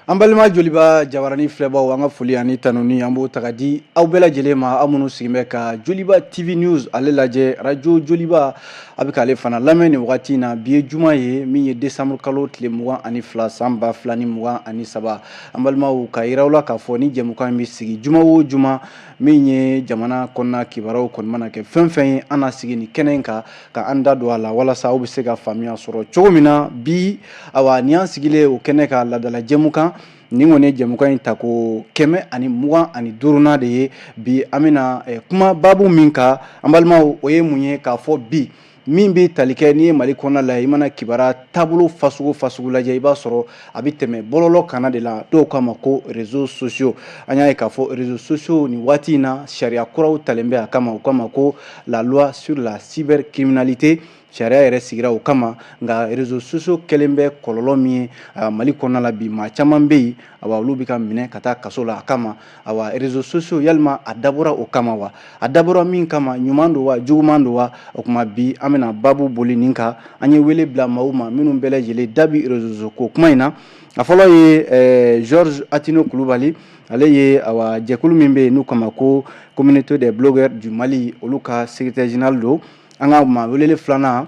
An balima joliba jabarani filɛbaw an ka foli ani tanuni an b'o taga di aw bɛɛ lajɛlen ma aw minnu sigin bɛ ka Joliba TV News ale lajɛ radio Joliba a bɛ k'ale fana lamɛn nin wagati in na bi ye juma ye min ye décembre kalo tile 22 san 2023 an balimaw ka yiraw la k'a fɔ ni jɛmukan in bɛ sigi juma o juma min ye jamana kɔnɔna kibaruyaw kɔni mana kɛ fɛn fɛn ye an na sigi ni kɛnɛ in kan ka an da don a la walasa aw bɛ se ka faamuya sɔrɔ cogo min na bi awa ni an sigilen o kɛnɛ ka ladala jɛmukan ni kɔni ye jɛmukan in ta ko 125 de ye bi an bɛna kuma babu min kan an balimaw o ye mun ye k'a fɔ bi min bɛ tali kɛ n'i ye Mali kɔnɔna la i mana kibaruya taabolo fasugu lajɛ i b'a sɔrɔ a bɛ tɛmɛ bɔlɔlɔ kanna de la dɔw k'a ma ko réseaux sociaux an y'a ye k'a fɔ réseaux sociaux nin waati in na sariya kuraw talen bɛ a kama u k'a ma ko la loi sur la cybercriminalité sariya yɛrɛ sigira o kama nka réseaux sociaux kɛlen bɛ kɔlɔlɔ min ye Mali kɔnɔna la bi maa caman bɛ yen awa olu bɛ ka minɛ ka taa kaso la a kama awa réseaux sociaux yalima a dabɔra o kama wa a dabɔra min kama ɲuman don wa juguman don wa o kuma bi an bɛna babu boli nin kan an ye wele bila maaw ma minnu bɛɛ lajɛlen da bi réseaux sociaux ko kuma in na a fɔlɔ ye Georges Atino Kulubali ale ye awa jɛkulu min bɛ yen n'u kama ko communauté des blogueurs du Mali olu ka secrétaire général don an ka maa welele filanan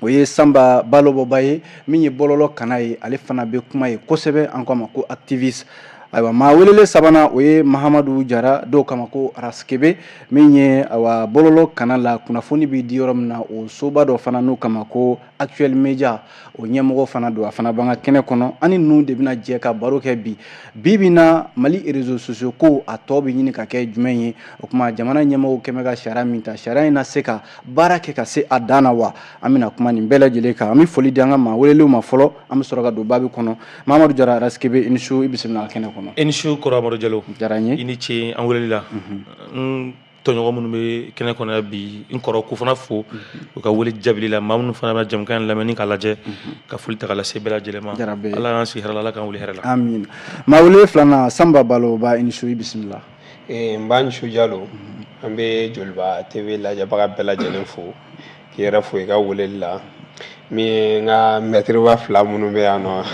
o ye Sanba Balobɔba ye min ye bɔlɔlɔ kanna ye ale fana bɛ kuma ye kosɛbɛ an k'a ma ko activiste ayiwa maa welele sabanan o ye Mahamadu Jara dɔw kama ko Araskebe min ye awa bɔlɔlɔ kanna la kunnafoni bɛ di yɔrɔ min na o soba dɔ fana n'u kama ko Actuel Media o ɲɛmɔgɔ fana don a fana b'an ka kɛnɛ kɔnɔ ani ninnu de bɛna jɛ ka baro kɛ bi bi na Mali réseaux sociaux ko a tɔ bɛ ɲini ka kɛ jumɛn ye o kuma jamana ɲɛmɔgɔw kɛmɛ ka sariya min ta sariya in na se ka baara kɛ ka se a dan na wa an bɛna kuma nin bɛɛ lajɛlen kan an bɛ foli di an ka maa welelew ma fɔlɔ an bɛ sɔrɔ ka don baabi kɔnɔ Mahamadu Jara Araskebe i ni su i bisimila kɛnɛ kɔnɔ. I ni su Kɔrɔ Amadu Jalo diyara n ye i ni ce an weleli la n tɔɲɔgɔn minnu bɛ kɛnɛ kɔnɔ bi n kɔrɔ k'u fana fo u ka wele jaabili la maa minnu fana bɛ jɛmukan in lamɛnni k'a lajɛ ka foli ta ka lase bɛɛ lajɛlen ma Ala y'an sigi hɛrɛ la Ala k'an wuli hɛrɛ la amiina maa welele filanan Sanba Balobɔba i ni su i bisimila. n b'a ni su Jalo an bɛ Joliba TV lajɛbaga bɛɛ lajɛlen fo k'i yɛrɛ fo i ka weleli la min ye n ka mɛtiriba fila minnu bɛ yan nɔ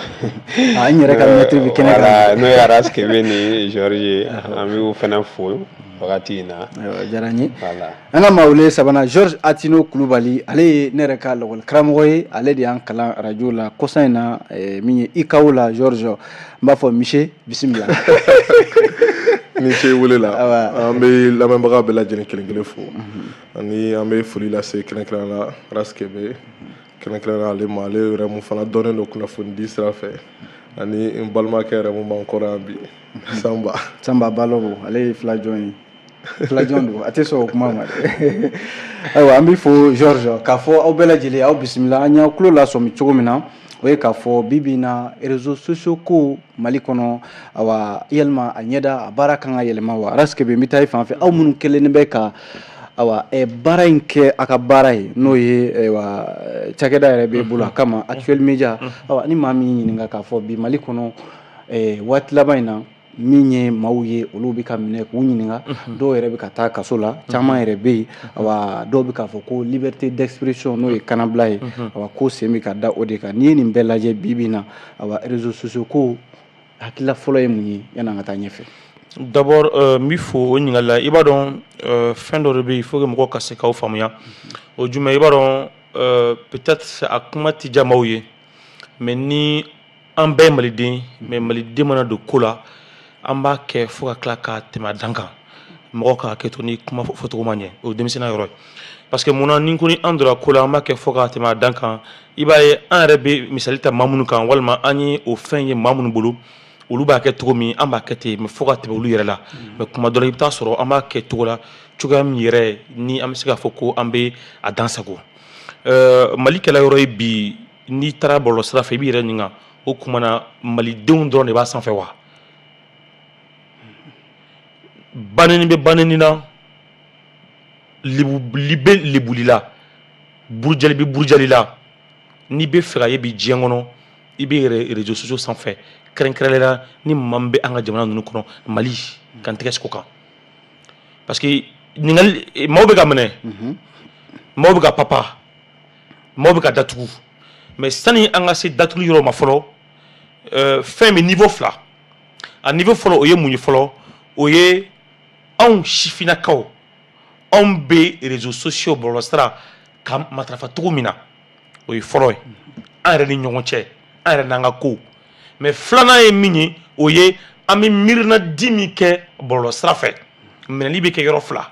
n yɛrɛ ka mɛtiri bɛ kɛnɛ kan n'o ye Araskebe ni Georges ye an b'u fana fo wagati in na diyara n ye an ka maa welele sabanan Georges Atino Kulubali ale ye ne yɛrɛ ka lakɔli karamɔgɔ ye ale de y'an kalan radio la kɔsa in na min ye ICAO la Georges n b'a fɔ Miche bisimila. ni ce wele la an bɛ lamɛnbaga bɛɛ lajɛlen kelen fo ani an bɛ foli lase kɛrɛnkɛrɛnnen la Araskebe kɛrɛnkɛrɛnnen ale ma ale yɛrɛ mun fana dɔnnen don kunnafoni di sira fɛ ani n balimakɛ yɛrɛ mun b'an kɔrɔ yan bi Sanba Balobo ale ye filajɔn ye filajɔn don a tɛ sɔn o kuma ma dɛ ayiwa an bɛ fo Georges k'a fɔ aw bɛɛ lajɛlen aw bisimila an y'aw tulo lasɔmi cogo min na o ye k'a fɔ bi na réseaux sociaux ko Mali kɔnɔ awa yalima a ɲɛda a baara kan ka yɛlɛma wa Araskebe n bɛ taa i fan fɛ aw minnu kɛlen bɛ ka awa baara in kɛ a ka baara ye n'o ye cakɛda yɛrɛ b'e bolo a kama Actuel Media awa ni maa min ɲininka k'a fɔ bi Mali kɔnɔ waati laban in na min ye maaw ye olu bɛ ka minɛ k'u ɲininka dɔw yɛrɛ bɛ ka taa kaso la caman yɛrɛ bɛ yen awa dɔw bɛ k'a fɔ ko liberté d'expression n'o ye kanabila ye awa ko sen bɛ ka da o de kan n'i ye nin bɛɛ lajɛ bi na awa réseaux sociaux ko hakilila fɔlɔ ye mun ye yan'an ka taa ɲɛfɛ. D'abord n bɛ fo o ɲininkali la i b'a dɔn fɛn dɔ de bɛ yen il faut que mɔgɔw ka se k'aw faamuya o jumɛn i b'a dɔn peut-être a kuma tɛ diya maaw ye mais ni an bɛɛ ye maliden mais maliden mana don ko la an b'a kɛ fo ka tila ka tɛmɛ a dan kan mɔgɔ ka hakɛ to ni kuma fɔcogo ma ɲɛ o ye denmisɛnninya yɔrɔ ye parce que munna ni ko ni an donna ko la an b'a kɛ fo ka tɛmɛ a dan kan i b'a ye an yɛrɛ bɛ misali ta maa minnu kan walima an ye o fɛn ye maa minnu bolo olu b'a kɛ cogo min an b'a kɛ ten mais fo ka tɛmɛ olu yɛrɛ la mais kuma dɔ la i bɛ taa sɔrɔ an b'a kɛ cogo la cogoya min yɛrɛ ni an bɛ se k'a fɔ ko an bɛ a dan sago Mali kɛla yɔrɔ ye bi n'i taara bɔlɔlɔ sira fɛ i b'i yɛrɛ ɲininka o kuma na malidenw dɔrɔn de b'a sanfɛ wa baneni bɛ baneni na libuli bɛ libuli la burujali bɛ burujali la n'i bɛ fɛ ka ye bi diɲɛ kɔnɔ i bɛ yɛrɛ réseaux sociaux sanfɛ kɛrɛnkɛrɛnnen la ni maa min bɛ an ka jamana ninnu kɔnɔ Mali kan tɛgɛ sigi o kan parce que ɲininkali maaw bɛ ka minɛ maaw bɛ ka papa maaw bɛ ka datugu mais sani an ka se datuguli yɔrɔ ma fɔlɔ fɛn bɛ niveau fila a niveau fɔlɔ o ye mun ye fɔlɔ o ye anw sifinnakaw anw bɛ réseaux sociaux bɔlɔlɔ sira ka matarafa cogo min na o ye fɔlɔ ye an yɛrɛ ni ɲɔgɔn cɛ an yɛrɛ n'an ka ko mais filanan ye min ye o ye an bɛ miirina di min kɛ bɔlɔlɔ sira fɛ minɛli bɛ kɛ yɔrɔ fila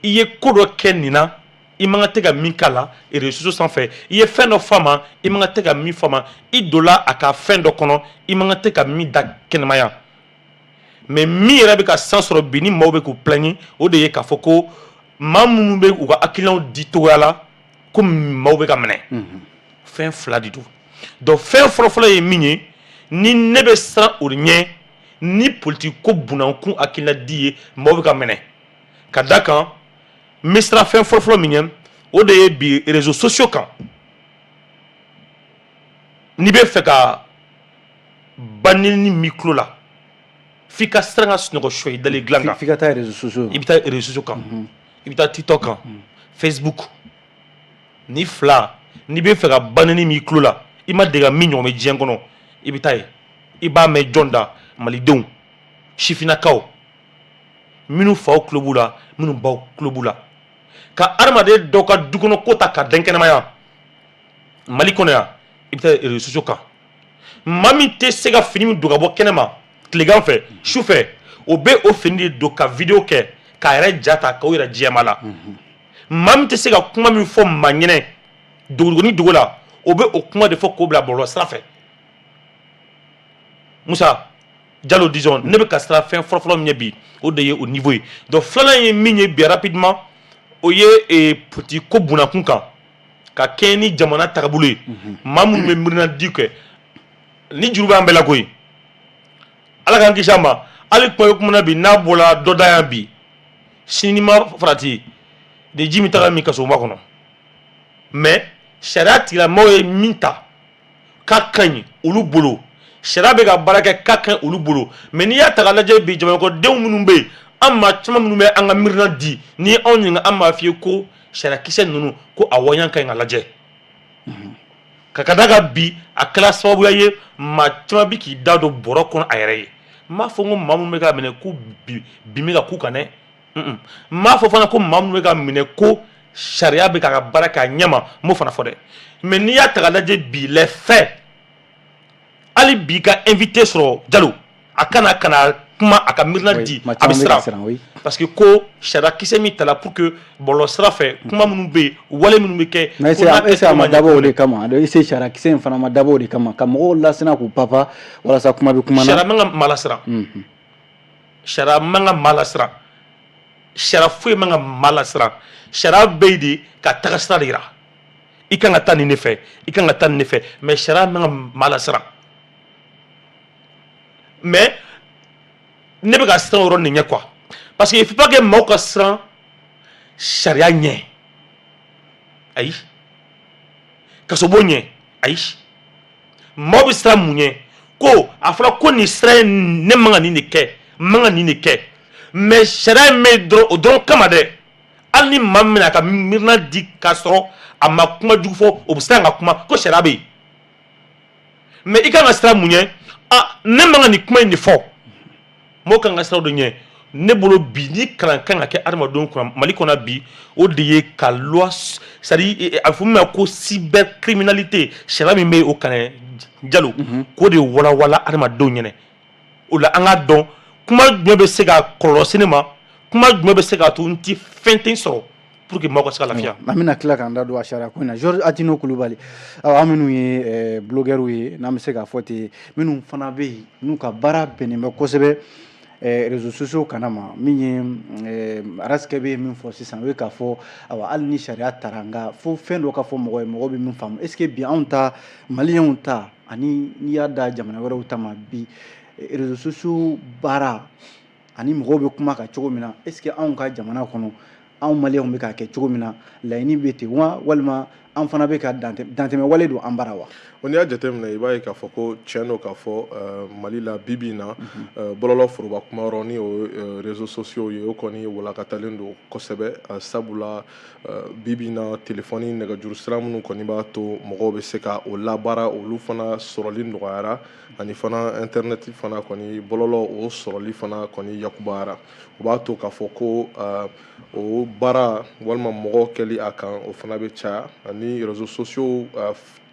i ye ko dɔ kɛ nin na i man kan tɛ ka min k'a la réseaux sociaux sanfɛ i ye fɛn dɔ f'a ma i man kan tɛ ka min f'a ma i donna a ka fɛn dɔ kɔnɔ i man kan tɛ ka min da kɛnɛmaya mais min yɛrɛ bɛ ka san sɔrɔ bi ni maaw bɛ k'u plaigner o de ye k'a fɔ ko maa minnu bɛ u ka hakilinaw di cogoya la ko maaw bɛ ka minɛ fɛn fila de don donc fɛn fɔlɔfɔlɔ ye min ye ni ne bɛ siran o ɲɛ ni politique ko bunakun hakilina di ye maaw bɛ ka minɛ ka da kan n bɛ siran fɛn fɔlɔfɔlɔ min ye o de ye bi réseaux sociaux kan n'i bɛ fɛ ka banni min tulo la f'i ka siran ka sunɔgɔ sɔ i dalen dilan kan f'i ka taa réseaux sociaux i bɛ taa réseaux sociaux kan i bɛ taa TikTok kan Facebook ni fila n'i bɛ fɛ ka banni min tulo la i ma dege min ɲɔgɔn bɛ diɲɛ kɔnɔ i bɛ taa ye i b'a mɛn jɔn da malidenw sifinnakaw minnu faw tulo b'u la minnu baw tulo b'u la ka adamaden dɔw ka du kɔnɔ ko ta ka den kɛnɛmaya mali kɔnɔ yan i bɛ taa réseaux sociaux kan maa min tɛ se ka fini min don ka bɔ kɛnɛma tilegan fɛ su fɛ o bɛ o fini de don ka video kɛ k'a yɛrɛ ja ta k'o yɛrɛ jɛma la maa min tɛ se ka kuma min fɔ maa ɲinɛ dogodogonin dogo la o bɛ o kuma de fɔ k'o bila bɔlɔlɔ sira fɛ Musa Jalo disons ne bɛ ka siran fɛn fɔlɔfɔlɔ min ɲɛ bi o de ye o niveau ye donc filanan ye min ye bi rapidement o ye politique ko bunakun kan ka kɛɲɛ ni jamana tagabolo ye maa minnu bɛ miirina di kɛ ni juru b'an bɛɛ la koyi ala k'an kisi a ma hali kuma ye kuma na bi n'a bɔra dɔ da yan bi sini ma farati de ji min taga min kaso ma kɔnɔ mais sariya tigilamɔgɔw ye min ta k'a ka ɲi olu bolo sariya bɛ ka baara kɛ k'a ka ɲi olu bolo mais n'i y'a ta k'a lajɛ bi jamanakɔnɔdenw minnu bɛ yen an maa caman minnu bɛ an ka miirina di ni anw ɲininka an b'a f'i ye ko sariyakisɛ ninnu ko a waleya ka ɲi ka lajɛ ka da kan bi a kɛla sababuya ye maa caman bɛ k'i da don bɔrɔ kɔnɔ a yɛrɛ ye n m'a fɔ ko maa minnu bɛ ka minɛ ko bin bɛ ka k'u kan dɛ n m'a fɔ fana ko maa minnu bɛ ka minɛ ko sariya bɛ ka baara kɛ a ɲɛ ma n m'o fana fɔ dɛ mais n'i y'a ta k'a lajɛ bi les faits hali bi ka invité sɔrɔ Jalo a kana kuma a ka miirina di a bɛ siran parce que ko sariyakisɛ min tala pour que bɔlɔlɔ sira fɛ kuma minnu bɛ yen wale minnu bɛ kɛ mais est-ce que a ma dabɔ o de kama est-ce que sariyakisɛ in fana ma dabɔ o de kama ka mɔgɔw lasiran k'u papa walasa kuma bɛ kuma na sariya man ka maa lasiran sariya man ka maa lasiran sariya foyi man ka maa lasiran sariya bɛ yen de ka taga sira de yira i kan ka taa nin de fɛ i kan ka taa nin de fɛ mais sariya man ka maa lasiran mais ne bɛ ka siran o yɔrɔ nin ɲɛ quoi parce que il faut pas que maaw ka siran sariya ɲɛ ayi kasobo ɲɛ ayi maaw bɛ siran mun ɲɛ ko a fɔra ko nin sira in ne man ka nin de kɛ n man ka nin de kɛ mais sariya in bɛ dɔrɔn o dɔrɔn kama dɛ hali ni maa min bɛna a ka miirina di k'a sɔrɔ a ma kuma jugu fɔ o bɛ siran ka kuma ko sariya bɛ yen mais i kan ka siran mun ɲɛ ne man ka nin kuma in de fɔ mɔgɔ kan ka siraw de ɲɛ ne bolo bi ni kalan kan ka kɛ adamadenw kunna mali kɔnɔ bi o de ye ka loi c'est-à-dire a bɛ fɔ min ma ko cybercriminalité sariya min bɛ yen o kan Jalo k'o de walawala adamadenw ɲɛna o la an k'a dɔn kuma jumɛn bɛ se ka kɔlɔlɔ se ne ma kuma jumɛn bɛ se k'a to n tɛ fɛn tɛ sɔrɔ pour que maaw ka se ka lafiya. an bɛna tila k'an da don a sariya ko in na Georges Atino Kulubali an minnu ye blogueurs ye n'an bɛ se k'a fɔ ten minnu fana bɛ yen n'u ka baara bɛnnen bɛ kosɛbɛ réseaux sociaux kana ma min ye Arasikɛ bɛ min fɔ sisan o ye k'a fɔ hali ni sariya taara nka fo fɛn dɔ ka fɔ mɔgɔ ye mɔgɔ bɛ min faamu est-ce que bi anw ta maliyɛnw ta ani n'i y'a da jamana wɛrɛw ta ma bi réseaux sociaux baara ani mɔgɔw bɛ kuma kan cogo min na est-ce que anw ka jamana kɔnɔ anw maliyɛnw bɛ k'a kɛ cogo min na laɲini bɛ ten wa walima an fana bɛ ka dantɛmɛ wale don an bara wa o n'i y'a jateminɛ i b'a ye k'a fɔ ko tiɲɛ don k'a fɔ Mali la bi bi in na bɔlɔlɔ foroba kumayɔrɔ ni o réseaux sociaux ye o kɔni walakatalen don kosɛbɛ sabula bi bi in na telefɔni nɛgɛjuru sira minnu kɔni b'a to mɔgɔw bɛ se ka o labaara olu fana sɔrɔli nɔgɔyara ani fana internet fana kɔni bɔlɔlɔ o sɔrɔli fana kɔni yakubayara o b'a to k'a fɔ ko o baara walima mɔgɔw kɛli a kan o fana bɛ caya ani réseaux sociaux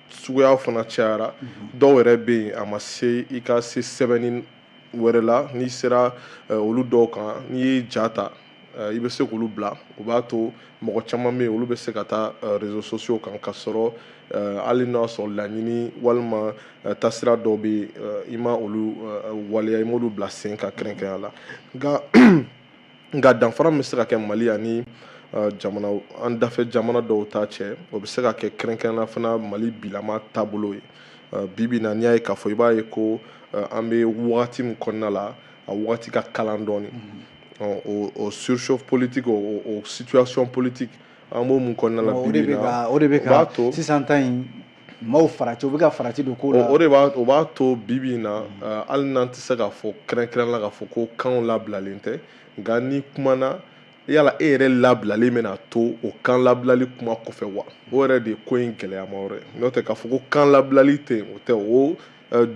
suguya fana cayara dɔw yɛrɛ bɛ yen a ma se i ka se sɛbɛnni wɛrɛ la n'i sera olu dɔw kan n'i ye ja ta i bɛ se k'olu bila o b'a to mɔgɔ caman bɛ yen olu bɛ se ka taa réseaux sociaux kan ka sɔrɔ hali n'a sɔrɔ laɲini walima taasira dɔw bɛ yen i ma olu waleya i m'olu bila sen ka kɛrɛnkɛrɛnya la nka danfara min bɛ se ka kɛ Mali ani jamana an dafɛ jamana dɔw ta cɛ o bɛ se ka kɛ kɛrɛnkɛrɛnnenya fana Mali bilama taabolo ye bi bi in na n'i y'a ye k'a fɔ i b'a ye ko an bɛ wagati min kɔnɔna la a wagati ka kalan dɔɔni o surchauffe politique o situation politique an b'o mun kɔnɔna la bi bi in na o de bɛ ka sisan ta in maaw farati o bɛ ka farati don ko la o b'a to bi bi in na hali n'an tɛ se k'a fɔ kɛrɛnkɛrɛnnenya la k'a fɔ ko kanw labilalen tɛ nka ni kumana yala e yɛrɛ labilalen bɛna to o kan labilali kuma kɔfɛ wa o yɛrɛ de ye ko in gɛlɛyama yɔrɔ ye n'o tɛ k'a fɔ ko kan labilali tɛ yen o tɛ o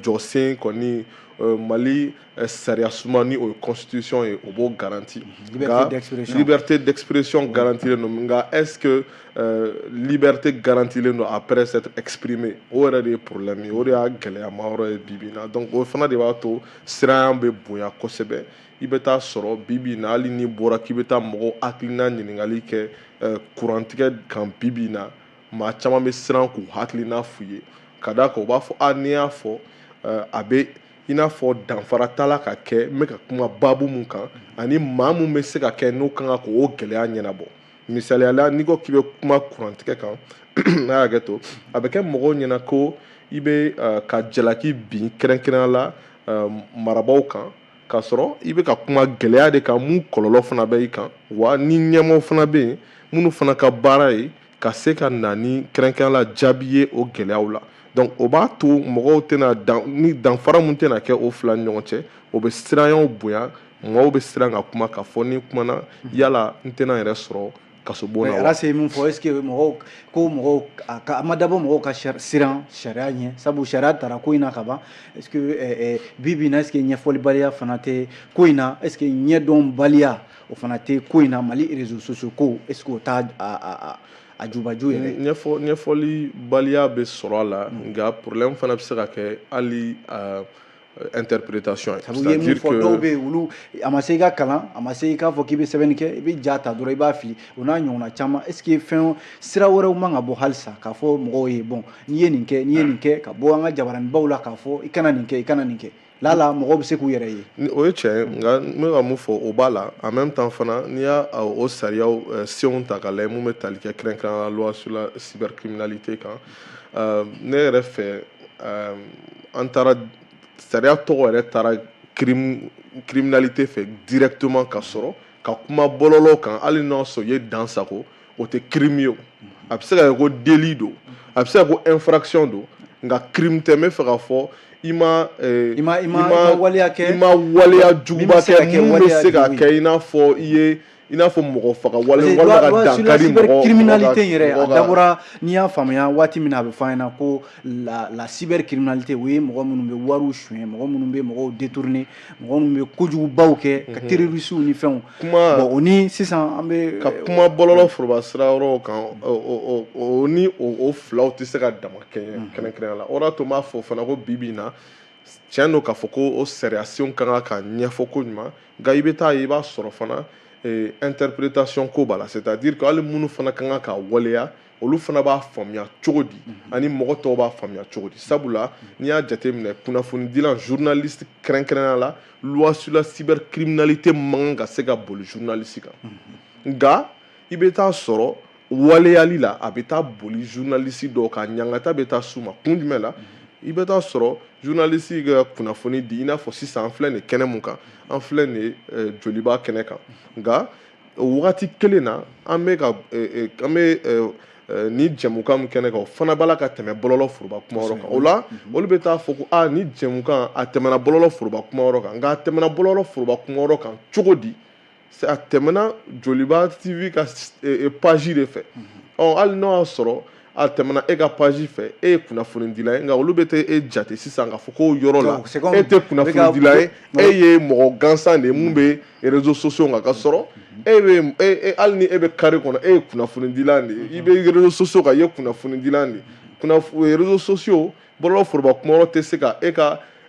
jɔsen kɔni Mali sariya suma ni o ye constitution ye o b'o garanti liberté d'expression garantilen don nka est-ce que liberté garantilen don après s'être exprimé o yɛrɛ de ye problème ye o de y'a gɛlɛyama yɔrɔ ye bi bi in na donc o fana de b'a to siranya bɛ bonya kosɛbɛ i bɛ taa sɔrɔ bi bi in na hali n'i bɔra k'i bɛ taa mɔgɔw hakilina ɲininkali kɛ kurantigɛ kan bi bi in na maa caman bɛ siran k'u hakilina f'u ye ka d'a kan u b'a fɔ n'i y'a fɔ a bɛ i n'a fɔ danfara t'a la ka kɛ n bɛ ka kuma baabu mun kan ani maa mun bɛ se ka kɛ n'o kan ka k'o gɛlɛya ɲɛnabɔ misaliyala n'i ko k'i bɛ kuma kurantigɛ kan n'a y'a kɛ to a bɛ kɛ mɔgɔw ɲɛna ko i bɛ ka jalaki bin kɛrɛnkɛrɛnnenya la marabaaw kan k'a sɔrɔ i bɛ ka kuma gɛlɛya de kan mun kɔlɔlɔ fana bɛ i kan wa ni ɲɛmaaw fana bɛ yen minnu fana ka baara ye ka se ka na ni kɛrɛnkɛrɛnnenya la jaabi ye o gɛlɛyaw la donc o b'a to mɔgɔw tɛna ni danfara mun tɛna kɛ o fila ni ɲɔgɔn cɛ o bɛ siranyaw bonya mɔgɔw bɛ siran ka kuma k'a fɔ ni kumana yala n tɛna yɛrɛ sɔrɔ kaso bon na wa ala se min fɔ est-ce que mɔgɔw a ma dabɔ mɔgɔw ka siran sariya ɲɛ sabu sariya tara ko in na ka ban est-ce que bi bi in na est-ce que ɲɛfɔlibaliya fana tɛ ko in na est-ce que ɲɛdɔnbaliya o fana tɛ ko in na Mali réseaux sociaux ko est-ce que o t'a a jubaju yɛrɛ ɲɛfɔli baliya bɛ sɔrɔ a la nka problème fana bɛ se ka kɛ hali interprétation ye c'est-à-dire que dɔw bɛ yen olu a ma se i ka kalan a ma se i k'a fɔ k'i bɛ sɛbɛnni kɛ i bɛ ja ta dɔrɔn i b'a fili o n'a ɲɔgɔnna caman est-ce que fɛn sira wɛrɛw man ka bɔ halisa k'a fɔ mɔgɔw ye bon n'i ye nin kɛ ka bɔ an ka jabaranibaw la k'a fɔ i kana nin kɛ lala mɔgɔw bɛ se k'u yɛrɛ ye o ye tiɲɛ nka n bɛ ka mun fɔ o b'a la en même temps fana n'i y'a o sariyaw senw ta k'a lajɛ mun bɛ tali kɛ kɛrɛnkɛrɛnnenya la loi sur la cybercriminalité kan ne yɛrɛ fɛ an taara sariya tɔgɔ yɛrɛ taara criminalité fɛ directement ka sɔrɔ ka kuma bɔlɔlɔ kan hali n'a sɔrɔ i ye dan sago o tɛ crime ye o a bɛ se ka kɛ ko délit don a bɛ se ka kɛ ko infraction don nka crime tɛ n bɛ fɛ ka fɔ i ma waleya juguba kɛ mun bɛ se ka kɛ i n'a fɔ mɔgɔ faga walima ka dankari mɔgɔ criminalité yɛrɛ a dabɔra n'i y'a faamuya waati min na a bɛ fɔ an ɲɛna ko la cybercriminalité o ye mɔgɔ minnu bɛ wariw suɲɛ mɔgɔ minnu bɛ mɔgɔw détourner mɔgɔ minnu bɛ kojugubaw kɛ ka terroristes ni fɛnw bon o ni sisan an bɛ ka kuma bɔlɔlɔ foroba sira yɔrɔw kan o ni o filaw tɛ se ka dama kɛrɛnkɛrɛnnenya la o de y'a to n b'a fɔ fana ko bi bi in na tiɲɛ don k'a fɔ ko o sariya senw kan ka ɲɛfɔ ko ɲuman nka i bɛ taa ye i b'a sɔrɔ fana interprétation ko b'a la c'est-à-dire que hali minnu fana kan ka waleya olu fana b'a faamuya cogo di ani mɔgɔ tɔw b'a faamuya cogo di sabula n'i y'a jateminɛ kunnafonidilan journaliste kɛrɛnkɛrɛnnenya la loi sur la cybercriminalité man kan ka se ka boli journaliste kan nka i bɛ taa sɔrɔ waleyali la a bɛ taa boli journaliste dɔw kan ɲangata bɛ taa s'u ma kun jumɛn la i bɛ taa sɔrɔ journaliste ka kunnafoni di i n'a fɔ sisan an filɛ nin kɛnɛ mun kan an filɛ nin joliba kɛnɛ kan nka o wagati kelen na an bɛ ni jɛmukan min kɛnɛ kan o fana b'a la ka tɛmɛ bɔlɔlɔ foroba kuma yɔrɔ kan o la olu bɛ taa fɔ ko ni jɛmukan a tɛmɛna bɔlɔlɔ foroba kuma yɔrɔ kan nka a tɛmɛna bɔlɔlɔ foroba kuma yɔrɔ kan cogo di a tɛmɛna Joliba TV ka page de fɛ hali n'o y'a sɔrɔ a tɛmɛna e ka page fɛ e ye kunnafoni dila ye nka olu bɛ taa e jate sisan k'a fɔ ko yɔrɔ la e tɛ kunnafoni dila ye e ye mɔgɔ gansan de ye mun bɛ réseaux sociaux kan ka sɔrɔ hali ni e bɛ carré kɔnɔ e ye kunnafoni dilan de ye i bɛ réseaux sociaux kan i ye kunnafoni dilan de ye réseaux sociaux bɔlɔlɔ foroba kuma yɔrɔ tɛ se ka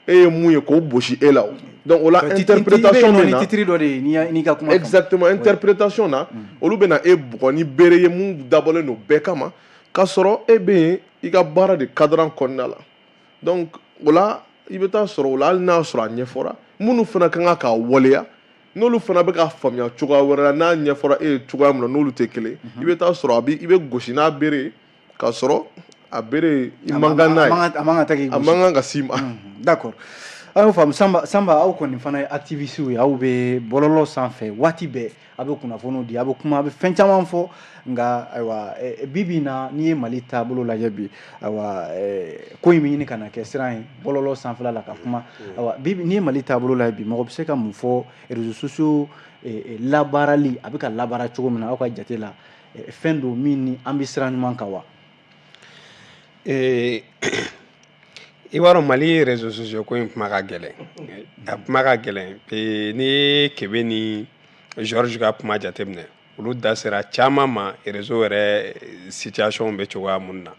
e ye mun ye k'o bosi e la donc o la interprétation bɛ na titre dɔ de ye n'i ka kuma exactement interprétation na olu bɛ na e bugɔ ni bere ye mun dabɔlen don bɛɛ kama k'a sɔrɔ e bɛ yen i ka baara de cadran kɔnɔna la donc o la i bɛ taa sɔrɔ o la hali n'a sɔrɔ a ɲɛfɔra minnu fana kan k'a waleya n'olu fana bɛ ka faamuya cogoya wɛrɛ la n'a ɲɛfɔra e ye cogoya min na n'olu tɛ kelen i bɛ taa sɔrɔ i bɛ gosi n'a bere ye k'a sɔrɔ a bere i man kan n'a ye a man kan ka s'i ma d'accord a y'o faamu Sanba aw kɔni fana ye activiste ye aw bɛ bɔlɔlɔ sanfɛ waati bɛɛ a bɛ kunnafoniw di a bɛ kuma a bɛ fɛn caman fɔ nka ayiwa bi in na n'i ye Mali taabolo lajɛ bi ayiwa ko in bɛ ɲini ka na kɛ siran ye bɔlɔlɔ sanfɛla la ka kuma ayiwa n'i ye Mali taabolo lajɛ bi mɔgɔ bɛ se ka mun fɔ réseaux sociaux labaarali a bɛ ka labaara cogo min na aw ka jate la fɛn don min ni an bɛ siran ɲuman kan wa i b'a dɔn Mali réseaux sociaux ko in kuma ka gɛlɛn a kuma ka gɛlɛn ni Kebe ni George ka kuma jateminɛ olu da sera caman ma réseau yɛrɛ situation bɛ cogoya mun na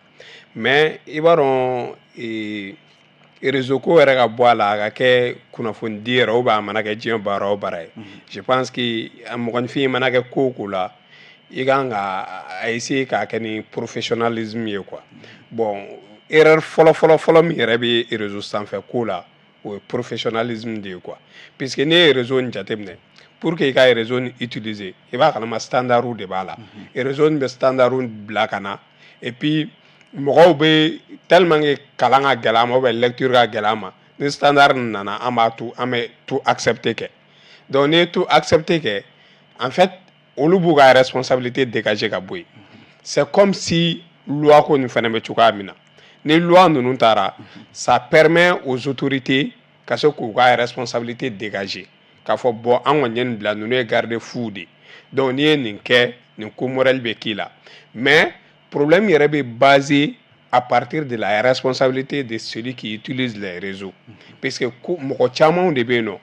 mais i b'a dɔn réseau ko yɛrɛ ka bɔ a la a ka kɛ kunnafoni di yɛrɛ a mana kɛ diɲɛ baara o baara ye je pense que a mɔgɔninfin mana kɛ ko o ko la i kan ka essayer k'a kɛ ni professionnalisme ye quoi bon erreur fɔlɔ min yɛrɛ bɛ réseau sanfɛ ko la o ye professionnalisme de ye quoi puisque ne ye réseau nin jateminɛ pour que i ka réseau nin utiliser i b'a kalama standards de b'a la réseau nin bɛ standards bila ka na et puis mɔgɔw bɛ tellement que kalan ka gɛlɛn a ma ou bien lecture ka gɛlɛn a ma ni standard nana an bɛ tout accepter kɛ donc n'i ye tout accepter kɛ en fait olu b'u ka responsabilité dégager ka bɔ yen c'est comme si loi ko nin fana bɛ cogoya min na ni loi ninnu taara ça permet aux autorités ka se k'u ka responsabilité dégager k'a fɔ bon an kɔni ye nin bila ninnu ye garde-fou de donc n'i ye nin kɛ nin ko morale bɛ k'i la mais problème yɛrɛ bɛ basé à partir de la responsabilité de celui qui utilise les réseaux parce que mɔgɔ camanw de bɛ yen nɔ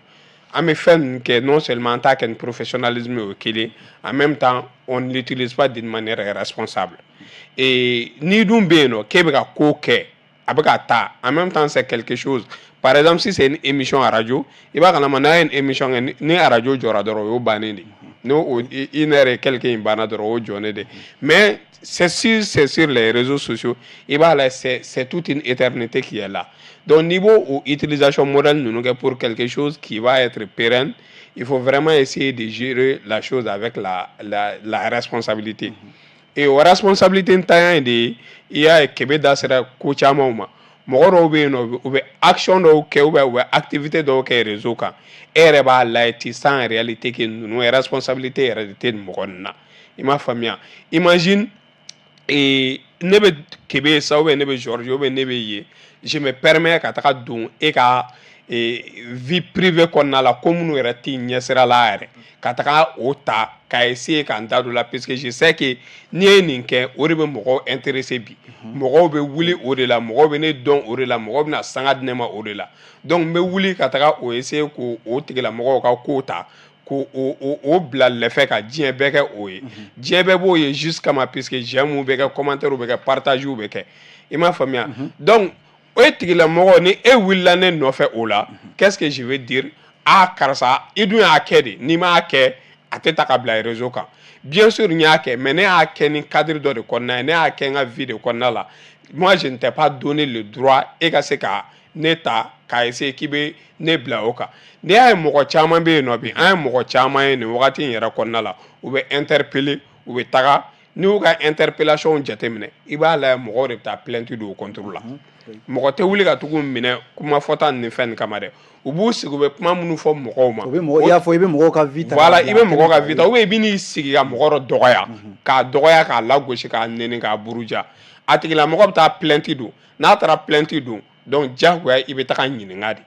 an bɛ fɛn ninnu kɛ non seulement an t'a kɛ ni professionnalisme o kelen en même temps on ne l'utilise pas d'une manière responsable et n'i dun bɛ yen nɔ k'e bɛ ka ko kɛ a bɛ ka taa en même temps c'est quelque chose par exemple si c'est une émission à radio i b'a kalama n'a ye une émission kɛ ni radio jɔra dɔrɔn o y'o bannen de n'o une heure et quelque in banna dɔrɔn o jɔnnen de mais c'est sur les réseaux sociaux i b'a la c'est toute une éternité qui est là donc niveau utilisation modèle ninnu kɛ pour quelque chose qui va être pérenne il faut vraiment essayer de gérer la chose avec la responsabilité et o responsabilité ntanya de i y'a ye Kebe da sera ko camanw ma mɔgɔ dɔw bɛ yen nɔ u bɛ action dɔw kɛ ou bɛ activité dɔw kɛ réseau kan e yɛrɛ b'a lajɛ ti sans en réalité que ninnu ye responsabilité yɛrɛ de tɛ nin mɔgɔ ninnu na i m'a faamuya imagine ne bɛ Kebe sa ou bien ne bɛ George ou bien ne bɛ ye je me permets ka taga don e ka vie privée kɔnɔna la ko minnu yɛrɛ t'i ɲɛsira la yɛrɛ ka taga o ta ka essayer k'an da don la parce que je sais que n'i ye nin kɛ o de bɛ mɔgɔw intéressé bi mɔgɔw bɛ wuli o de la mɔgɔw bɛ ne dɔn o de la mɔgɔw bɛ na sanga di ne ma o de la donc n bɛ wuli ka taga o essayer k'o tigilamɔgɔw ka ko ta k'o bila lɛfɛ ka diɲɛ bɛɛ kɛ o ye diɲɛ bɛɛ b'o ye juste kama puisque j'aime bɛ kɛ commentaire bɛ kɛ partage bɛ kɛ i m'a faamuya donc o ye tigilamɔgɔ ni e wulila ne nɔfɛ o la qu'est-ce que je veux dire karisa i dun y'a kɛ de n'i m'a kɛ a tɛ ta ka bila réseau kan bien sûr n y'a kɛ mais ne y'a kɛ ni cadre dɔ de kɔnɔna ye ne y'a kɛ n ka vie de kɔnɔna la moi je ne t'ai pas donné le droit e ka se ka ne ta k'a essayer k'i bɛ ne bila o kan n'i y'a ye mɔgɔ caman bɛ yen nɔ bi an ye mɔgɔ caman ye nin wagati in yɛrɛ kɔnɔna la u bɛ interpeller u bɛ taga n'i y'u ka interpellation jateminɛ i b'a lajɛ mɔgɔw de bɛ taa plainte don o contre la mɔgɔ tɛ wuli ka tugu minɛ kuma fɔta ni fɛn nin kama dɛ u b'u sigi u bɛ kuma minnu fɔ mɔgɔw ma i y'a fɔ i bɛ mɔgɔw ka vie ta voilà i bɛ mɔgɔw ka vie ta ou bien i bɛ n'i sigi ka mɔgɔ dɔ dɔgɔya k'a dɔgɔya k'a lagosi k'a nɛni k'a buruja a tigilamɔgɔ bɛ taa plainte don n'a taara plainte don donc diyagoya i bɛ taga ɲininka de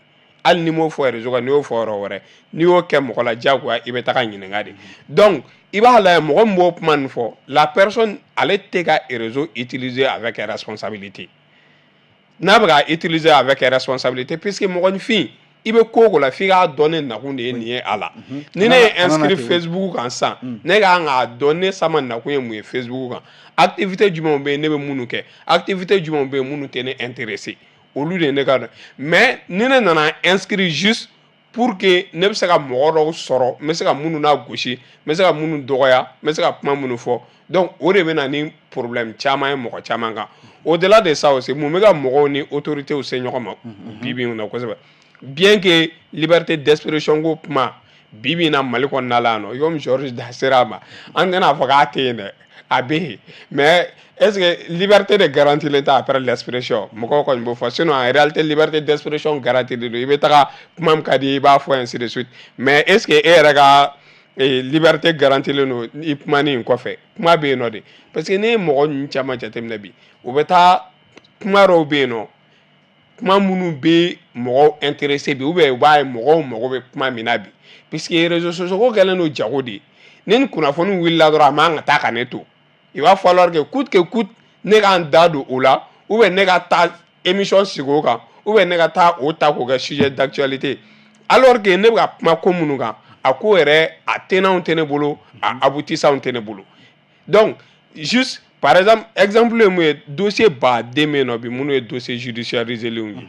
hali ni m'o fɔ réseau kan n'i y'o fɔ yɔrɔ wɛrɛ n'i y'o kɛ mɔgɔ la diyagoya i bɛ taga ɲininka de donc i b'a lajɛ mɔgɔ min b'o kuma nin fɔ la personne ale tɛ ka réseau utiliser avec responsabilité n'a bɛ ka utiliser avec responsabilité puisque mɔgɔninfin i bɛ ko o ko la f'i k'a dɔn ne nakun de ye nin ye a la ni ne ye inscrit Facebook kan sisan ne kan k'a dɔn ne sama nakun ye mun ye Facebook kan activité jumɛnw bɛ yen ne bɛ minnu kɛ activité jumɛnw bɛ yen minnu tɛ ne intéressé olu de ye ne ka dɔn mais ni ne nana inscrit juste pour que ne bɛ se ka mɔgɔ dɔw sɔrɔ n bɛ se ka minnu na gosi n bɛ se ka minnu dɔgɔya n bɛ se ka kuma minnu fɔ donc o de bɛ na ni problème caman ye mɔgɔ caman kan au delà de ça aussi mun bɛ ka mɔgɔw ni autorités se ɲɔgɔn ma bi bi in na kosɛbɛ bien que liberté d'expression ko kuma bi bi in na Mali kɔnɔna la yan nɔ Yom Georges da sera a ma an tɛna fɔ k'a tɛ yen dɛ a bɛ yen mais est ce que liberté de garantilen tɛ après l'expression mɔgɔw kɔni b'o fɔ sinon en réalité liberté d'expression garantilen don i bɛ taga kuma min ka di i b'a fɔ ainsi de suite mais est ce que e yɛrɛ ka liberté garantilen don i kumani in kɔfɛ kuma bɛ yen nɔ de parce que ne ye mɔgɔ ninnu caman jateminɛ bi u bɛ taa kuma dɔw bɛ yen nɔ kuma minnu bɛ mɔgɔw intéressé bi ou bien u b'a ye mɔgɔw mago bɛ kuma min na bi puisque réseaux sociaux ko kɛlen don jago de ye ni nin kunnafoni wulila dɔrɔn a man ka taa ka ne to il va falloir que coûte que coûte ne k'an da don o la ou bien ne ka taa émission sigi o kan ou bien ne ka taa o ta k'o kɛ sujet d'actualité alors que ne bɛ ka kuma ko minnu kan a ko yɛrɛ a tenants tɛ ne bolo a aboutissants tɛ ne bolo donc juste par exemple exemple ye mun ye dossier baden bɛ yen nɔ bi minnu ye dossier judiciarisé lenw ye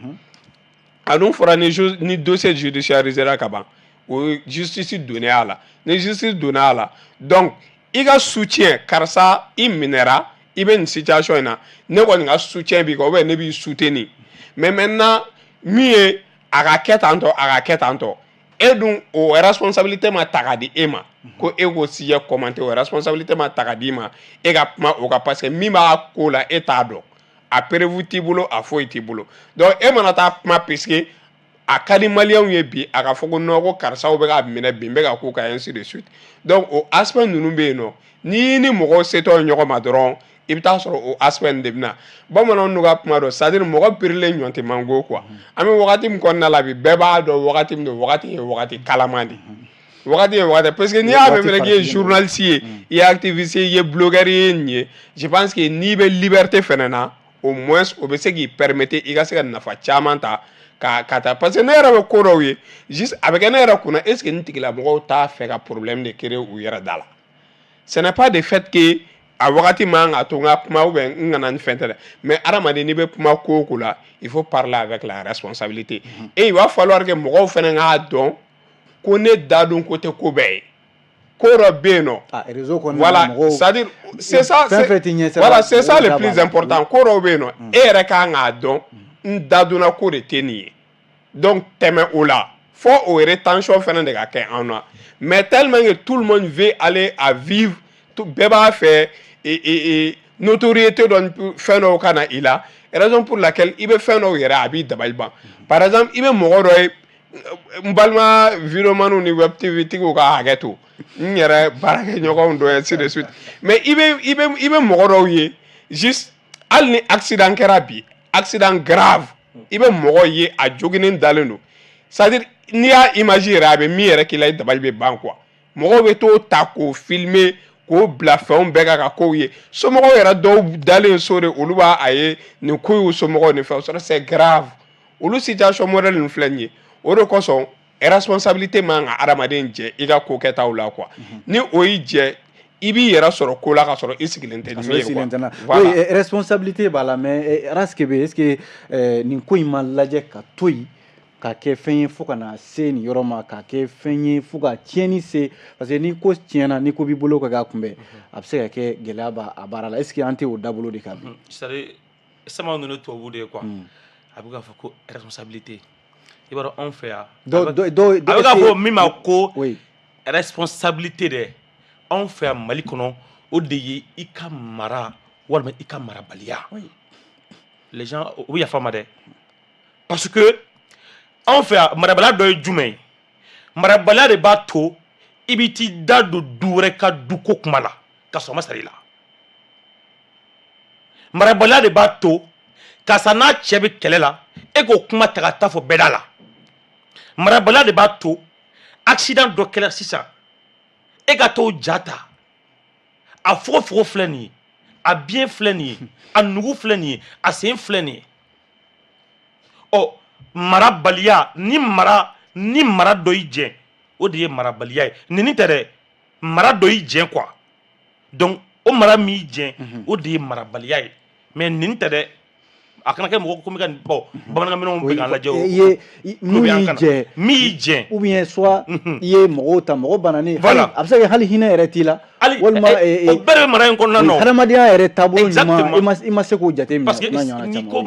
a dun fɔra ni dossier judiciarisé ka ban o ye justice donnen a la ni justice donna a la donc i ka soutien karisa i minɛra i bɛ nin situation in na ne kɔni ka soutien b'i kan ou bien ne b'i soutenir mais maintenant min ye a ka kɛ tan tɔ a ka kɛ tan tɔ e dun o responsabilité ma ta ka di e ma ko e k'o sujet commenter o responsabilité ma ta ka di ma e ka kuma o kan parce que min b'a ko la e t'a dɔn a preuve t'i bolo a foyi t'i bolo donc e mana taa kuma puisque a ka di maliyɛnw ye bi a ka fɔ ko non ko karisaw bɛ ka minɛ bi n bɛ ka k'u kan ainsi de suite donc o aspect ninnu bɛ yen nɔ n'i ni mɔgɔw setɔ ɲɔgɔn ma dɔrɔn i bɛ taa sɔrɔ o aspect nin de bɛ na bamananw n'u ka kuma dɔn c'est à dire mɔgɔ pirilen ɲɔn tɛ mango quoi an bɛ wagati min kɔnɔna la bi bɛɛ b'a dɔn wagati min don wagati ye wagati kalaman de wagati ye wagati parce que n'i y'a mɛn fɛnɛ k'i ye journaliste ye i ye activiste ye i ye blogueur ye nin ye je pense que n'i bɛ liberté fɛnɛ na au moins o bɛ se k'i permettre i ka se ka nafa caman ta ka taa parce que ne yɛrɛ bɛ ko dɔw ye juste a bɛ kɛ ne yɛrɛ kunna est ce que nin tigilamɔgɔw t'a fɛ ka problème de créer u yɛrɛ da la ce n'est pas de fait que a wagati man ka to n ka kuma ou bien n kana ni fɛn tɛ dɛ mais adamaden n'i bɛ kuma ko o ko la il faut parler avec la responsabilité et il va falloir que mɔgɔw fɛnɛ k'a dɔn ko ne da don ko tɛ ko bɛɛ ye ko dɔ bɛ yen nɔ voilà c'est à dire c'est ça voilà c'est ça le plus important ko dɔw bɛ yen nɔ e yɛrɛ kan k'a dɔn n da donna ko de tɛ nin ye donc tɛmɛ o la fo o rétention fɛnɛ de ka kɛ an na mais tellement que tout le monde veut aller à vivre bɛɛ b'a fɛ notoriété dɔ fɛn dɔw ka na i la raison pour laquelle i bɛ fɛn dɔw yɛrɛ a b'i dabali ban par exemple i bɛ mɔgɔ dɔ ye n balima videomaniw ni web tv tigiw ka hakɛ to n yɛrɛ baarakɛɲɔgɔnw dɔ ainsi de suite mais i bɛ mɔgɔ dɔw ye juste hali ni accident kɛra bi accident grave i bɛ mɔgɔ ye a joginen dalen don c'est à dire n'i y'a image yɛrɛ a bɛ min yɛrɛ k'i la i dabali bɛ ban quoi mɔgɔw bɛ t'o ta k'o filmer k'o bila fɛnw bɛɛ kan ka kow ye somɔgɔw yɛrɛ dɔw dalen so de olu b'a a ye nin ko y'u somɔgɔw ni fɛnw sɔrɔ c'est grave olu situation modèle nin filɛ nin ye o de kosɔn responsabilité man ka adamaden jɛ i ka ko kɛtaw la quoi ni o y'i jɛ i b'i yɛrɛ sɔrɔ ko la ka sɔrɔ i sigilen tɛ nin ye quoi voilà responsabilité b'a la mais est ce que nin ko in ma lajɛ ka to yen ka kɛ fɛn ye fo ka na se nin yɔrɔ ma ka kɛ fɛn ye fo ka tiɲɛni se parce que ni ko tiɲɛna ni ko b'i bolo ka k'a kunbɛn a bɛ se ka kɛ gɛlɛya b'a a baara la est ce que an tɛ o dabolo de kan bi c'est à dire sama ninnu tubabu de ye quoi a bɛ k'a fɔ ko responsabilité i b'a dɔn anw fɛ yan a bɛ k'a fɔ min ma ko responsabilité dɛ anw fɛ yan Mali kɔnɔ o de ye i ka mara walima i ka marabaliya les gens o yafa ma dɛ parce que anw fɛ yan marabaliya dɔ ye jumɛn ye marabaliya de b'a to i bɛ t'i da don du wɛrɛ ka duko kuma la ka sɔrɔ a ma sara i la marabaliya de b'a to karisa n'a cɛ bɛ kɛlɛ la e k'o kuma ta ka taa fɔ bɛɛ da la marabaliya de b'a to accident dɔ kɛra sisan e ka t'o ja ta a fogofogo filɛ nin ye a biyɛn filɛ nin ye a nugu filɛ nin ye a sen filɛ nin ye ɔ marabaliya ni mara dɔ y'i jɛn o de ye marabaliya ye nin tɛ dɛ mara dɔ y'i jɛn quoi donc o mara min y'i jɛn o de ye marabaliya ye mais nin tɛ dɛ a kana kɛ mɔgɔ ko min ka bɔ bamanankan minɛnw bɛ k'an lajɛ o min y'i jɛn ou bien soit i ye mɔgɔw ta mɔgɔ bananen voilà a bɛ se ka kɛ hali hinɛ yɛrɛ t'i la walima o bɛɛ de bɛ mara in kɔnɔna na hadamadenya yɛrɛ taabolo ɲuman i ma se k'o jate minɛ parce que n'i ko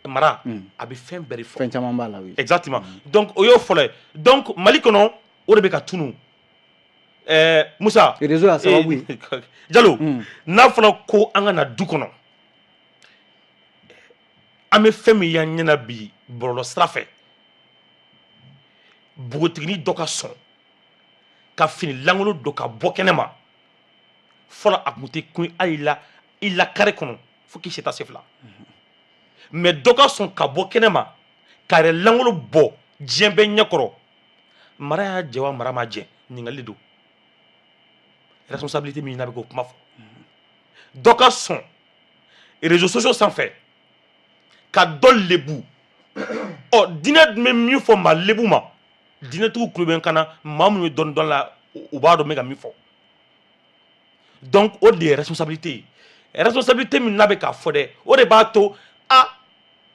mara a bɛ fɛn bɛɛ de fɔ fɛn caman b'a la oui exactement donc o y'o fɔlɔ ye donc Mali kɔnɔ o de bɛ ka tunu Musa réseau y'a sababu ye Jalo n'a fɔra ko an ka na du kɔnɔ an bɛ fɛn min y'an ɲɛna bi bɔlɔlɔ sira fɛ npogotiginin dɔ ka sɔn ka fini lankolon don ka bɔ kɛnɛ ma fɔlɔ a tun tɛ kun hali i la kare kɔnɔ fo k'i se ta se fila mais dɔ ka sɔn ka bɔ kɛnɛ ma ka yɛrɛ lankolon bɔ diɲɛ bɛɛ ɲɛkɔrɔ mara y'a jɛ wa mara ma jɛ ɲininkali don responsabilité min n'a bɛ k'o kuma fɔ dɔ ka sɔn réseaux sociaux sanfɛ ka dɔ lebu ɔ diinɛ dun bɛ min fɔ maa lebu ma diinɛtigiw tulo bɛ n kan na maa minnu ye dɔɔnin dɔn la u b'a dɔn n bɛ ka min fɔ donc o de ye responsabilité ye responsabilité min n'a bɛ k'a fɔ dɛ o de b'a to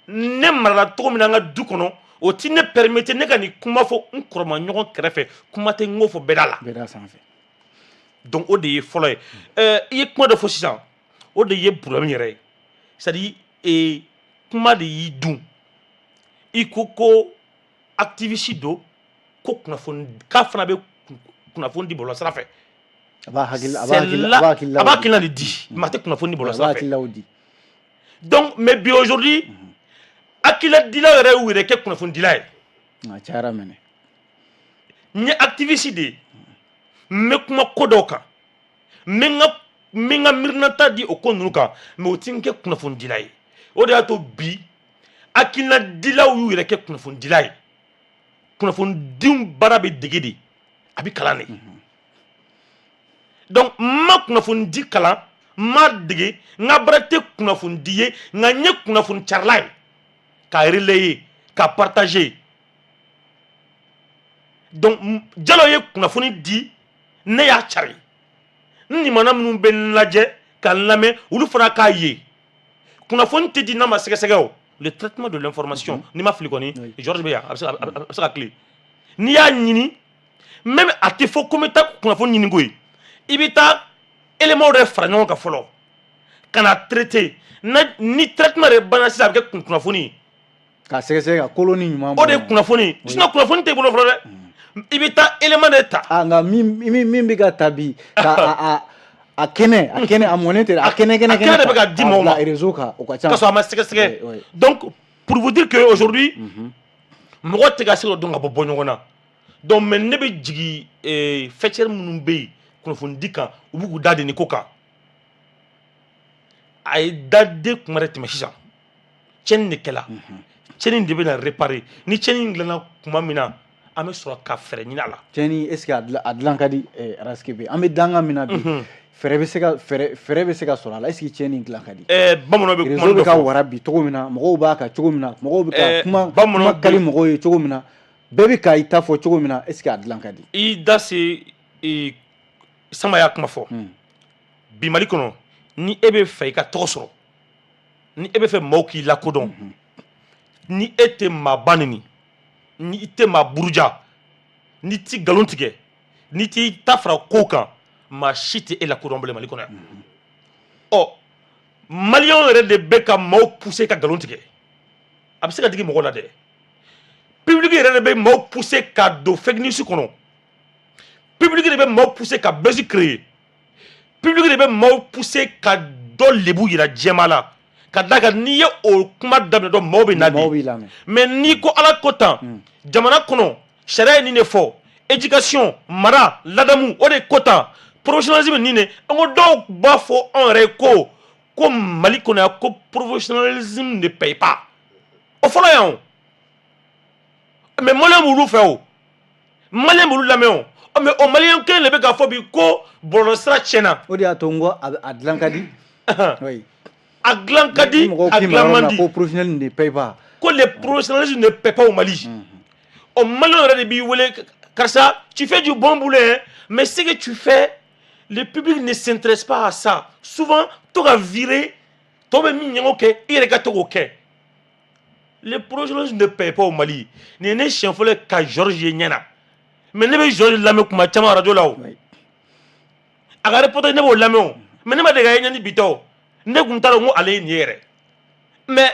ne marala cogo min na an ka du kɔnɔ o ti ne permettre ne ka nin kuma fɔ n kɔrɔma ɲɔgɔn kɛrɛfɛ kuma tɛ n k'o fɔ bɛɛda la bɛɛda sanfɛ donc o de ye fɔlɔ ye i ye kuma dɔ fɔ sisan o de ye problème yɛrɛ ye c'est à dire kuma de y'i dun i ko activiste don ko kunnafoni k'a fana bɛ kunnafoni di bɔlɔlɔ sira fɛ a b'a hakilina de di maa tɛ kunnafoni di bɔlɔlɔ sira fɛ di donc mais bi aujourd'hui hakiladilaw yɛrɛ y'u yɛrɛ kɛ kunnafonidila ye a cayara mɛnɛ n ye activiste de ye n bɛ kuma ko dɔw kan n bɛ n ka mirinata di o ko ninnu kan mais o ti n kɛ kunnafonidila ye o de y'a to bi hakiladilaw y'u yɛrɛ kɛ kunnafonidila ye kunnafonidiw baara bɛ dege de a bɛ kalan de donc n ma kunnafonidi kalan n ma dege n ka baara tɛ kunnafonidi ye nka n ye kunnafoni carila ye ka relayer ka partager donc Jalo ye kunnafoni di ne y'a cari n limana minnu bɛ n lajɛ ka n lamɛn olu fana k'a ye kunnafoni tɛ di n'a ma sɛgɛsɛgɛ o le traitement de l'information n'i ma fili kɔni Georges bɛ yan a bɛ se ka tile n'i y'a ɲini même a tɛ fɔ ko n bɛ taa kunnafoni ɲini ko ye i bɛ taa éléments de fara ɲɔgɔn kan fɔlɔ ka na traiter ni traitement de banna sisan a bɛ kɛ kunnafoni ye ka sɛgɛsɛgɛ ka koloni ɲuman o de ye kunnafoni sinon kunnafoni tɛ i bolo fɔlɔ dɛ i bɛ taa élément de ta nka min bɛ ka ta bi ka a kɛnɛ a mɔnen tɛ a kɛnɛ de bɛ ka di mɔgɔw ma réseau kan o ka ca ka sɔrɔ a ma sɛgɛsɛgɛ donc pour vous dire que aujourd'hui mɔgɔ tɛ ka se ka dɔn ka bɔ ɲɔgɔn na donc mais ne bɛ jigin fɛcɛri minnu bɛ yen kunnafonidi kan u b'u k'u da de nin ko kan a ye daden kuma de tɛmɛ sisan tiɲɛni de kɛla tiɲɛni de bɛ na réparer ni tiɲɛni dilanna kuma min na an bɛ sɔrɔ ka fɛɛrɛ ɲini a la tiɲɛni est ce que a dilan ka di Raskebe an bɛ danga min na bi fɛɛrɛ bɛ se ka sɔrɔ a la est ce que tiɲɛni dilan ka di bamananw bɛ kuma dɔ fɔ réseau bɛ ka wara bi cogo min na mɔgɔw b'a kan cogo min na mɔgɔw bɛ ka kuma kali mɔgɔw ye cogo min na bɛɛ bɛ ka i ta fɔ cogo min na est ce que a dilan ka di i da se Sama y'a kuma fɔ bi Mali kɔnɔ ni e bɛ fɛ i ka tɔgɔ sɔrɔ ni e bɛ fɛ maaw k'i lakodɔn ni e tɛ maaba neni ni i tɛ maa buruja ni ti nkalon tigɛ ni t'i ta fara kow kan maa si tɛ e lakodɔn bilen Mali kɔnɔ yan ɔ maliyɛnw yɛrɛ de bɛ ka maaw pousser ka nkalon tigɛ a bɛ se ka digi mɔgɔw la dɛ public yɛrɛ de bɛ maaw pousser ka don fake news kɔnɔ public de bɛ maaw pousser ka buzz créer public de bɛ maaw pousser ka dɔ lebu yira diɲɛma la ka da kan n'i ye o kuma daminɛ dɔn maaw bɛ na di mais n'i ko ala ko tan jamana kɔnɔ sariya ye nin de fɔ éducation mara ladamu o de ko tan professionnalisme nin de an ko dɔw b'a fɔ anw yɛrɛ ye ko Mali kɔnɔ yan ko professionnalisme ne paye pas o fɔlɔ yan o mais maliyɛn b'olu fɛ o maliyɛn b'olu lamɛn o mais o maliyɛn kelen de bɛ k'a fɔ bi ko bɔlɔlɔ sira tiɲɛna o de y'a to n ko a dilan ka di a dilan ka di a dilan man di ko professionnel ne paye pas ko les professionnalistes ne paient pas au Mali o maliyɛn yɛrɛ de b'i wele karisa tu fais du bon boulot hein mais ce que tu fais le public ne s'intéresse pas à ça souvent to ka virer to bɛ min ɲɛngo kɛ i yɛrɛ ka to k'o kɛ les professionnalistes ne paient pas au Mali nin ye ne siɲɛ fɔlɔ ye ka Georges ye ɲɛna mais ne bɛ Georges lamɛn kuma caman radio la o a ka reportage ne b'o lamɛn o mais ne ma deli ka ye ɲɛni bi tɛ o ne kun t'a dɔn ko ale ye nin ye yɛrɛ mais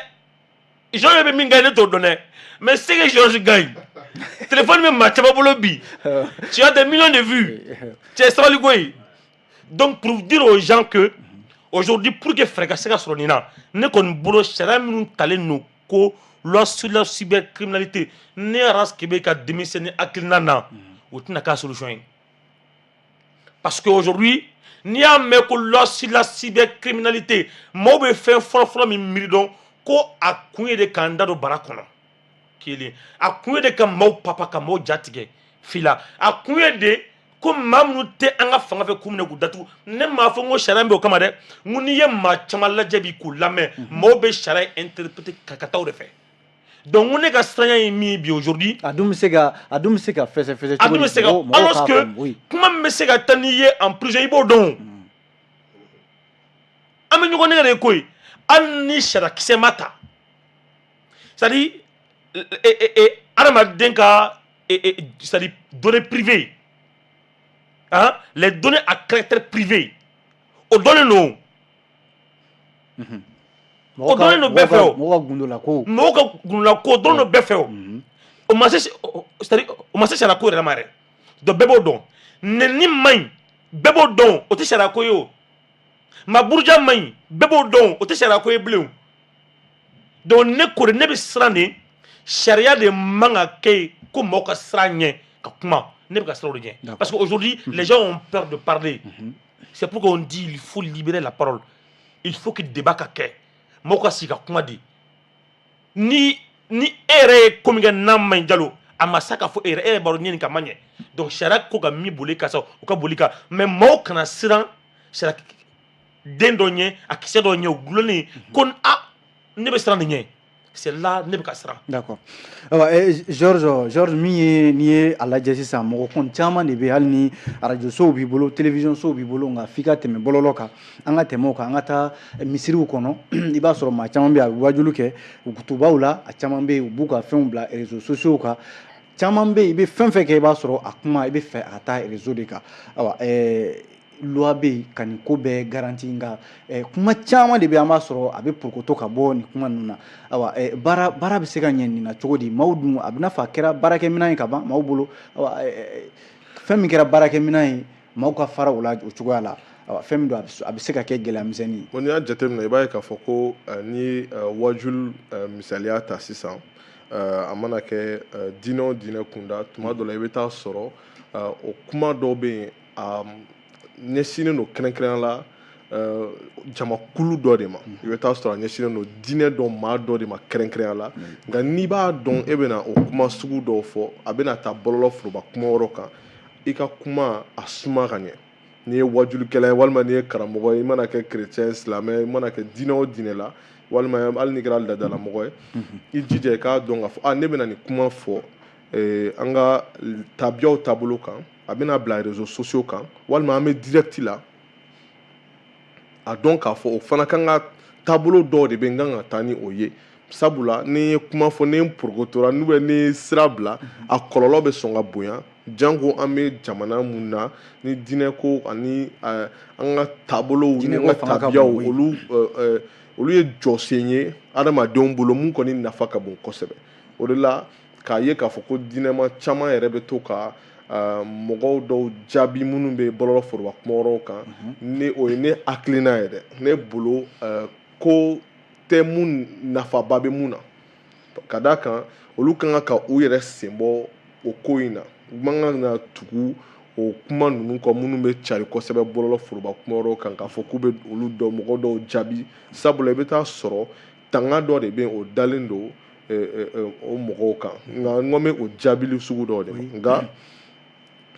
Georges bɛ min gagne ne t'o dɔn dɛ mais c'est que Georges gagne téléphone bɛ maa caman bolo bi tu as des millions de vues tu es sabali ko ye donc pour dire aux gens que aujourd'hui pour que fɛɛrɛ ka se ka sɔrɔ nin na ne kɔni bolo sariya minnu talen don ko loi sur la cybercriminalité ne Aras Kebe ka démissionné hakilina na o tɛna k'a solution ye parce que aujourd'hui n'i y'a mɛn ko loi sur la cybercriminalité maaw bɛ fɛn fɔlɔ-fɔlɔ min miiri dɔn ko a kun ye de k'an da don bara kɔnɔ kelen a kun ye de ka maaw papa ka maaw jatigɛ fila a kun ye de ko maa minnu tɛ an ka fanga fɛ k'u minɛ k'u datugu ne m'a fɔ n ko sariya bɛ o kama dɛ n ko n'i ye maa caman lajɛ bi k'u lamɛn maaw bɛ sariya interpréter ka taa o de fɛ donc n ko ne ka siranya ye min ye bi aujourd'hui a dun bɛ se ka fɛsɛ a dun bɛ se ka alors que kuma min bɛ se ka taa n'i ye en prison i b'o dɔn an bɛ ɲɔgɔn nɛgɛ de koyi hali ni sariyakisɛ ma ta c'est à dire adamaden ka c'est à dire données privées hein les données à caractère privé o dɔnnen don o dɔnnen don bɛɛ fɛ o mɔgɔw ka gundola ko o dɔnnen don bɛɛ fɛ o o ma se c'est à dire o ma se sariyako yɛrɛ ma yɛrɛ donc bɛɛ b'o dɔn nɛni ma ɲi bɛɛ b'o dɔn o tɛ sariyako ye o ma buruja ma ɲi bɛɛ b'o dɔn o tɛ sariyako ye bilen o donc ne ko de ne bɛ siran de sariya de man ka kɛ yen ko mɔgɔw ka siran ɲɛ ka kuma ne bɛ ka siran o de ɲɛ parce que aujourd'hui les gens ont peur de parler c'est pourquoi on dit il faut libérer la parole il faut que débat ka kɛ mɔgɔw ka sigi ka kuma de ni e yɛrɛ ye ko min kɛ n'a ma ɲi Jalo a ma sa k'a fɔ e yɛrɛ b'a dɔn nin ka ma ɲɛ donc sariya ko ka min boli ka sa o ka boli ka mais maaw kana siran sariya den dɔ ɲɛ a kisɛ dɔ ɲɛ o gulonnen ko ne bɛ siran nin ɲɛ c'est là ne bɛ ka siran. d'accord Georges min ye n'i ye a lajɛ sisan mɔgɔ kɔni caman de bɛ hali ni radio sow b'i bolo télévision sow b'i bolo nka f'i ka tɛmɛ bɔlɔlɔ kan an ka tɛmɛ o kan an ka taa misiriw kɔnɔ i b'a sɔrɔ maa caman bɛ yen a bɛ wajulu kɛ kutubaw la a caman bɛ yen u b'u ka fɛnw bila réseaux sociaux kan caman bɛ yen i bɛ fɛn fɛn kɛ i b'a sɔrɔ a kuma i bɛ fɛ a ka taa réseau de kan awa loi bɛ yen ka nin ko bɛɛ garanti nka kuma caman de bɛ an b'a sɔrɔ a bɛ porokoto ka bɔ nin kuma ninnu na awa baara bɛ se ka ɲɛ nin na cogo di maaw dun a bɛ n'a fɔ a kɛra baarakɛminɛn ye ka ban maaw bolo awa fɛn min kɛra baarakɛminɛn ye maaw ka fara o la o cogoya la awa fɛn min don a bɛ se ka kɛ gɛlɛya misɛnnin ye. n'i y'a jateminɛ i b'a ye k'a fɔ ko ni wajulu misaliya ta sisan a mana kɛ diinɛ o diinɛ kunda tuma dɔ la i bɛ taa sɔrɔ o kuma dɔw bɛ yen ɲɛsinnen don kɛrɛnkɛrɛnnen la jamakulu dɔ de ma i bɛ taa sɔrɔ a ɲɛsinnen don diinɛ dɔ maa dɔ de ma kɛrɛnkɛrɛnnen la nka n'i b'a dɔn e bɛna o kuma sugu dɔw fɔ a bɛna taa bɔlɔlɔ foroba kuma wɛrɛw kan i ka kuma a suma ka ɲɛ n'i ye wajulikɛla ye walima n'i ye karamɔgɔ ye i mana kɛ kerecɛn silamɛ i mana kɛ diinɛ o diinɛ la walima hali n'i kɛra ladalalamɔgɔ ye i jija i k'a dɔn k'a fɔ ne bɛna nin kuma fɔ an ka tabiyaw taabolo kan a bɛna bila réseaux sociaux kan walima an bɛ direct la a dɔn k'a fɔ o fana kan ka taabolo dɔw de bɛ n kan ka taa ni o ye sabula ni ye kuma fɔ ni n porokotora n'u bɛ ni sira bila a kɔlɔlɔ bɛ sɔn ka bonya jango an bɛ jamana mun na ni diinɛ ko ani an ka taabolow ni an ka tabiyaw olu ye jɔsen ye adamadenw bolo mun kɔni nafa ka bon kosɛbɛ o de la k'a ye k'a fɔ ko diinɛma caman yɛrɛ bɛ to ka mɔgɔw dɔw jaabi minnu bɛ bɔlɔlɔ foroba kumayɔrɔw kan ne o ye ne hakilina ye dɛ ne bolo ko tɛ mun nafaba bɛ mun na ka d'a kan olu kan ka u yɛrɛ sen bɔ o ko in na u man kan ka tugu o kuma ninnu kɔ minnu bɛ cari kosɛbɛ bɔlɔlɔ foroba kumayɔrɔ kan k'a fɔ k'u bɛ olu dɔw mɔgɔ dɔw jaabi sabula i bɛ taa sɔrɔ tanga dɔ de bɛ yen o dalen don o mɔgɔw kan nka n ko bɛ o jaabili sugu dɔw de ma nka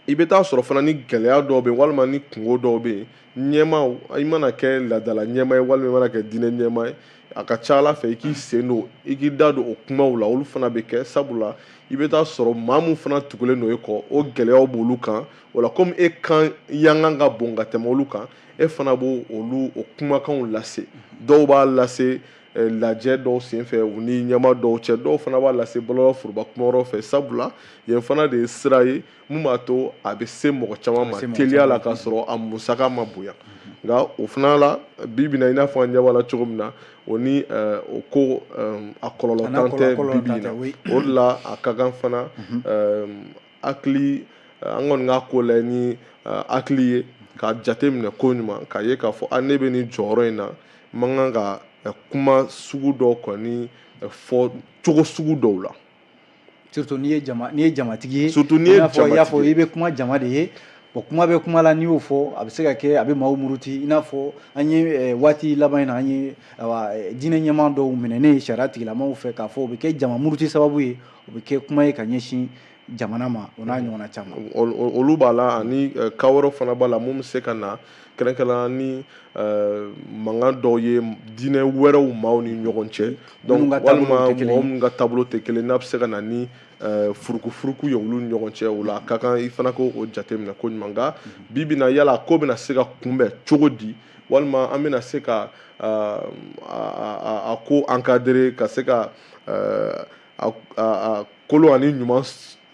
i bɛ taa sɔrɔ fana ni gɛlɛya dɔw bɛ yen walima ni kungo dɔw bɛ yen ɲɛmaaw i mana kɛ ladala ɲɛmaa ye walima i mana kɛ diinɛ ɲɛmaa ye a ka ca ala fɛ i k'i sen don i k'i da don o kumaw la olu fana bɛ kɛ sabula i bɛ taa sɔrɔ maa min fana tugulen don e kɔ o gɛlɛyaw b'olu kan o la komi e kan yankan ka bon ka tɛmɛ olu kan e fana b'o olu o kumakanw lase dɔw b'a lase lajɛ dɔw senfɛ u ni ɲɛma dɔw cɛ dɔw fana b'a lase bɔlɔlɔ foroba kumayɔrɔ fɛ sabula yen fana de ye sira ye mun b'a to a bɛ se mɔgɔ caman ma teliya la k'a sɔrɔ a musaka ma bonya nka o fana la bi bi in na i n'a fɔ an ɲɛ b'a la cogo min na o ni o ko a kɔlɔlɔtan tɛ bi bi in na o de la a ka kan fana hakili an kɔni k'a ko lajɛ ni hakili ye k'a jateminɛ ko ɲuman k'a ye k'a fɔ ne bɛ nin jɔyɔrɔ in na n man kan ka kuma sugu dɔw kɔni fɔ cogo sugu dɔw la surtout n'i ye jamatigi ye surtout n'i ye jamatigi i y'a fɔ i bɛ kuma jama de ye bon kuma bɛ kuma la n'i y'o fɔ a bɛ se ka kɛ a bɛ maaw muruti i n'a fɔ an ye waati laban in na an ye diinɛ ɲɛmaa dɔw minɛnen sariya tigilamaw fɛ k'a fɔ o bɛ kɛ jama muruti sababu ye o bɛ kɛ kuma ye ka ɲɛsin jamana ma o n'a ɲɔgɔnna caman olu b'a la ani ka wɛrɛw fana b'a la mun bɛ se ka na kɛrɛnkɛrɛnnenya ni mankan dɔw ye diinɛ wɛrɛw maaw ni ɲɔgɔn cɛ walima mɔgɔ minnu ka taabolo tɛ kelen n'a bɛ se ka na ni furuku ye olu ni ɲɔgɔn cɛ o la a ka kan i fana ko o jateminɛ ko ɲuman nka bi bi in na yala ko bɛna se ka kunbɛn cogo di walima an bɛna se ka a ko encadrer ka se ka a kolon ani ɲuman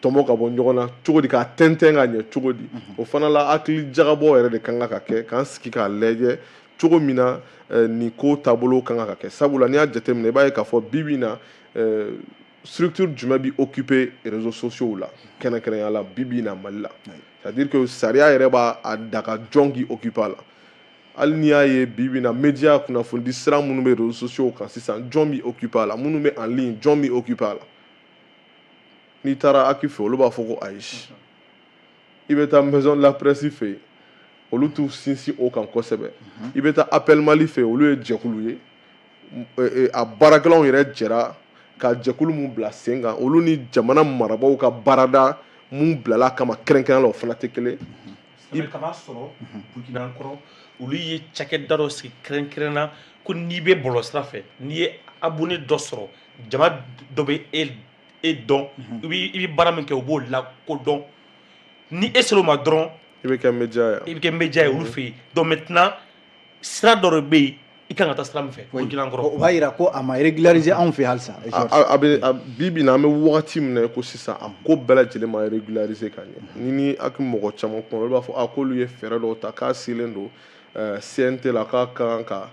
tɔmɔ ka bɔ ɲɔgɔn na cogo di k'a tɛntɛn ka ɲɛ cogo di o fana la hakili jagabɔ yɛrɛ de kan ka kɛ k'an sigi k'a lajɛ cogo min na nin ko taabolo kan ka kɛ sabula n'i y'a jateminɛ i b'a ye k'a fɔ bi bi in na structure jumɛn bɛ occuper réseaux sociaux la kɛrɛnkɛrɛnnenya la bi bi in na Mali la c'est à dire que sariya yɛrɛ b'a daga jɔn k'i occuper a la hali n'i y'a ye bi bi in na média kunnafoni di sira minnu bɛ réseaux sociaux kan sisan jɔn b'i occuper a la minnu bɛ en ligne jɔn b'i occuper a la n'i taara Aki fɛ olu b'a fɔ ko ayi i bɛ taa maison de la presse fɛ yen olu t'u sinsin o kan kosɛbɛ i bɛ taa Appel Mali fɛ yen olu ye jɛkulu ye a baarakɛlaw yɛrɛ jɛra ka jɛkulu mun bila sen kan olu ni jamana marabaaw ka baarada mun bilala kama kɛrɛnkɛrɛnnen la o fana tɛ kelen i bɛ kaba sɔrɔ Burkina kɔrɔ olu ye cakɛda dɔ sigi kɛrɛnkɛrɛnna ko n'i bɛ bɔlɔsira fɛ n'i ye abonné dɔ sɔrɔ jama dɔ bɛ e dɔn i bɛ baara min kɛ u b'o la ko dɔn ni e sera o ma dɔrɔn i bɛ kɛ média ye olu fɛ yen donc maintenant sira dɔ de bɛ yen i kan ka taa sira min fɛ Burkina kɔrɔ o b'a yira ko a ma régulariser anw fɛ halisa bi bi in na an bɛ wagati min na ko sisan a ko bɛɛ lajɛlen ma régulariser ka ɲɛ ni a mɔgɔ caman kuma olu b'a fɔ k'olu ye fɛɛrɛ dɔw ta k'a selen don CNT la k'a kan ka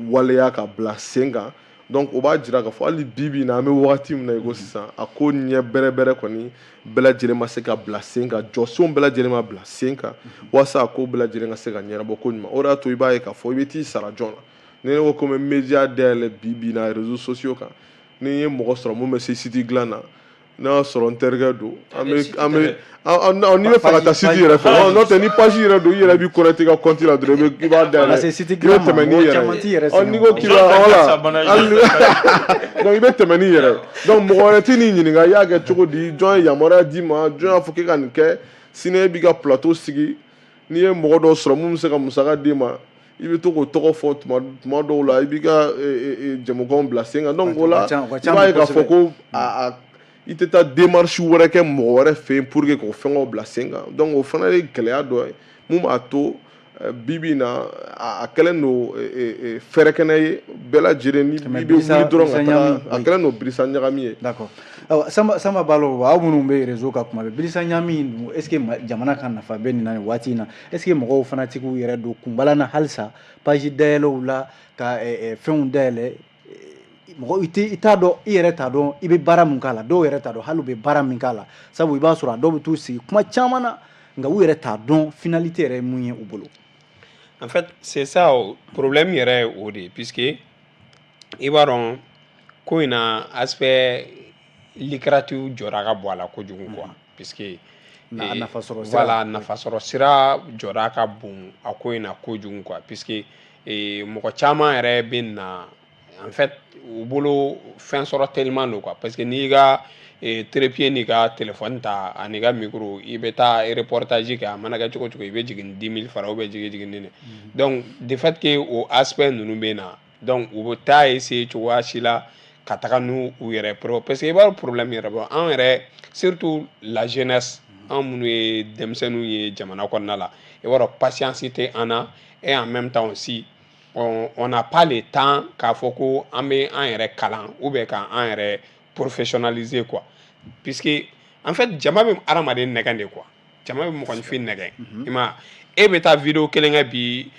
waleya ka bila sen kan donc o b'a jira k'a fɔ hali bi bi in na an bɛ wagati min na ko sisan a ko ɲɛ bɛrɛ kɔni bɛɛ lajɛlen ma se ka bila sen kan jɔsenw bɛɛ lajɛlen ma bila sen kan walasa a ko bɛɛ lajɛlen ka se ka ɲɛnabɔ ko ɲuman o de y'a to i b'a ye k'a fɔ i bɛ t'i sara jɔn na ni ne ko ko n bɛ média dayɛlɛ bi bi in na réseaux sociaux kan ni n ye mɔgɔ sɔrɔ mun bɛ se site dilan na n'a y'a sɔrɔ n terikɛ don n'i bɛ fɛ ka taa site yɛrɛ fɛ n'o tɛ ni page yɛrɛ don i yɛrɛ b'i connecter i ka compte la dɔrɔn i b'a dayɛlɛ i bɛ tɛmɛ n'i yɛrɛ ye n'i ko k'i b'a donc i bɛ tɛmɛ n'i yɛrɛ donc mɔgɔ wɛrɛ tɛ n'i ɲininka i y'a kɛ cogo di jɔn ye yamaruya d'i ma jɔn y'a fɔ k'i ka nin kɛ sini e b'i ka plateau sigi n'i ye mɔgɔ dɔw sɔrɔ mun bɛ se ka musaka d'i ma i bɛ to k'o tɔgɔ fɔ tuma dɔw la i b'i ka jɛmukanw bila sen kan donc o la i b'a ye k'a fɔ ko i tɛ taa démarche wɛrɛ kɛ mɔgɔ wɛrɛ fɛ yen pour que k'o fɛngɛw bila sen kan donc o fana ye gɛlɛya dɔ ye mun b'a to bi bi in na a kɛlen don fɛrɛkɛnɛ ye bɛɛ lajɛlen ni i bɛ wuli dɔrɔn ka taga a kɛlen don birisa ɲagami ye. d'accord Sanba Balo aw minnu bɛ réseau kan kuma bɛɛ birisa ɲagami est ce que jamana ka nafa bɛ nin na nin waati in na est ce que mɔgɔw fana tɛ k'u yɛrɛ don kunbala na halisa page dayɛlɛw la ka fɛnw dayɛlɛ mɔgɔ i t'a dɔn i yɛrɛ t'a dɔn i bɛ baara min k'a la dɔw yɛrɛ t'a dɔn hali u bɛ baara min k'a la sabu i b'a sɔrɔ a dɔw bɛ t'u sigi kuma caman na nka u yɛrɛ t'a dɔn finalité yɛrɛ ye mun ye u bolo. En fait, c'est ça le problème yɛrɛ o de puisque i b'a dɔn ko in na aspect lucratif jɔra ka bɔ a la kojugu quoi puisque voilà nafasɔrɔ sira jɔra ka bon a ko in na kojugu quoi puisque mɔgɔ caman yɛrɛ bɛ na en fait u bolo fɛn sɔrɔ tellement don quoi parce que n'i ka trépied n'i ka téléphone ta ani ka micro i bɛ taa reportage kɛ a mana kɛ cogo cogo i bɛ jigin 10 000 fara ou bien jigin ne donc de fait que o aspect ninnu bɛ na donc u bɛ taa essayer cogoya si la ka taga n'u yɛrɛ parce que i b'a problème yɛrɛ bɔ an yɛrɛ surtout la jeunesse an minnu ye denmisɛnninw ye jamana kɔnɔna la i b'a dɔn patience tɛ an na et en même temps aussi on n'a pas le temps k'a fɔ ko an bɛ an yɛrɛ kalan ou bien k'an yɛrɛ professionnaliser quoi puisque en fait jama bɛ adamaden nɛgɛn de quoi jama bɛ mɔgɔninfin nɛgɛn i ma e bɛ taa vidéo kelen kɛ bi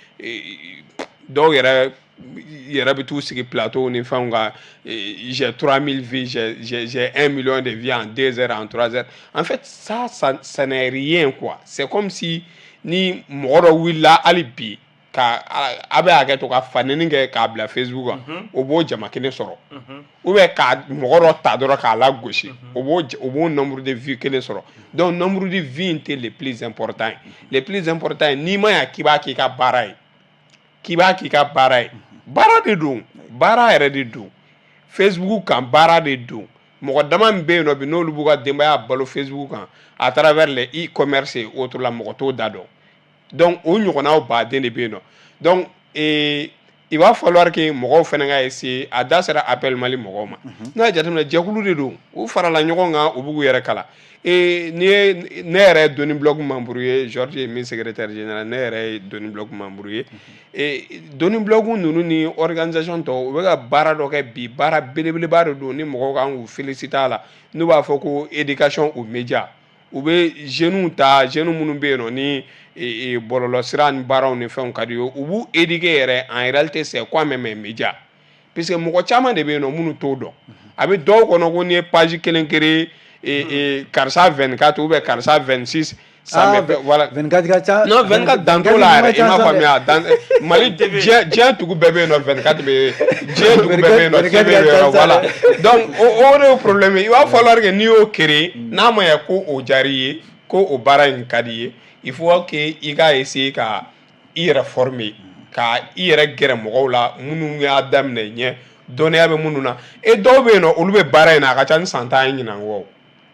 dɔw yɛrɛ bɛ t'u sigi plateau ni fɛnw kan j'ai 3000 vues j'ai 1 million de vues en 2 heures en 3 heures en fait ça n'est rien quoi c'est comme si ni mɔgɔ dɔ wulila hali bi ka a bɛ hakɛ to ka fanini kɛ k'a bila Facebook kan o b'o jama kelen sɔrɔ ou bien ka mɔgɔ dɔ ta dɔrɔn k'a lagosi o b'o nombre de vues kelen sɔrɔ donc nombre de vues tɛ le plus important le plus important ye n'i ma ɲa k'i b'a k'i ka baara ye baara de don baara yɛrɛ de don Facebook kan baara de don mɔgɔ dama min bɛ yen nɔ bi n'olu b'u ka denbaya balo Facebook kan à travers les e-commerce et autres la mɔgɔ t'o da dɔn donc o ɲɔgɔnnaw baden de bɛ yen nɔ donc il va falloir que mɔgɔw fana ka essayer a da sera appel Mali mɔgɔw ma n'a ye jateminɛ jɛkulu de don u farala ɲɔgɔn kan u b'u yɛrɛ kala ne yɛrɛ doni blog membre ye Georges ye min secrétaire général ne yɛrɛ ye doni blog membre ye doni blog ninnu ni organisation tɔw u bɛ ka baara dɔ kɛ bi baara belebeleba de don ni mɔgɔw kan k'u féliciter a la n'u b'a fɔ ko éducation aux médias u bɛ jeunes minnu bɛ yen nɔ ni bɔlɔlɔ sira ni baaraw ni fɛnw ka di ye u b'u éduquer yɛrɛ en réalité c'est quoi même un média puisque mɔgɔ caman de bɛ yen nɔ minnu t'o dɔn a bɛ dɔw kɔnɔ ko n'i ye page kelen créer karisa 24 ou bien karisa 26 voilà 24 ka ca non 24 dan t'o la yɛrɛ i m'a faamuya Mali diɲɛ tugu bɛɛ bɛ yen nɔ 24 bɛ diɲɛ tugu bɛɛ bɛ yen nɔ TV bɛ yɔrɔ voilà donc o de ye problème ye i b'a falloir que n'i y'o créer n'a ma ɲɛ ko o diyar'i ye ko o baara in ka di ye il faut que i ka essayer ka i yɛrɛ former ka i yɛrɛ gɛrɛ mɔgɔw la minnu y'a daminɛ ɲɛ dɔnniya bɛ minnu na dɔw bɛ yen nɔ olu bɛ baara in na a ka ca ni san 10 ye ɲinan kɔ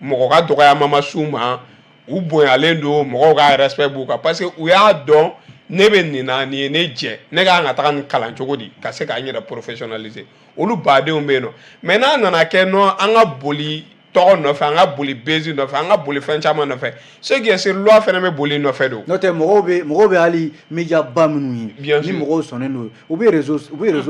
mɔgɔ ka dɔgɔyama ma s'u ma u bonyalen don mɔgɔw ka respect b'u kan parce que u y'a dɔn ne bɛ nin na nin ye ne jɛ ne ka kan ka taga nin kalan cogo di ka se k'an yɛrɛ professionnaliser olu badenw bɛ yen nɔ mais n'a nana kɛ nɔ an ka boli tɔgɔ nɔfɛ an ka boli bezi nɔfɛ an ka boli fɛn caman nɔfɛ ce qui est sur loi fana bɛ boli nɔfɛ don. n'o tɛ mɔgɔw bɛ hali média ba minnu ye ni mɔgɔw sɔnnen don u bɛ réseau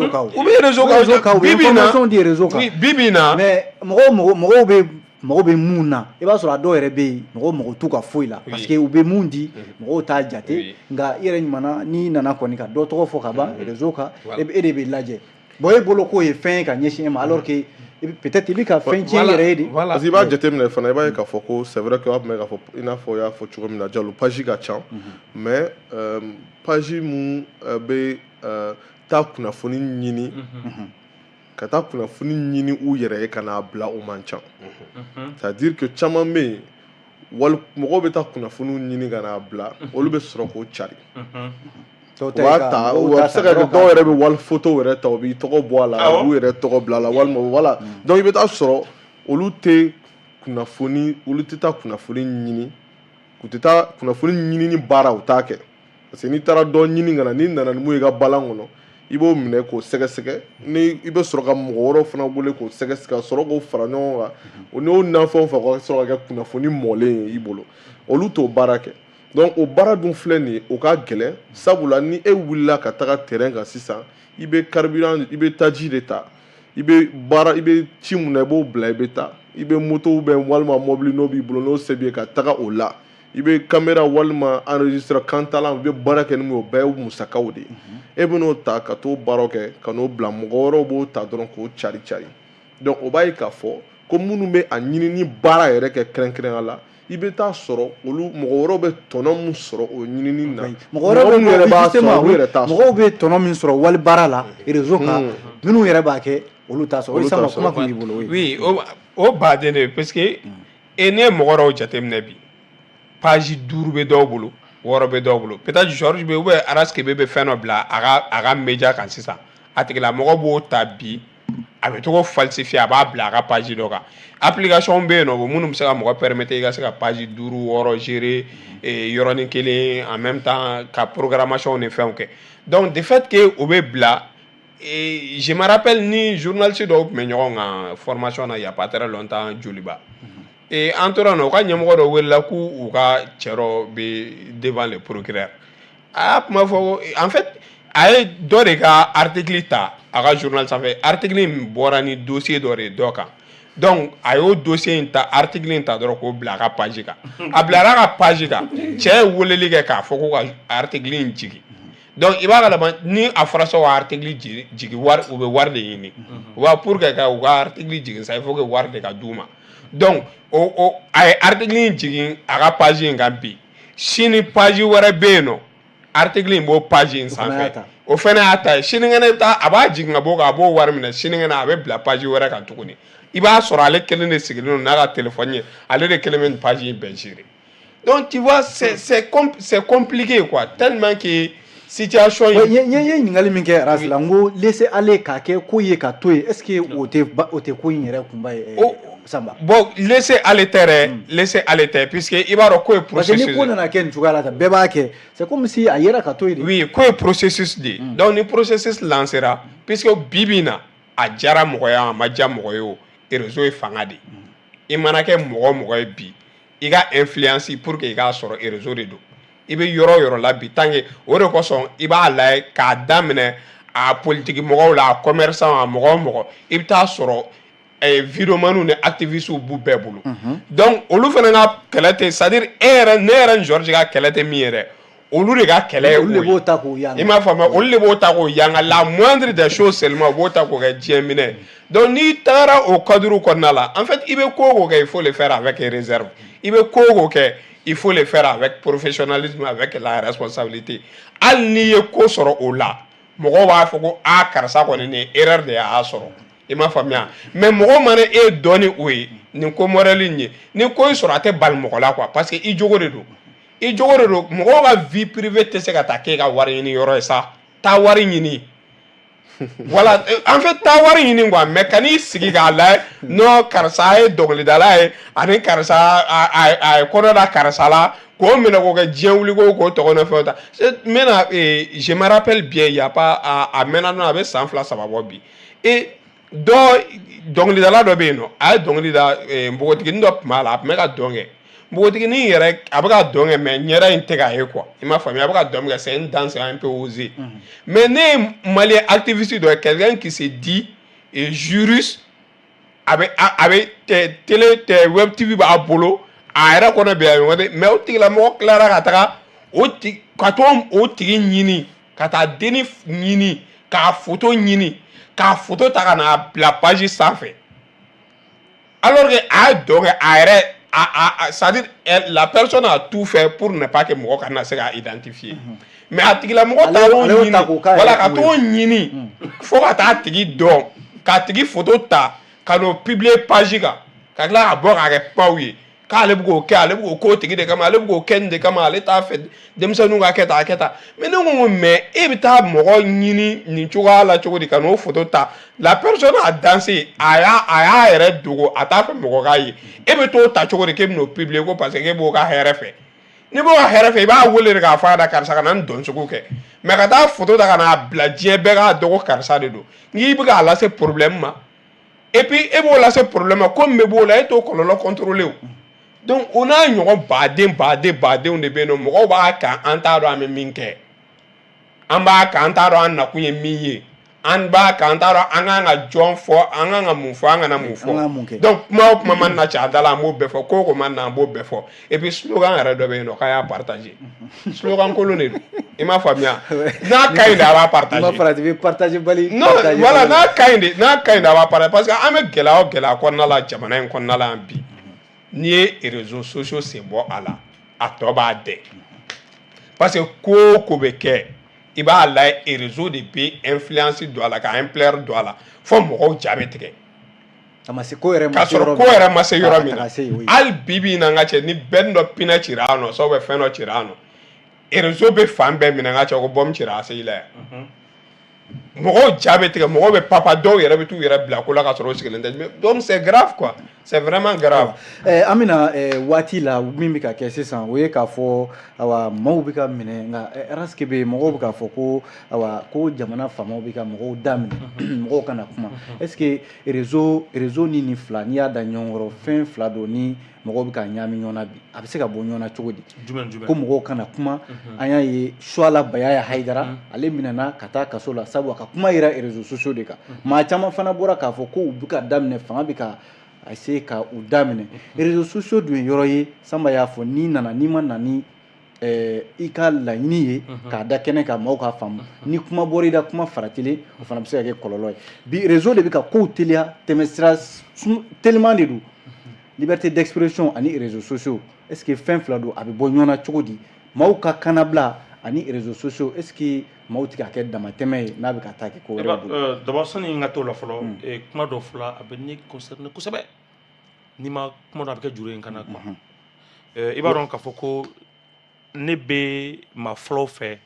kan o. u bɛ réseau kan bi bi in na information di réseau kan bi bi in na mais mɔgɔw bɛ mun na i b'a sɔrɔ a dɔw yɛrɛ bɛ yen mɔgɔw t'u ka foyi la parce que u bɛ mun di mɔgɔw t'a jate nka i yɛrɛ ɲumanna n'i nana kɔni ka dɔ tɔgɔ fɔ ka ban réseau kan e de bɛ lajɛ bon e bolo k'o ye fɛn ye ka ɲɛsin e ma alors que peut-être i bɛ ka fɛn tiɲɛ yɛrɛ ye de. parce que i b'a jateminɛ fana i b'a ye k'a fɔ ko c'est vrai que aw tun bɛ k'a fɔ i n'a fɔ i y'a fɔ cogo min na Jalo page ka ca mais page mun bɛ taa kunnafoni ɲini ka taa kunnafoni ɲini u yɛrɛ ye ka n'a bila o man ca c'est à dire que caman bɛ yen mɔgɔw bɛ taa kunnafoniw ɲini ka n'a bila olu bɛ sɔrɔ k'o cari u b'a ta u bɛ se ka kɛ dɔw yɛrɛ bɛ wali photo yɛrɛ ta u b'i tɔgɔ bɔ a la u b'u yɛrɛ tɔgɔ bila a la walima voilà donc i bɛ taa sɔrɔ olu tɛ taa kunnafoni ɲini u tɛ taa kunnafoni ɲini ni baara u t'a kɛ parce que n'i taara dɔ ɲini ka na n'i nana ni mun ye i ka balan kɔnɔ i b'o minɛ k'o sɛgɛsɛgɛ ni i bɛ sɔrɔ ka mɔgɔ wɛrɛw fana wele k'o sɛgɛsɛgɛ ka sɔrɔ k'o fara ɲɔgɔn kan o n'o nafɛnw fɛ ka sɔrɔ ka kɛ kunnafoni mɔlen ye i bolo olu t'o baara kɛ donc o baara dun filɛ nin ye o ka gɛlɛn sabula ni e wulila ka taga terrain kan sisan i bɛ carburant i bɛ taji de ta i bɛ ci mun na i b'o bila i bɛ taa i bɛ moto walima mobili n'o b'i bolo n'o se b'i ye ka taga o la i bɛ caméra walima enregistreur kan talan u bɛ baara kɛ ni min ye o bɛɛ ye musakaw de ye e bɛ n'o ta ka t'o baaraw kɛ ka n'o bila mɔgɔ wɛrɛw b'o ta dɔrɔn k'o cari donc o b'a ye k'a fɔ ko minnu bɛ a ɲini ni baara yɛrɛ kɛ kɛrɛnkɛrɛnya la i bɛ taa sɔrɔ olu mɔgɔ wɛrɛw bɛ tɔnɔ min sɔrɔ o ɲinini na mɔgɔw bɛ tɔnɔ min sɔrɔ wali baara la réseau kan minnu yɛrɛ b'a kɛ olu t'a sɔrɔ olu sama kuma kun b'i bolo oui o baden de parce que e ne mɔgɔ dɔw jateminɛ bi page 5 bɛ dɔw bolo 6 bɛ dɔw bolo peut-être Georges bɛ ou bien Araskebe bɛ fɛn dɔ bila a ka média kan sisan a tigilamɔgɔ b'o ta bi a bɛ togo falsifier a b'a bila a ka page dɔ kan application bɛ yen nɔ minnu bɛ se ka mɔgɔ permettre i ka se ka page 5 6 gérer yɔrɔnin kelen en même temps ka programmation ni fɛnw kɛ donc de fait que o bɛ bila je me rappelle ni journaliste dɔw tun bɛ ɲɔgɔn kan formation na il y a pas très longtemps Joliba an tora na u ka ɲɛmɔgɔ dɔ welela k'u ka cɛ dɔ bɛ devant le procureur a y'a kuma fɔ en fait a ye dɔ de ka article ta a ka journal sanfɛ article in bɔra ni dossier dɔ de dɔ kan donc a y'o dossier in ta article in ta dɔrɔn k'o bila a ka page kan a bilara a ka page kan cɛ ye weleli kɛ k'a fɔ ko ka article in jigin donc i b'a kalama ni a fɔra sɔ ka article jigin wari u bɛ wari de ɲini u b'a pour que ka u ka article jigin sa il faut que wari de ka d'u ma donc a ye article in jigin a ka page in kan bi sini page wɛrɛ bɛ yen nɔ article in b'o page in sanfɛ o fɛnɛ y'a ta ye sinikɛnɛ ta a b'a jigin ka bɔ kan a b'o wari minɛ sinikɛnɛ a bɛ bila page wɛrɛ kan tuguni i b'a sɔrɔ ale kelen de sigilen don n'a ka téléphone ye ale de kelen bɛ nin page in bɛɛ gérer donc tu vois c'est compliqué quoi tellement que situation ye ɲininkali min kɛ Arasi la n ko laisser aller k'a kɛ ko ye ka to ye est ce que o tɛ ko in yɛrɛ kunba ye Samba bon laisser aller tɛ dɛ laisser aller tɛ puisque i b'a dɔn ko ye processus parce que ni ko nana kɛ nin cogoya la tan bɛɛ b'a kɛ c'est comme si a yera ka to ye de oui ko ye processus de donc ni processus lancera puisque bi bi in na a diyara mɔgɔ ye a ma diya mɔgɔ ye o réseau ye fanga de i mana kɛ mɔgɔ ye bi i ka influence pour que i k'a sɔrɔ réseau de don i bɛ yɔrɔ o yɔrɔ la bi tant que o de kosɔn i b'a lajɛ k'a daminɛ a politique mɔgɔw la a commerçant a mɔgɔ i bɛ taa sɔrɔ vidéomaniw ni activistes b'u bɛɛ bolo donc olu fana ka kɛlɛ tɛ c'est à dire ne yɛrɛ ni Georges ka kɛlɛ tɛ min yɛrɛ olu de ka kɛlɛ ye o ye olu de b'o ta k'o yanga i m'a faamuya olu de b'o ta k'o yanga la moindre des choses seulement u b'o ta k'o kɛ diɲɛ minɛ donc n'i tagara o cadre kɔnɔna la en fait i bɛ ko o ko kɛ il faut le faire avec réserve i bɛ ko o ko kɛ il faut le faire avec professionnalisme avec la responsabilité hali n'i ye ko sɔrɔ o la mɔgɔw b'a fɔ ko karisa kɔni nin erreur de y'a sɔrɔ i m'a faamuya mais mɔgɔ mana e dɔn ni o ye nin ko morali in ye ni ko in sɔrɔ a tɛ bali mɔgɔ la quoi parce que i jogo de don mɔgɔw ka vie privée tɛ se ka taa k'e ka wari ɲini yɔrɔ ye sa taa wari ɲini voilà en fait taa wari ɲini quoi mais kan'i sigi k'a layɛ non karisa ye dɔnkilidala ye ani karisa a ye kɔnɔ da karisa la k'o minɛ k'o kɛ diɲɛ wuli k'o tɔgɔ ne fɛnw ta maintenant je me rappelle bien il y a pas a mɛnna dɔrɔn a bɛ san 2 3 bɔ bi et dɔnkilidala dɔ bɛ yen nɔ a ye dɔnkili da npogotiginin dɔ tun b'a la a tun bɛ ka dɔn kɛ npogotiginin yɛrɛ a bɛ ka dɔn kɛ mais ɲɛda in tɛ k'a ye quoi i m'a faamuya a bɛ ka dɔn kɛ c'est une danse un peu osée mais ne ye malien activiste dɔ ye quelqu'un qui se dit juriste a bɛ télé web TV b'a bolo a yɛrɛ kɔnɔ bɛ yan ɲɔgɔn mais o tigilamɔgɔ tilara ka taga ka to o tigi ɲini ka taa denni ɲini k'a photo ɲini k'a photo ta ka na bila page sanfɛ alors que a ye dɔn kɛ a yɛrɛ c'est-à-dire la personne a tout fait pour ne pas que mɔgɔ kana se k'a identifier mais a tigilamɔgɔ taar'o ɲini voilà ka t'o ɲini fo ka taa tigi dɔn k'a tigi photo ta ka n'o publier page kan ka tila ka bɔ k'a kɛ kumaw ye k'ale bɛ k'o kɛ ale bɛ k'o k'o tigi de kama ale bɛ k'o kɛ nin de kama ale t'a fɛ denmisɛnninw ka kɛ tan mais ne ko mais e bɛ taa mɔgɔ ɲini nin cogoya la cogo di ka n'o photo ta la personne a dansé a y'a yɛrɛ dogo a t'a fɛ mɔgɔ k'a ye e bɛ t'o ta cogo di k'e bɛ n'o publier ko parce que e b'o ka hɛrɛ fɛ n'i b'o ka hɛrɛ fɛ i b'a wele de k'a fɔ a da karisa ka na nin dɔn sugu kɛ mais ka taa photo ta ka n'a bila diɲɛ bɛɛ k'a dɔgɔ karisa de don n'i bɛ k'a lase problème ma et puis e b'o lase problème ma ko min bɛ b'o la e t'o kɔlɔlɔ contrôler o donc o n'a ɲɔgɔn badenw de bɛ yen nɔ mɔgɔw b'a kan an t'a dɔn an bɛ min kɛ an b'a kan an t'a dɔn an nakun ye min ye an b'a kan an t'a dɔn an kan ka jɔn fɔ an kan ka mun fɔ an kana mun fɔ donc kuma o kuma man na cɛ a da la an b'o bɛɛ fɔ ko o ko man na an b'o bɛɛ fɔ et puis slogan yɛrɛ dɔ bɛ yen nɔ k'a y'a partager slogan kolon de don i m'a faamuya n'a ka ɲi de a b'a partager bali non voilà n'a ka ɲi de a b'a partager parce que an bɛ gɛlɛya o gɛlɛya kɔnɔna la jamana in kɔnɔna la yan bi n'i ye réseaux sociaux sen bɔ a la a tɔ b'a dɛ parce que ko o ko bɛ kɛ i b'a layɛ réseau de bɛ influence don a la ka ampleur don a la fo mɔgɔw ja bɛ tigɛ k'a sɔrɔ ko yɛrɛ ma se yɔrɔ min na hali bi bi in na n ka cɛ ni bɛn dɔ pinɛ cira a nɔ sabu fɛn dɔ cira a nɔ réseau bɛ fan bɛɛ minɛ n ka cɛ ko bɔmu cira a se i la yan mɔgɔw ja bɛ tigɛ mɔgɔw bɛ papa dɔw yɛrɛ bɛ t'u yɛrɛ bila ko la ka sɔrɔ o sigilen tɛ donc c'est grave quoi c'est vraiment grave. an bɛna waati la min bɛ ka kɛ sisan o ye k'a fɔ awa maaw bɛ ka minɛ nka RSK bɛ mɔgɔw bɛ k'a fɔ ko awa ko jamana faamaw bɛ ka mɔgɔw da minɛ mɔgɔw kana kuma est-ce que réseau ni nin fila n'i y'a da ɲɔgɔn kɔrɔ fɛn fila don ni mɔgɔw bɛ ka ɲagami ɲɔgɔn na bi a bɛ se ka bɔ ɲɔgɔn na cogo di ko mɔgɔw kana kuma an y'a ye Suala Bayaya Haidara ale minɛna ka taa kaso la sabu a ka kuma yira réseaux sociaux de kan maa caman fana bɔra k'a fɔ ko u bɛ ka daminɛ fanga bɛ ka essayer ka u daminɛ réseaux sociaux dun ye yɔrɔ ye Sanba y'a fɔ n'i ma na ni i ka laɲini ye k'a da kɛnɛ ka maaw ka faamu ni kuma bɔra i da kuma faratilen o fana bɛ se ka kɛ kɔlɔlɔ ye bi réseau de bɛ ka kow teliya tɛmɛsira teliman de don liberté d'expression ani réseaux sociaux est-ce que fɛn fila don a bɛ bɔ ɲɔgɔn na cogo di maaw ka kanabila ani réseaux sociaux est-ce que maaw tɛ ka kɛ damatɛmɛ ye n'a bɛ ka taa kɛ ko wɛrɛ bolo d'abord sani n ka t'o la fɔlɔ kuma dɔ fɔla a bɛ ne concerné kosɛbɛ n'i ma kuma dɔn a bɛ kɛ juru ye n kana kuma i b'a dɔn k'a fɔ ko ne bɛ maa fɔlɔw fɛ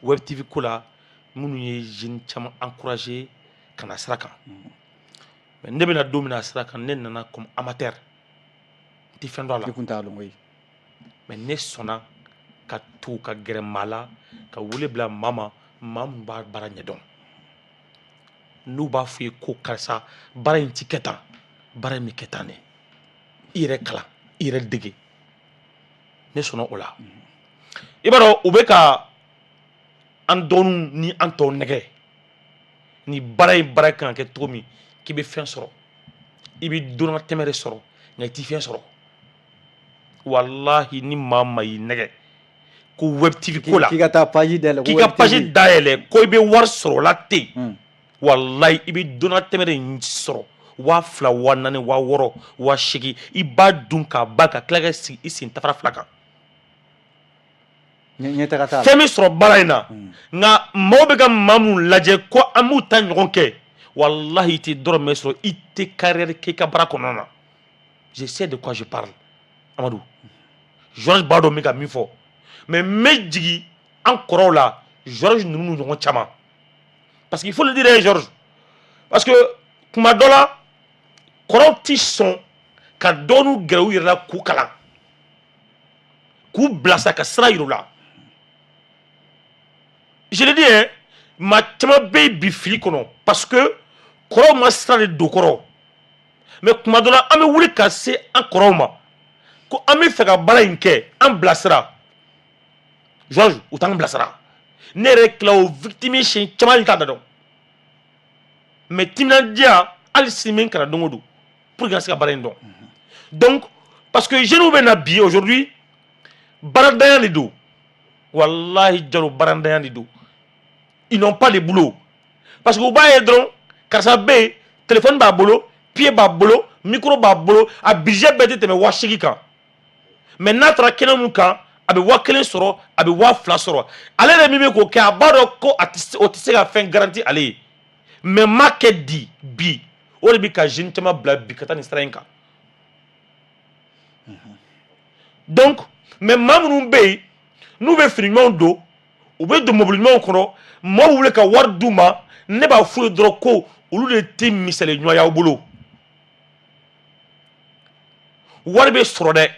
web tv ko la minnu ye jeunes caman encourager ka na sira kan mais ne bɛna don min na sira kan ne nana comme amateur n tɛ fɛn dɔn a la i kun t'a dɔn koyi mais ne sɔnna ka to ka gɛrɛ maa la ka wele bila maa ma maa min b'a baara ɲɛdɔn n'u b'a fɔ i ye ko karisa baara in ti kɛ tan baara in bɛ kɛ tan de i yɛrɛ kalan i yɛrɛ dege ne sɔnna o la i b'a dɔn u bɛ ka an dɔgɔninw ni an tɔw nɛgɛ ni baara in baara kan ka kɛ cogo min k'i bɛ fɛn sɔrɔ i bɛ dɔnnatɛmɛ de sɔrɔ nka i ti fɛn sɔrɔ walahi ni maa o maa y'i nɛgɛ ko web tv ko la k'i ka taa page dayɛlɛ k'i ka page dayɛlɛ ko i bɛ wari sɔrɔ o la ten walahi i bɛ dɔnnatɛmɛ de sɔrɔ 2000 4000 6000 8000 i b'a dun k'a ban ka tila ka sigi i sen tafara fila kan fɛn min sɔrɔ baara in na nka maaw bɛ ka maa minnu lajɛ ko an b'u ta ɲɔgɔn kɛ walahi i tɛ dɔrɔmɛ sɔrɔ i tɛ carrière kɛ i ka baara kɔnɔna na je sais de quoi je parle Amadou Georges b'a dɔn n bɛ ka min fɔ mais n bɛ jigin an kɔrɔw la Georges ninnu ɲɔgɔn caman parce qu'il faut le dire Georges parce que kuma dɔ la kɔrɔw ti sɔn ka dɔɔninw gɛrɛ u yɛrɛ la k'u kalan k'u bilasira ka sira yir'u la je le dis hein maa caman bɛ yen bi fili kɔnɔ parce que kɔrɔw ma sira de don kɔrɔ mais kuma dɔ la an bɛ wuli ka se an kɔrɔw ma ko an bɛ fɛ ka baara in kɛ an bilasira Georges u t'an bilasira ne yɛrɛ tila o victime siɲɛ caman t'a da dɔn mais timinandiya hali sini min kɛra don o don pour que ka se ka baara in dɔn donc parce que jeunes bɛ na bi aujourd'hui baaradanya de don walahi jalo baaradanya de don ils n'ont pas de boulot parce que u b'a ye dɔrɔn karisa bɛ yen téléphone b'a bolo pied b'a bolo micro b'a bolo a budget bɛɛ tɛ tɛmɛ 8000 kan mais n'a taara kɛnɛ mun kan a bɛ 1000 sɔrɔ a bɛ 2000 sɔrɔ ale yɛrɛ min bɛ k'o kɛ a b'a dɔn ko o tɛ se ka fɛn garanti ale ye mais m'a kɛ di bi o de bɛ ka jeune caman bila bi ka taa nin sira in kan donc mais maa minnu bɛ yen n'u bɛ fini ɲumanw don u bɛ don mobili ɲumanw kɔnɔ maaw wuli ka wari d'u ma ne b'a f'u ye dɔrɔn ko olu de tɛ misali ɲuman y'aw bolo wari bɛ sɔrɔ dɛ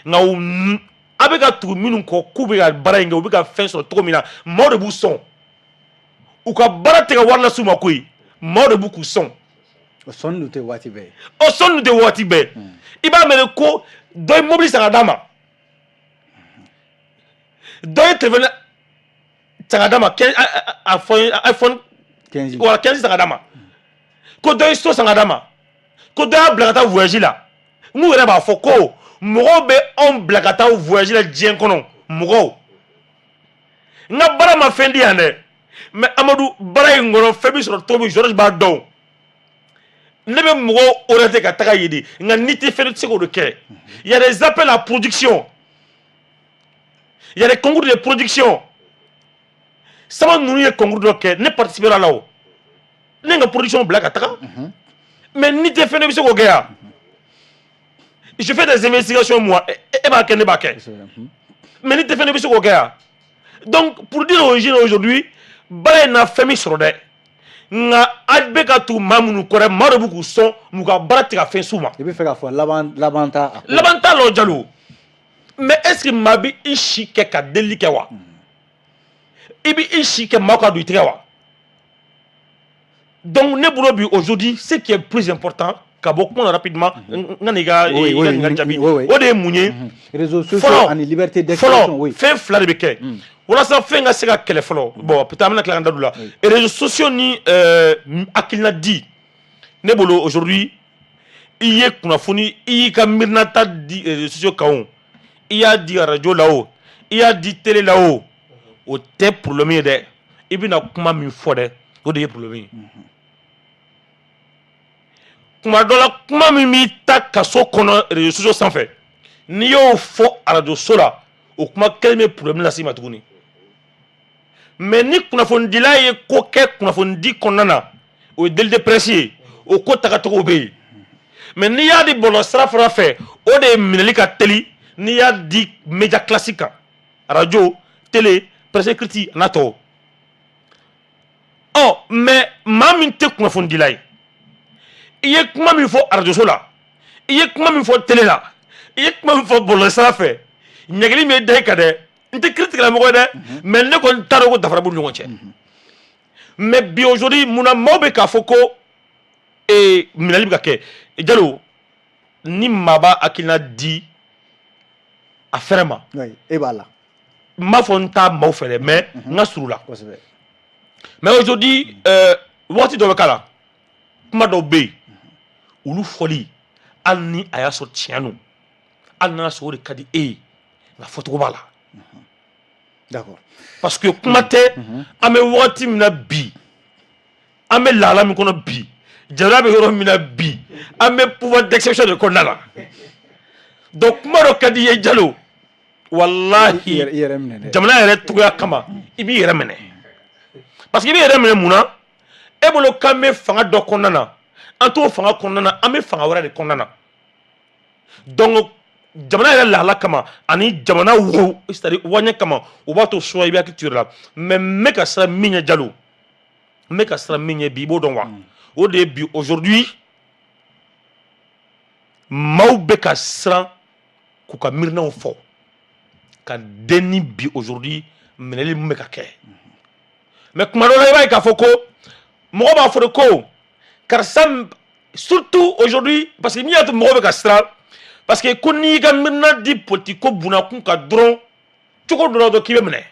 nka a bɛ ka tugu minnu kɔ k'u bɛ ka baara in kɛ u bɛ ka fɛn sɔrɔ cogo min na maaw de b'u sɔn u ka baara tɛ ka wari lase u ma koyi maaw de b'u k'u sɔn o sɔnni dun tɛ waati bɛɛ o sɔnni dun tɛ waati bɛɛ i b'a mɛn ko dɔ ye mobili san ka d'a ma dɔ ye téléphone san ka d'a ma a fɔ iPhone Voilà, 15 ans d'ama. Ko do isto sang d'ama. Ko do blagata voyage là. Mu re ba foko. Mogo be on blagata voyage là dien kono. Mogo. Nga bara ma fendi ande. Mais Amadou bara ngoro febi sur tobi George Bardon. Nebe mogo orate ka taka yidi. Nga niti fendi tsiko de ke. Il y a des appels à production. Il y a des concours de production. Ça nous y concours de ke ne participer là-haut. Nenga production black ataka. Mais ni te fait ne biso ko gaya. Je fais des investigations moi et ba ken ba ken. Mais ni te fait ne biso ko gaya. Donc pour dire aujourd'hui bala na famille sur de nga adbeka tu mamunu kore marobu ku son muka barati ka fin souma. Il peut faire fois labanta lo jalo. Mais est-ce que mabi ishi ke ka delike wa? Ibi ishi ke maka du trewa. Donc ne boulot bi aujourd'hui ce qui est plus important ka beaucoup rapidement nganiga jabi o de munye réseaux sociaux en liberté d'expression oui fait fla de beke wala sa fait nga sega kele folo bon peut-être na kla ndadula et réseaux sociaux ni akilna di ne boulot aujourd'hui iye kuna funi i ka mirnata di réseaux sociaux kaon il y a di radio là-haut il y a di télé là-haut au té pour le mieux de ibina kuma mi fode o de pour le mieux kuma dola kuma mi ta kaso kono réseaux sociaux sans fait ni yo fo radio sola o kuma kelme problème la sima tuguni mais ni kuna fon dilay ko ke kuna fon di konana o del de précieux o ko taka to be mais ni ya di bolo srafra fait o de minelika teli ni ya di média classique radio télé presse écrite nato oh mais mamin te kuna fon dilay iye kuma min fo radio la iye kuma min fo télé la iye kuma min fo bolo srafe nyagli me de kade nte critique la mo de mais ne ko taro ko dafara bu ñonche mais bi aujourd'hui muna mobe ka foko et minali ka ke jalo ni maba akina di affairement oui et voilà ma fonta mo fere mais nga surula mais aujourd'hui wati do kala kuma do be ulu foli alni aya so tianu alna so de kadi la photo bala d'accord parce que kuma te ame wati mina bi ame lala mi kono bi jarabe horo mina bi ame pouvoir d'exception de konala donc kuma do kadi ye jalo wallahi jamana yere tuya kama ibi yere mene parce que ibi yere mene muna e bolo kame fanga do konana anto fanga konana ame fanga wara de konana donc jamana yɛrɛ lahala kama ani jamana wo c'est-à-dire wanya kama o b'a to soya i bɛ hakili la mais me ka sira min ye jalo me ka sira min ye bi i b'o dɔn wa o de ye bi aujourd'hui maaw bɛ ka siran k'u ka miirinaw fɔ ka denni bi aujourd'hui minɛli min bɛ ka kɛ mais kuma dɔ la i b'a ye k'a fɔ ko mɔgɔ b'a fɔ de ko karisa surtout aujourd'hui parce que n'i y'a to mɔgɔ bɛ ka siran parce que ko n'i ka miirina di politique ko bunakun ka dɔrɔn cogo dɔ la dɔrɔn k'i bɛ minɛ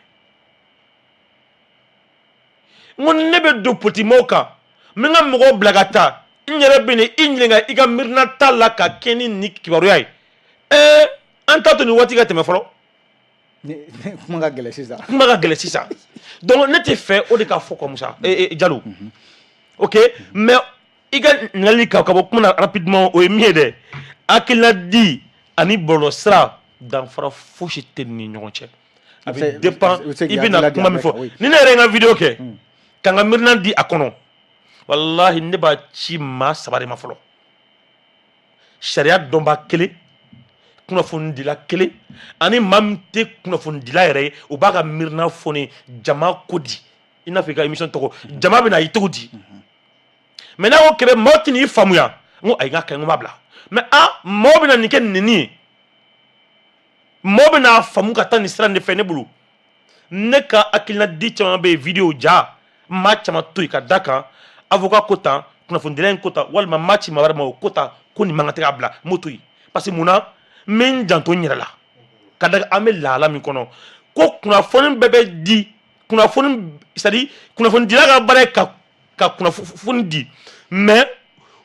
n ko ne bɛ don politique mɔgɔw kan n bɛ n ka mɔgɔw bila ka taa n yɛrɛ bɛ na i ɲininka i ka miirina t'a la ka kɛ ni nin kibaruya ye an t'a to nin waati ka tɛmɛ fɔlɔ kuma ka gɛlɛn sisan kuma ka gɛlɛn sisan donc ne tɛ fɛ o de ka fɔ comme ça Jalo ok mais i ka ɲininkali ka bɔ kuma na rapidement o ye min ye dɛ akila di ani bɔlɔ sira danfara fosi tɛ ni ɲɔgɔn cɛ a bɛ dépend i bɛna kuma min fɔ ni ne yɛrɛ ye n ka vidéo kɛ ka n ka miirina di a kɔnɔ walahi ne b'a ci maa saba de ma fɔlɔ sariya dɔnba kelen kunnafonidila kelen ani maa min tɛ kunnafonidila yɛrɛ ye o b'a ka miirina fɔ ne jama ko di i n'a fɔ i ka émission tɔgɔ jama bɛ na i cogo di mais n'a ko kɛmɛ maaw tɛ n'i faamuya n ko ayi n ka kɛ n ko b'a bila mais maaw bɛ na nin kɛ nin ye maaw bɛ n'a faamu ka taa nin sira de fɛ ne bolo ne ka hakilina di caman bɛ yen vidéo ja maa caman to yen ka da kan avocat ko tan kunnafonidila in ko tan walima maa ci maa wɛrɛ ma o ko tan ko nin man kan tɛ k'a bila n b'o to yen parce que munna n bɛ n janto n yɛrɛ la ka da an bɛ lahala min kɔnɔ ko kunnafoni bɛɛ bɛ di kunnafoni c'est à dire kunnafonidila ka baara ye ka ka kunnafoni di mais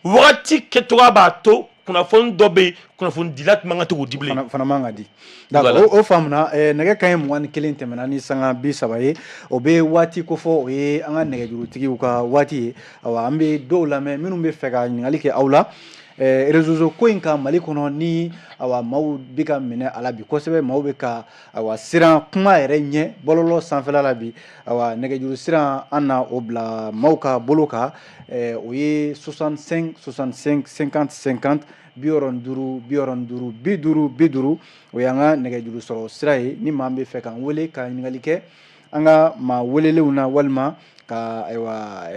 wagati kɛcogoya b'a to kunnafoni dɔ bɛ yen kunnafoni dila tun man ka to k'o di bilen fana man ka di d'accord o faamuna nɛgɛ kaɲɛ 21 tɛmɛna ni sanga 30 ye o bɛ waati ko fɔ o ye an ka nɛgɛjurutigiw ka waati ye awa an bɛ dɔw lamɛn minnu bɛ fɛ ka ɲininkali kɛ aw la réseau ko in ka Mali kɔnɔ ni awa maaw bɛ ka minɛ a la bi kosɛbɛ maaw bɛ ka awa siran kuma yɛrɛ ɲɛ bɔlɔlɔ sanfɛla la bi awa nɛgɛjuru siran an na o bila maaw ka bolo kan o ye 65 65 50 50 65 o y'an ka nɛgɛjuru sɔrɔ sira ye ni maa bɛ fɛ k'an wele ka ɲininkali kɛ an ka maa welelenw na walima ka ayiwa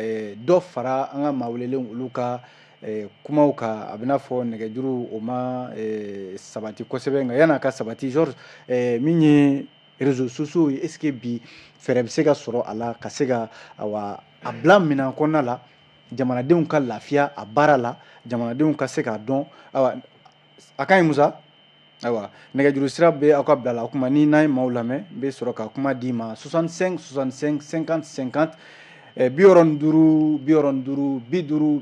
dɔ fara an ka maa welelenw olu ka kumaw ka a bɛna fɔ nɛgɛjuru o ma sabati kosɛbɛ nka yan'a ka sabati Georges min ye réseaux sociaux ye est-ce que bi fɛɛrɛ bɛ se ka sɔrɔ a la ka se ka awa a bila minɛn kɔnɔna la jamanadenw ka lafiya a baara la jamanadenw ka se k'a dɔn awa a ka ɲi Musa ayiwa nɛgɛjuru sira bɛ aw ka bila la o kuma ni n'an ye maaw lamɛn n bɛ sɔrɔ ka kuma di ma 65 65 50 50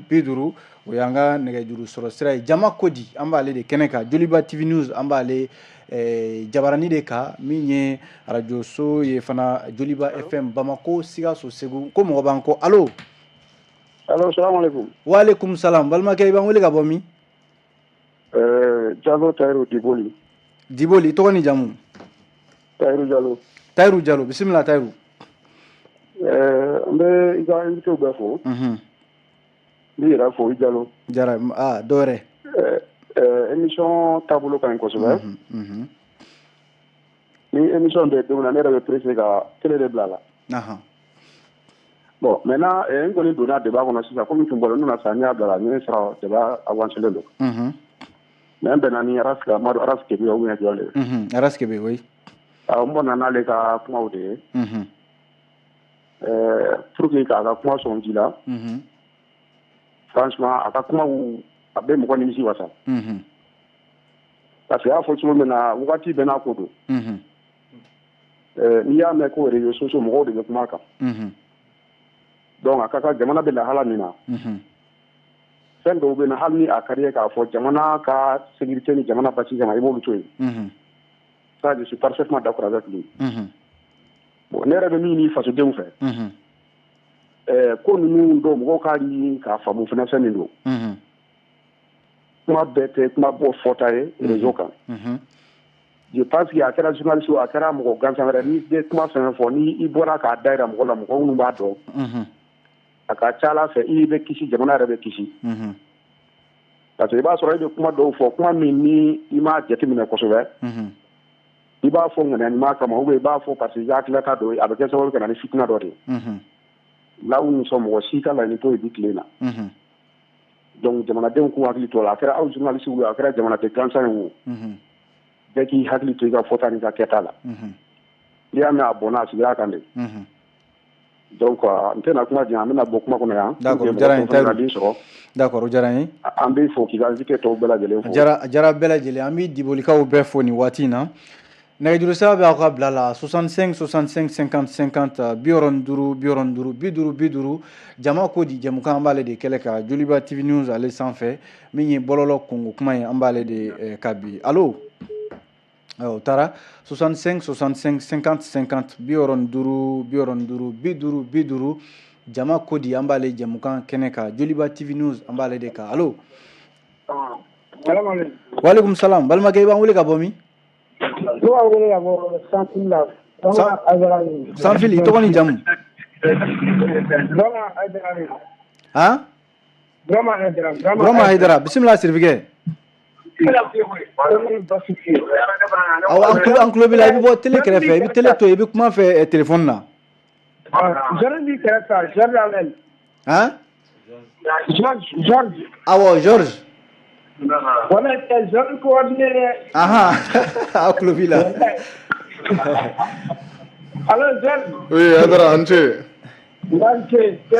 65 o y'an ka nɛgɛjuru sɔrɔ sira ye jama kodi an b'ale de kɛnɛ kan Joliba TV News an b'ale jabarani de kan min ye radio so ye fana Joliba FM Bamako Sikaso Segu ko mɔgɔ b'an kɔ allo salaamaaleykum waaleykum salam balimakɛ i b'an wele ka bɔ min Jalo Tayiru Diboli i tɔgɔ ni jamu Tayiru Jalo bisimila Tayiru n bɛ i ka invité bɛɛ fo n yɛrɛ fo i Jalo jara dɔ wɛrɛ émission taabolo ka ɲi kosɛbɛ ni émission bɛ don min na ne yɛrɛ bɛ pressé ka télé de bila la bon maintenant n kɔni donna débat kɔnɔ sisan komi tun bɔra n nana sisan n y'a bila la n ye sara débat avancé don mais n bɛnna ni Aras Kebe ou bien jɔn de Aras Kebe oui n bɔnna n'ale ka kumaw de ye pour que k'a ka kuma sɔn ji la franchement a ka kumaw a bɛ mɔgɔ nimisi wasa parce que a y'a fɔ cogo min na wagati bɛɛ n'a ko don n'i y'a mɛn ko réseaux sociaux mɔgɔw de bɛ kuma kan donc a ka kan jamana bɛ lahala min na fɛn dɔw bɛ na hali ni a ka di ye k'a fɔ jamana ka sécurité ni jamana basi kama i b'olu to yen ça je suis parfaitement d'accord avec lui bon ne yɛrɛ bɛ min ɲini fasodenw fɛ ko ninnu dɔw mɔgɔw k'a ɲini k'a faamu fana fɛn min don kuma bɛɛ tɛ kuma bɔ fɔta ye réseau kan je pense que a kɛra journaliste a kɛra mɔgɔ gansan wɛrɛ n'i ye kuma fɛn fɛn fɔ ni i bɔra k'a dayira mɔgɔ la mɔgɔ minnu b'a dɔn a ka ca Ala fɛ i bɛ kisi jamana yɛrɛ bɛ kisi parce que i b'a sɔrɔ i bɛ kuma dɔw fɔ kuma min ni i m'a jateminɛ kosɛbɛ i b'a fɔ ŋaniyaɲuman kama ou bien i b'a fɔ parce que i hakililata dɔ ye a bɛ kɛ sababu ka na ni fitina dɔ de ye là où nous sommes mɔgɔ si ka laɲini t'o ye bi tile na donc jamanadenw k'u hakili to la a kɛra aw journaliste ye a kɛra jamanaden gansan ye o bɛɛ k'i hakili to i ka fɔta n'i ka kɛta la n'i y'a mɛn a bɔnna a sigira kan de donc n tɛna kuma jan an bɛna bɔ kuma kɔnɔ yan d'accord o diyara n ye Tayiru d'accord o diyara n ye an b'i fo k'i ka invité tɔw bɛɛ lajɛlen fo a diyara bɛɛ lajɛlen an bɛ dibolikaw bɛɛ fo nin waati in na nɛgɛjuru sira bɛ aw ka bila la 65 65 50 50 65 jama ko di jɛmukan an b'ale de kɛlɛ ka Joliba TV News ale sanfɛ min ye bɔlɔlɔ kungo kuma ye an b'ale de ka bi allo o taara 65 65 50 50 65 jama ko di an b'ale jɛmukan kɛnɛ ka Joliba TV News an b'ale de ka allo waaleykum salam balimakɛ i b'an wele ka bɔ min Sanfili i tɔgɔ ni jamu Burama Haidara bisimila Sirifukɛ an tulo b'i la i bɛ bɔ télé kɛrɛfɛ i bɛ télé to i bɛ kuma fɛ téléphone na awɔ Georges Voilà, c'est Georges coordonné. A tulo b'i la Allo Georges. Oui, Haidara an ce. An ce. I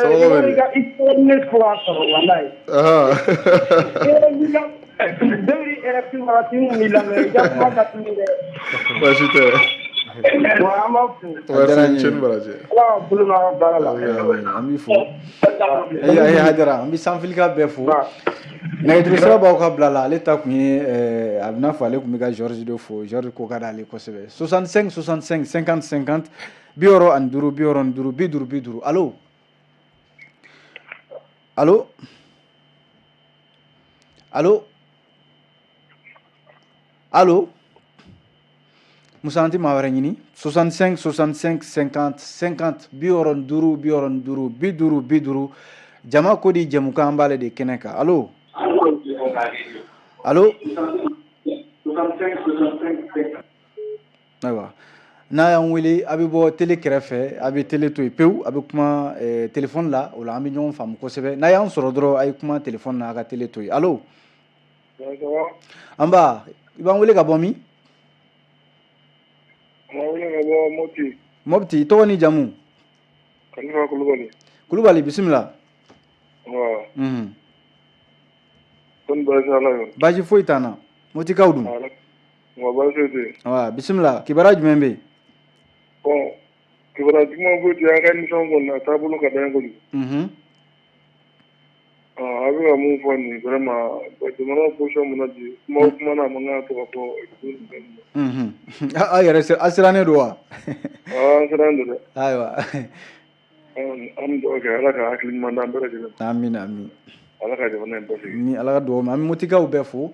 ka coordonné fɔlɔ sɔrɔ walayi. Dawudi RFI wagati min b'i lamɛn i ka kuma ka tɛmɛ dɛ. Baasi tɛ. Ceni baraje. An b'i fo. Hadara an bɛ sanfilika bɛɛ fo. Nɛgɛjuru sira b'aw ka bila la ale ta kun ye a bɛ n'a fɔ ale tun bɛ ka Georges de fo Georges ko ka d'ale kosɛbɛ 65 65 50 50 65 50 50 allo allo allo allo Musa an tɛ maa wɛrɛ ɲini 65 65 50 50 65 50 jama ko di jɛmukan an b'ale de kɛnɛ kan allo allo ayiwa n'a y'an wele a bɛ bɔ télé kɛrɛfɛ a bɛ télé to yen pewu a bɛ kuma téléphone la o la an bɛ ɲɔgɔn faamu kosɛbɛ n'a y'an sɔrɔ dɔrɔn a ye kuma téléphone na a ka télé to yen allo an ba i b'an wele ka bɔ min Mopti i tɔgɔ ni jamu Kalifa Kulubali Kulubali bisimila baasi foyi t'an na Moptikaw dun bisimila kibaruya jumɛn bɛ yen kibaruya juguman foyi tɛ an ka émission kɔni a taabolo ka d'an ye kojugu a bɛ ka mun fɔ nin vraiment jamana position min na bi kuma o kuma na a man kan ka to ka fɔ aw yɛrɛ a sirannen don wa an sirannen don dɛ ayiwa an bɛ dugawu kɛ ala ka hakili ɲuman d'an bɛɛ lajɛlen ma amin amin ala ka jamana in basigi ni ala ka dugawu ma an bɛ Moptikaw bɛɛ fo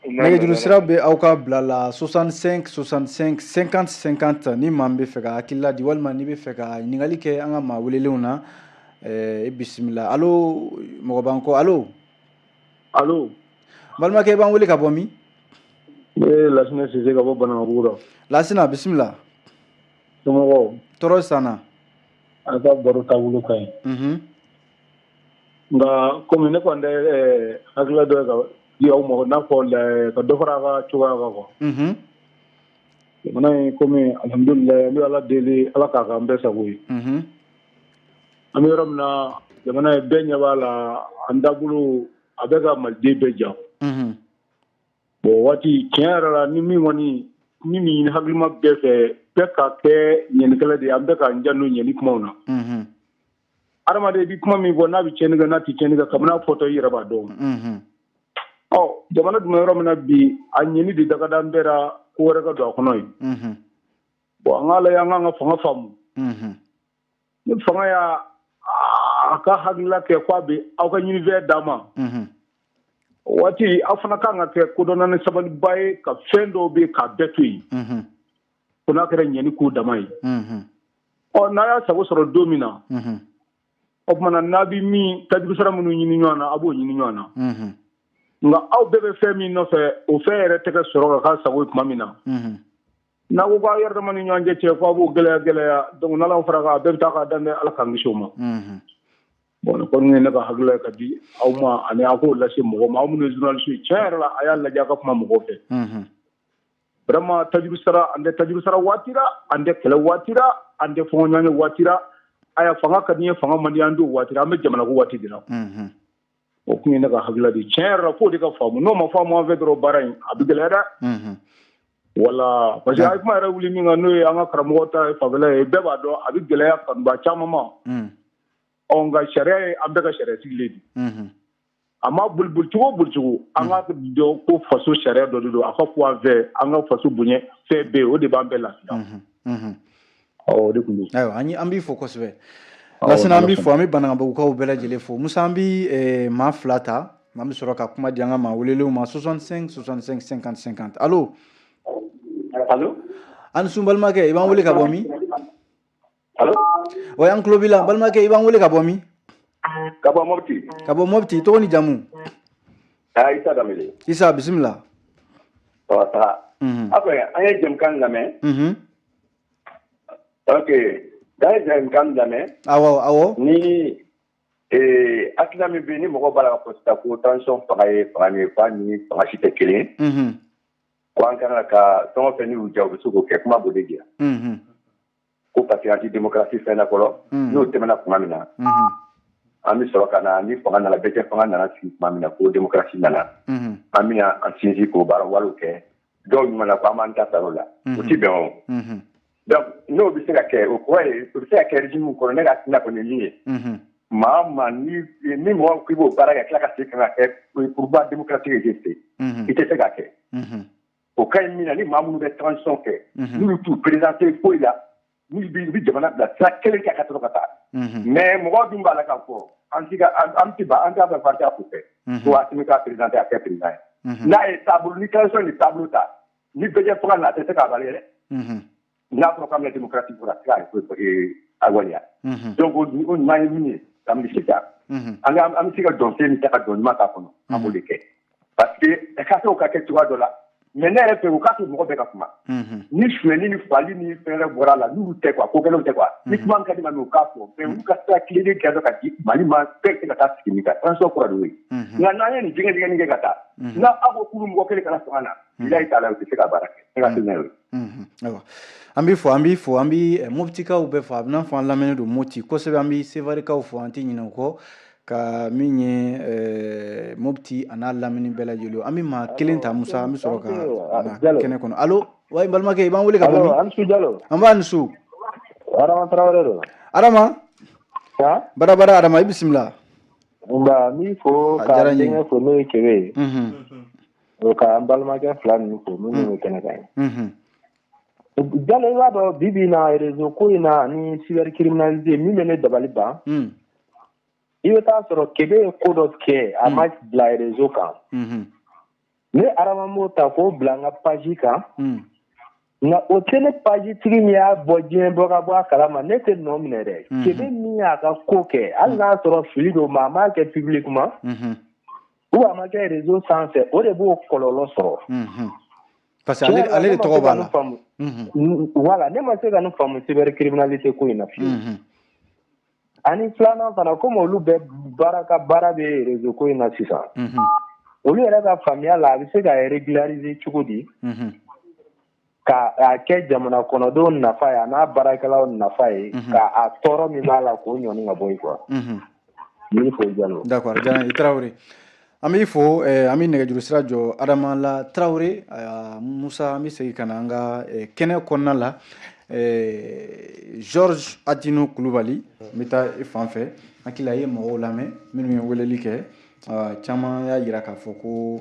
nɛgɛjuru sira bɛ aw ka bila la 65 65 50 50 ni maa min bɛ fɛ ka hakilila di walima n'i bɛ fɛ ka ɲininkali kɛ an ka maa welelenw na i bisimila allo mɔgɔ b'an kɔ allo allo balimakɛ i b'an wele ka bɔ min ne ye Lasina Sise ka bɔ Banankabugu la Lasina bisimila somɔgɔw tɔɔrɔ sanna a ka baro taabolo ka ɲi nka komi ne kɔni tɛ hakilila dɔ ye ka di aw ma n'a fɔ ka dɔ fara a ka cogoya kan quoi jamana in komi alhamdulilayi an bɛ ala deli ala k'a k'an bɛɛ sago ye an bɛ yɔrɔ min na jamana ye bɛɛ ɲɛ b'a la an dabolo a bɛ ka maliden bɛɛ ja bon waati tiɲɛ yɛrɛ la ni min kɔni ni min ɲini hakilima bɛɛ fɛ bɛɛ ka kɛ ɲɛnikɛla de ye an bɛɛ k'an jan n'o ɲɛni kumaw na adamaden i bɛ kuma min fɔ n'a bɛ tiɲɛni kɛ n'a tɛ tiɲɛni kɛ kabini a fɔtɔ i yɛrɛ b'a dɔn jamana dun bɛ yɔrɔ min na bi a ɲɛni de dagadan bɛɛ la ko wɛrɛ ka don a kɔnɔ yen bon an k'a lajɛ an k'an ka fanga faamu ni fanga y'a ka hakilila kɛ k'a bɛ aw ka ɲinifɛn d'a ma waati aw fana kan ka kɛ kodɔnna ni sabaliba ye ka fɛn dɔw bɛ k'a bɛɛ to yen ko n'a kɛra ɲɛni k'u dama ye n'a y'a sago sɔrɔ don min na o tumana n'a bɛ min tajurusara minnu ɲini ɲɔgɔn na a b'o ɲini ɲɔgɔn na nka aw bɛɛ bɛ fɛn min nɔfɛ o fɛn yɛrɛ tɛgɛ sɔrɔ ka k'a sago ye tuma min na n'a ko k'aw yɛrɛ dama ni ɲɔgɔn cɛ k'aw b'o gɛlɛya donc n'ala fara kan a bɛɛ bɛ taa k'a danbɛ ala k'an kisi o ma bon ne kɔni ye ne ka hakilila ye ka di aw ma ani aw k'o lase mɔgɔw ma aw minnu ye journaliste ye tiɲɛ yɛrɛ la a y'a lajɛ a ka kuma mɔgɔw fɛ vraiment tajuru sara an tɛ tajuru sara waati la an tɛ kɛlɛ waati la an tɛ fɔɲɔgɔn ɲɔgɔn waati la aya fanga ka di ye fanga man di an don waati la an bɛ jamana ko waati de la o kun ye ne ka hakilila de tiɲɛ yɛrɛ la f'o de ka faamu n'o ma faamu an fɛ dɔrɔn baara in a bɛ gɛlɛya dɛ wala parce que a ye kuma yɛrɛ wuli min kan n'o ye an ka karamɔgɔ ta ye fanfɛla ye bɛɛ b'a dɔn a bɛ gɛlɛya kanuba caman ma nka sariya ye an bɛɛ ka sariya sigilen de a ma boli cogo an ka dɔn ko faso sariya dɔ de don a ka fɔ an fɛ an ka faso bonya fɛn bɛɛ o de b'an bɛɛ lafiya o de kun don ayiwa an b'i fo kosɛbɛ Lasina an b'i fo an bɛ Banankabugukaw bɛɛ lajɛlen fo Musa an bɛ maa fila ta an bɛ sɔrɔ ka kuma di an ka maa welelenw ma 65 65 50 50 allo an sun balimakɛ i b'an wele ka bɔ min wa an tulo b'i la balimakɛ i b'an wele ka bɔ min ka bɔ Mopti i tɔgɔ ni jamu Isa Danbele Isa bisimila ça aw fɛ an ye jɛmukan lamɛn ok n'a ye jɛmukan lamɛn awɔ ni hakilina min bɛ yen ni mɔgɔ b'a la ka fɔ sisan ko transition fanga ye fanga min ye k'a ni fanga si tɛ kelen ko an kan ka fɛn o fɛn n'u ja u bɛ se k'o kɛ kuma b'o de jira ko parce que anti démocratie fɛn na fɔlɔ n'o tɛmɛna tuma min na an bɛ sɔrɔ ka na ni fanga nana bɛɛ kɛ fanga nana sigi tuma min na ko démocratie nana an bɛna an sinsin k'o baara walew kɛ dɔw ɲuman na ko an b'an ta sara o la o ti bɛn o donc n'o bɛ se ka kɛ o kɔrɔ ye o bɛ se ka kɛ régime kɔnɔ ne ka hakilina kɔni ye min ye maa o maa ni mɔgɔ k'i b'o baara kɛ tila ka se ka kɛ pouvoir démocratique existe i tɛ se ka kɛ o ka ɲi min na ni maa minnu bɛ transition kɛ n'olu t'u présenter foyi la n'u bɛ jamana bila sira kelen kɛ ka sɔrɔ ka taa mais mɔgɔ dun b'a la k'a fɔ an t'a fɛ parti a ko fɛ ko Asimi ka présidenter a kɛ président ye n'a ye taabolo ni transition ni taabolo ta ni bɛɛ jɛ fanga na a tɛ se k'a bali dɛ n'a fɔra k'an bɛ démocratie fɔra a tɛ se ka waleya donc o ɲuman ye min ye an bɛ se ka an bɛ se ka dɔn min ta ka dɔn ɲuman k'a kɔnɔ an b'o de kɛ parce que ka se o ka kɛ cogoya dɔ la mais ne yɛrɛ fɛ u k'a to mɔgɔ bɛɛ ka kuma ni sonyɛli ni fali ni fɛn wɛrɛ bɔra a la n'olu tɛ quoi ko gɛlɛnw tɛ quoi ni kuma min ka di ma mais u k'a fɔ mais olu ka sira tilenni kɛ dɔ ka di Mali ma bɛɛ tɛ ka taa sigi nin kan transition kura de y'o ye nka n'an ye nin jɛgɛjɛgɛni kɛ ka taa n'a aw ko k'olu mɔgɔ kelen kana fanga na bilahi taala u tɛ se ka baara kɛ ne ka hakilina y'o ye. An b'i fɔ an bɛ Moptikaw bɛɛ fɔ a bɛ n'a fɔ an lamɛnnen don Mopti kosɛbɛ an bɛ Sevarikaw fɔ an tɛ ɲinɛ o kɔ ka min ye Mopti a n'a lamɛnni bɛɛ lajɛlen an bɛ maa kelen ta Musa an bɛ sɔrɔ ka na kɛnɛ kɔnɔ allo wa n balimakɛ i b'an wele ka bɔ min an b'a ni su Adama Traoré don Adama bara Adama i bisimila nba mi fo ka denkɛ fo n'o ye Kebe o ka n balimakɛ fila ninnu fo minnu bɛ kɛnɛ kan ye Jalo i b'a dɔn bi bi in na réseau ko in na ni cybercriminalité min bɛ ne dabali ban i bɛ taa sɔrɔ Kebe ye ko dɔ kɛ a ma bila réseau kan ne Adama m'o ta k'o bila n ka page kan nka o tɛ ne page tigi min y'a bɔ diɲɛ bɔ ka bɔ a kalama ne tɛ nɔ minɛ dɛ Kebe min y'a ka ko kɛ hali n'a sɔrɔ fili don ma a m'a kɛ publiquement ou a ma kɛ réseau sanfɛ o de b'o kɔlɔlɔ sɔrɔ parce que ale de tɔgɔ b'a la voilà ne ma se ka nin faamu cybercriminalité ko in na fiyewu ani filanan fana komi olu bɛɛ baara bɛ réseau ko in na sisan olu yɛrɛ ka faamuya la a bɛ se ka régulariser cogo di k'a kɛ jamana kɔnɔdenw nafa ye a n'a baarakɛlaw nafa ye k'a tɔɔrɔ min b'a la k'o ɲɔni ka bɔ yen quoi n b'i fo Jalo. D'accord Jalo i Traoré an b'i fo an bɛ nɛgɛjuru sira jɔ Adama la Traoré Musa an bɛ segin ka na an ka kɛnɛ kɔnɔna la Georges Atino Kulubali n bɛ taa i fan fɛ hakili la i ye mɔgɔw lamɛn minnu ye weleli kɛ caman y'a jira k'a fɔ ko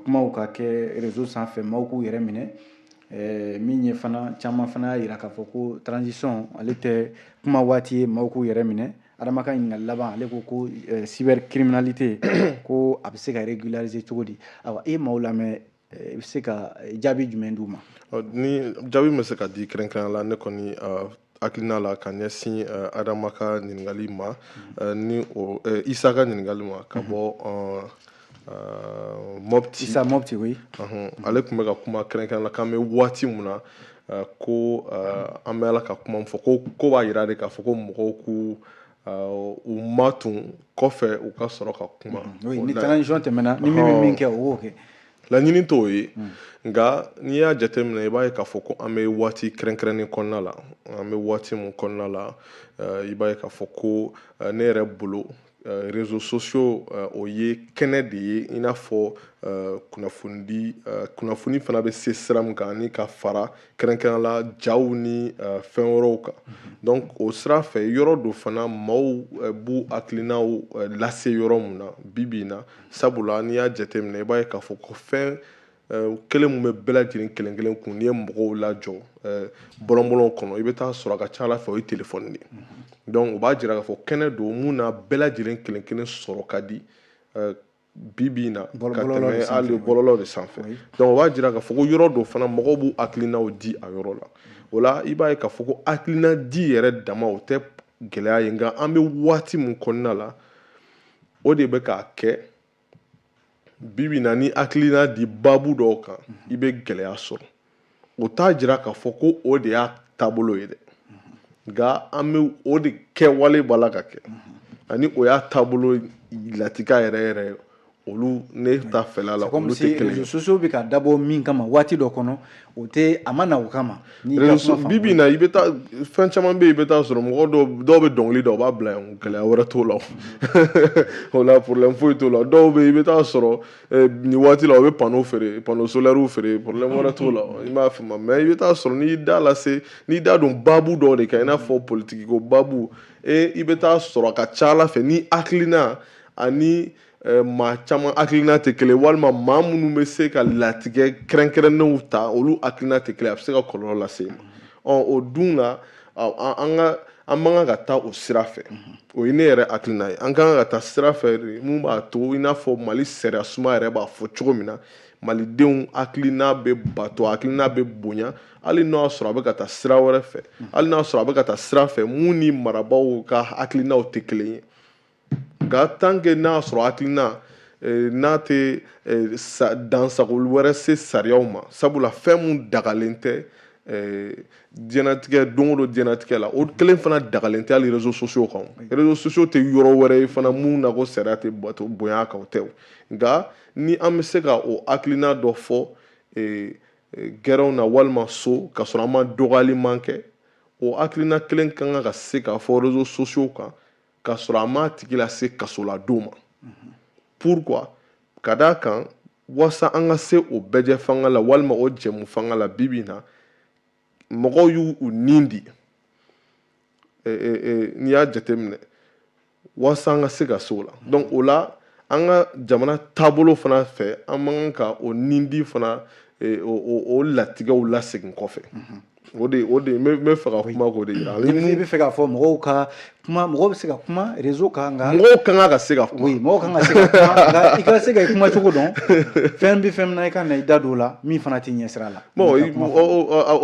kumaw ka kɛ réseau sanfɛ maaw k'u yɛrɛ minɛ min ye fana caman fana y'a jira k'a fɔ ko transition ale tɛ kuma waati ye maaw k'u yɛrɛ minɛ Adama ka ɲininkali laban ale ko cybercriminalité ko a bɛ se ka régulariser cogo di awa e maaw lamɛn i bɛ se ka jaabi jumɛn d'u ma ni jaabi bɛ se ka di kɛrɛnkɛrɛnnenya la ne kɔni hakilina la ka ɲɛsin Adama ka ɲininkali ma ni Isa ka ɲininkali ma ka bɔ Mopti Isa Mopti oui ale tun bɛ ka kuma kɛrɛnkɛrɛnnenya la k'an bɛ waati min na ko an bɛ ala ka kuma fɔ ko b'a jira de k'a fɔ ko mɔgɔw k'u u ma tun kɔfɛ u ka sɔrɔ ka kuma ni transition tɛmɛna ni min bɛ min kɛ o b'o kɛ laɲini t'o ye nka n'i y'a jateminɛ i b'a ye k'a fɔ ko an bɛ waati kɛrɛnkɛrɛnnen kɔnɔna la an bɛ waati min kɔnɔna la i b'a ye k'a fɔ ko ne yɛrɛ bolo réseaux sociaux o ye kɛnɛ de ye i n'a fɔ kunnafoni fana bɛ se sira min kan ani ka fara kɛrɛnkɛrɛnnenya la jaw ni fɛn wɛrɛw kan donc o sira fɛ yɔrɔ do fana maaw b'u hakilinaw lase yɔrɔ min na bi in na sabula n'i y'a jateminɛ i b'a ye k'a fɔ ko fɛn kelen min bɛ bɛɛ lajɛlen kelen kelen kun n'i ye mɔgɔw lajɔ bɔlɔnbɔlɔn kɔnɔ i bɛ taa sɔrɔ a ka ca ala fɛ o ye téléphone de donc o b'a jira k'a fɔ kɛnɛ don mun na bɛɛ lajɛlen kelen kelen sɔrɔ ka di bi in na ka tɛmɛ hali bɔlɔlɔ de sanfɛ donc o b'a jira k'a fɔ ko yɔrɔ do fana mɔgɔw b'u hakilinaw di a yɔrɔ la o la i b'a ye k'a fɔ ko hakilina di yɛrɛ dama o tɛ gɛlɛya ye nka an bɛ waati min kɔnɔna la o de bɛ k'a kɛ bi na ni hakilina di babu dɔw kan i bɛ gɛlɛya sɔrɔ o t'a jira k'a fɔ ko o de y'a taabolo ye dɛ nka an bɛ o de kɛwale b'a la ka kɛ ani o y'a taabolo latika yɛrɛ yɛrɛ olu ne ta fɛla la olu tɛ kelen réseaux sociaux bɛ ka dabɔ min kama waati dɔ kɔnɔ o tɛ a ma na o kama bibi na i bɛ taa fɛn caman bɛ yen i bɛ taa sɔrɔ mɔgɔ dɔw bɛ dɔnkili da o b'a bila yan gɛlɛya wɛrɛ t'o la o la problème foyi t'o la dɔw bɛ yen i bɛ taa sɔrɔ nin waati la o bɛ panneau feere panneau solaire feere problème wɛrɛ t'o la i m'a faamu mais i bɛ taa sɔrɔ n'i da don baabu dɔw de kan i n'a fɔ politique ko baabu i bɛ taa sɔrɔ a ka ca Ala fɛ ni hakilina ani maa caman hakilina tɛ kelen walima maa minnu bɛ se ka latigɛ kɛrɛnkɛrɛnnenw ta olu hakilina tɛ kelen a bɛ se ka kɔlɔlɔ lase ma o dun na an man kan ka taa o sira fɛ o ye ne yɛrɛ hakilina ye an kan ka taa sira fɛ de mun b'a to i n'a fɔ Mali sariya suma yɛrɛ b'a fɔ cogo min na malidenw hakilina bɛ bato hakilina bɛ bonya hali n'a y'a sɔrɔ a bɛ ka taa sira wɛrɛ fɛ hali n'a y'a sɔrɔ a bɛ ka taa sira fɛ mun ni marabaaw ka hakilinaw tɛ kelen ye nka tant que n'a y'a sɔrɔ hakilina n'a tɛ dansago wɛrɛ se sariyaw ma sabula fɛn mun dagalen tɛ diɲɛlatigɛ don o don diɲɛlatigɛ la o kelen fana dagalen tɛ hali réseaux sociaux kan réseaux sociaux tɛ yɔrɔ wɛrɛ ye fana mun na ko sariya tɛ bato bonya kan o tɛ nka ni an bɛ se ka o hakilina dɔ fɔ gɛrɛnw na walima so ka sɔrɔ an ma dɔgɔyaliman kɛ o hakilina kelen kan ka se ka fɔ réseaux sociaux kan ka sɔrɔ a ma tigi lase kasoladon ma pourquoi ka d'a kan wasa an ka se o bɛjɛ fanga la walima o jɛmu fanga la bibi na mɔgɔw y'u nin di n'i y'a jateminɛ wasa an ka se ka se o la donc o la an ka jamana taabolo fana fɛ an man kan ka o nin di fana o latigɛw lasegin kɔfɛ o de n bɛ fɛ ka kuma k'o de yira i bɛ fɛ k'a fɔ mɔgɔw ka kuma mɔgɔw bɛ se ka kuma réseau kan nka mɔgɔw kan ka se ka kuma mɔgɔw kan ka se ka kuma nka i ka se ka i kuma cogo dɔn fɛn bɛ fɛn min na i ka na i da don o la min fana tɛ ɲɛ sira la bon a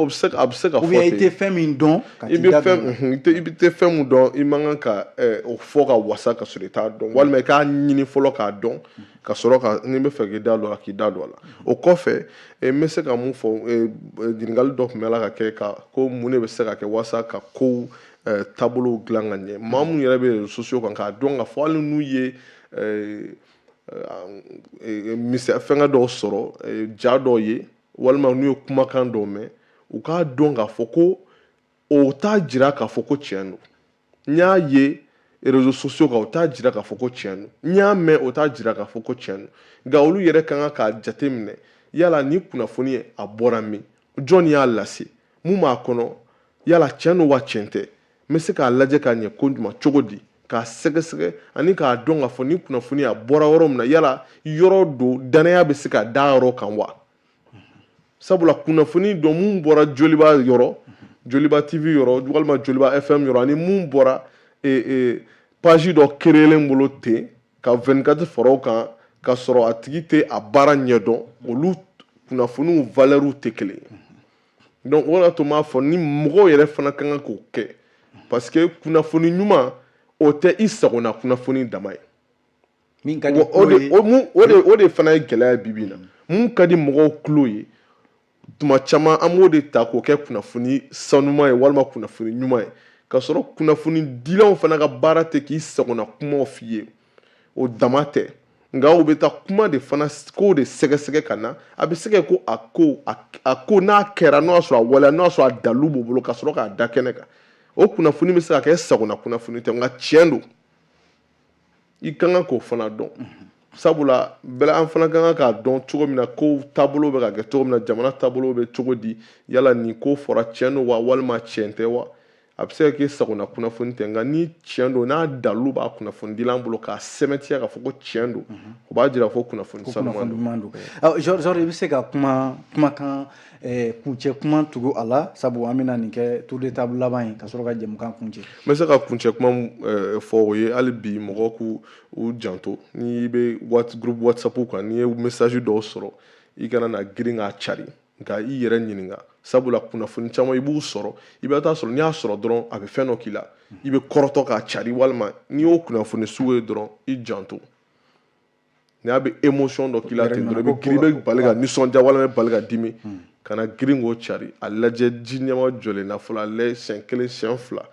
bɛ se ka fɔ ten ou bien i tɛ fɛn min dɔn ka t'i da don i tɛ fɛn min dɔn i man kan ka o fɔ ka wasa ka sɔrɔ i t'a dɔn walima i k'a ɲini fɔlɔ k'a dɔn ka sɔrɔ ka ni bɛ fɛ k'i da don a k'i da don a la o kɔfɛ n bɛ se ka mun fɔ ɲininkali dɔ tun bɛ la ka kɛ ko mun de bɛ se ka kɛ wasa ka kow taabolo dilan ka ɲɛ maa minnu yɛrɛ bɛ réseaux sociaux kan k'a dɔn ka fɔ hali n'u ye fɛngɛ dɔw sɔrɔ ja dɔw ye walima n'u ye kumakan dɔw mɛn u k'a dɔn k'a fɔ ko o t'a jira k'a fɔ ko tiɲɛ don n y'a ye réseaux sociaux kan o t'a jira k'a fɔ ko tiɲɛ don n y'a mɛn o t'a jira k'a fɔ ko tiɲɛ don nka olu yɛrɛ kan k'a jate minɛ yala ni kunnafoni ye a bɔra min jɔn y'a lase mun b'a kɔnɔ yala tiɲɛ don wa tiɲɛ tɛ n bɛ se k'a lajɛ k'a ɲɛ ko ɲuman cogo di k'a sɛgɛsɛgɛ ani k'a dɔn k'a fɔ ni kunnafoni a bɔra yɔrɔ min na yala yɔrɔ do danaya bɛ se ka da yɔrɔ kan wa sabula kunnafoni dɔ mun bɔra Joliba yɔrɔ Joliba TV yɔrɔ walima Joliba FM yɔrɔ ani mun bɔra page dɔ créelen bolo ten ka 24 fara o kan ka sɔrɔ a tigi tɛ a baara ɲɛdɔn olu kunnafoniw valeurs tɛ kelen ye donc o de y'a to n b'a fɔ ni mɔgɔw yɛrɛ fana ka kan k'o kɛ parce que kunnafoni ɲuman o tɛ i sagona kunnafoni dama ye min ka di o de fana ye gɛlɛya bibi na mun ka di mɔgɔw tulo ye tuma caman an b'o de ta k'o kɛ kunnafoni sanuman ye walima kunnafoni ɲuman ye ka sɔrɔ kunnafoni dilaw fana ka baara tɛ k'i sagona kumaw f'i ye o dama tɛ nka u bɛ taa kuma de fana ko de sɛgɛsɛgɛ ka na a bɛ se ka ko a ko n'a kɛra n'o y'a sɔrɔ a waleya n'o y'a sɔrɔ a dalu b'o bolo ka sɔrɔ k'a da kɛnɛ kan o kunnafoni bɛ se ka kɛ sagona kunnafoni tɛ nka tiɲɛ don i ka kan k'o fana dɔn sabula bɛɛ an fana ka kan k'a dɔn cogo min na ko taabolo bɛ ka kɛ cogo min na jamana taabolo bɛ cogo di yala nin ko fɔra tiɲɛ don wa walima tiɲɛ tɛ wa a bɛ se ka kɛ sagona kunnafoni tɛ nka ni tiɲɛ don n'a dalu b'a kunnafoni dilan bolo k'a sɛmɛntiya k'a fɔ ko tiɲɛ don o b'a jira ko kunnafoni sanuman don. Georges i bɛ se ka kumakan kuncɛ kuma tugu a la sabu an bɛna nin kɛ tour de table laban ye ka sɔrɔ ka jɛmukan kuncɛ. n bɛ se ka kuncɛ kuma fɔ o ye hali bi mɔgɔw k'u janto n'i bɛ groupe WhatsApp kan n'i ye message dɔw sɔrɔ i kana na girin k'a cari nka i yɛrɛ ɲininka sabula kunnafoni caman i b'u sɔrɔ i bɛ taa sɔrɔ n'i y'a sɔrɔ dɔrɔn a bɛ fɛn dɔ k'i la i bɛ kɔrɔtɔ k'a cari walima n'i y'o kunnafoni sugu ye dɔrɔn i janto n'a bɛ émotion dɔ k'i la ten dɔrɔn i bɛ girin i bɛ bali ka nisɔndiya walima i bɛ bali ka dimi ka na girin k'o cari a lajɛ ji ɲɛma jɔlen na fɔlɔ a lajɛ siɲɛ kelen siɲɛ fila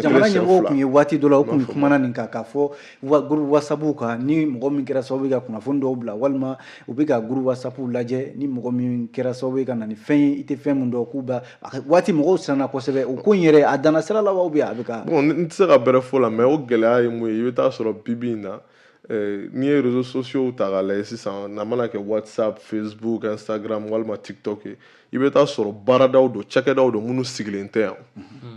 jamana ɲɛmɔgɔw kun ye waati dɔ la o kun kumana nin kan k'a fɔ groupe whatsapp kan ni mɔgɔ min kɛra sababu ka kunnafoni dɔw bila walima u bɛ ka groupe whatsapp lajɛ ni mɔgɔ min kɛra sababu ka na ni fɛn ye i tɛ fɛn min dɔn k'u ba waati mɔgɔw siranna kosɛbɛ o ko in yɛrɛ a danna sira la wa ou bien a bɛ ka bon n tɛ se ka bɛrɛ fɔ la mais o gɛlɛya ye mun ye i bɛ taa sɔrɔ bibi in na n'i ye réseaux sociaux ta k'a lajɛ sisan n'a mana kɛ whatsapp facebook instagram walima tiktok ye i bɛ taa sɔrɔ baaradaw don cakɛdaw don minnu sigilen tɛ yan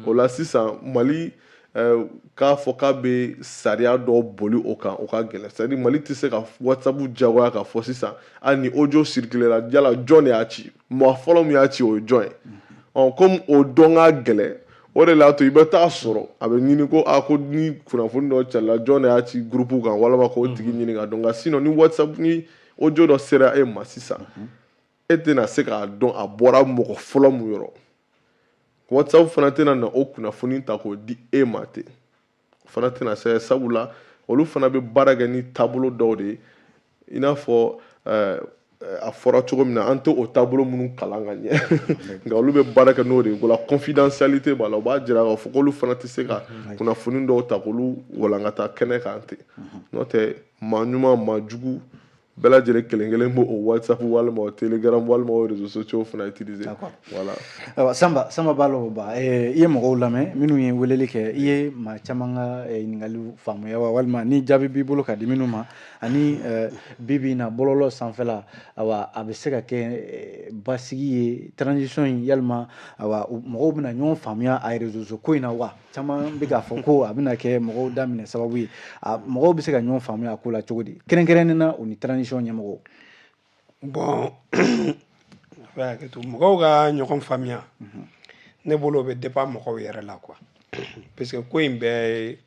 o la sisan mali k'a fɔ k'a bɛ sariya dɔw boli o kan o ka gɛlɛn c'est à dire mali tɛ se ka whatsapp jagoya k'a fɔ sisan hali ni audio circulera yala jɔn de y'a ci mɔgɔ fɔlɔ min y'a ci o ye jɔn ye comme o dɔn ka gɛlɛn o de la to i bɛ taa sɔrɔ a bɛ ɲini ko ko ni kunnafoni dɔ cɛla jɔn de y'a ci groupe kan walima k'o tigi ɲini ka dɔn nka sinon ni whatsapp ni audio dɔ sera e ma sisan e tɛna se k'a dɔn a bɔra mɔgɔ fɔlɔ mun yɔrɔ whatsapp fana tɛna na o kunnafoni ta k'o di e ma ten o fana tɛna se sabula olu fana bɛ baara kɛ ni taabolo dɔw de ye i n'a fɔ a fɔra cogo min na an tɛ o taabolo minnu kalan ka ɲɛ nka olu bɛ baara kɛ n'o de ye o la confidentialité b'a la o b'a jira k'a fɔ k'olu fana tɛ se ka kunnafoni dɔw ta k'olu walankata kɛnɛ kan ten n'o tɛ maa ɲuman maa jugu bɛɛ lajɛlen kelen kelen b'o o whatsapp walima o telegram walima o réseaux sociaux fana utiliser voilà Samba Balo ba i ye mɔgɔw lamɛn minnu ye weleli kɛ i ye maa caman ka ɲininkaliw faamuya wa walima ni jaabi b'i bolo ka di minnu ma ani bibi na bɔlɔlɔ sanfɛla awa a bɛ se ka kɛ basigi ye transition in yalima awa mɔgɔw bɛna ɲɔgɔn faamuya a réseaux sociaux ko in na wa caman bɛ k'a fɔ ko a bɛna kɛ mɔgɔw daminɛ sababu ye mɔgɔw bɛ se ka ɲɔgɔn faamuya a ko la cogo di kɛrɛnkɛrɛnnen na o ni transition ɲɛmɔgɔw bon mɔgɔw ka ɲɔgɔn faamuya ne bolo o bɛ dépend mɔgɔw yɛrɛ la quoi parce que ko in bɛɛ ye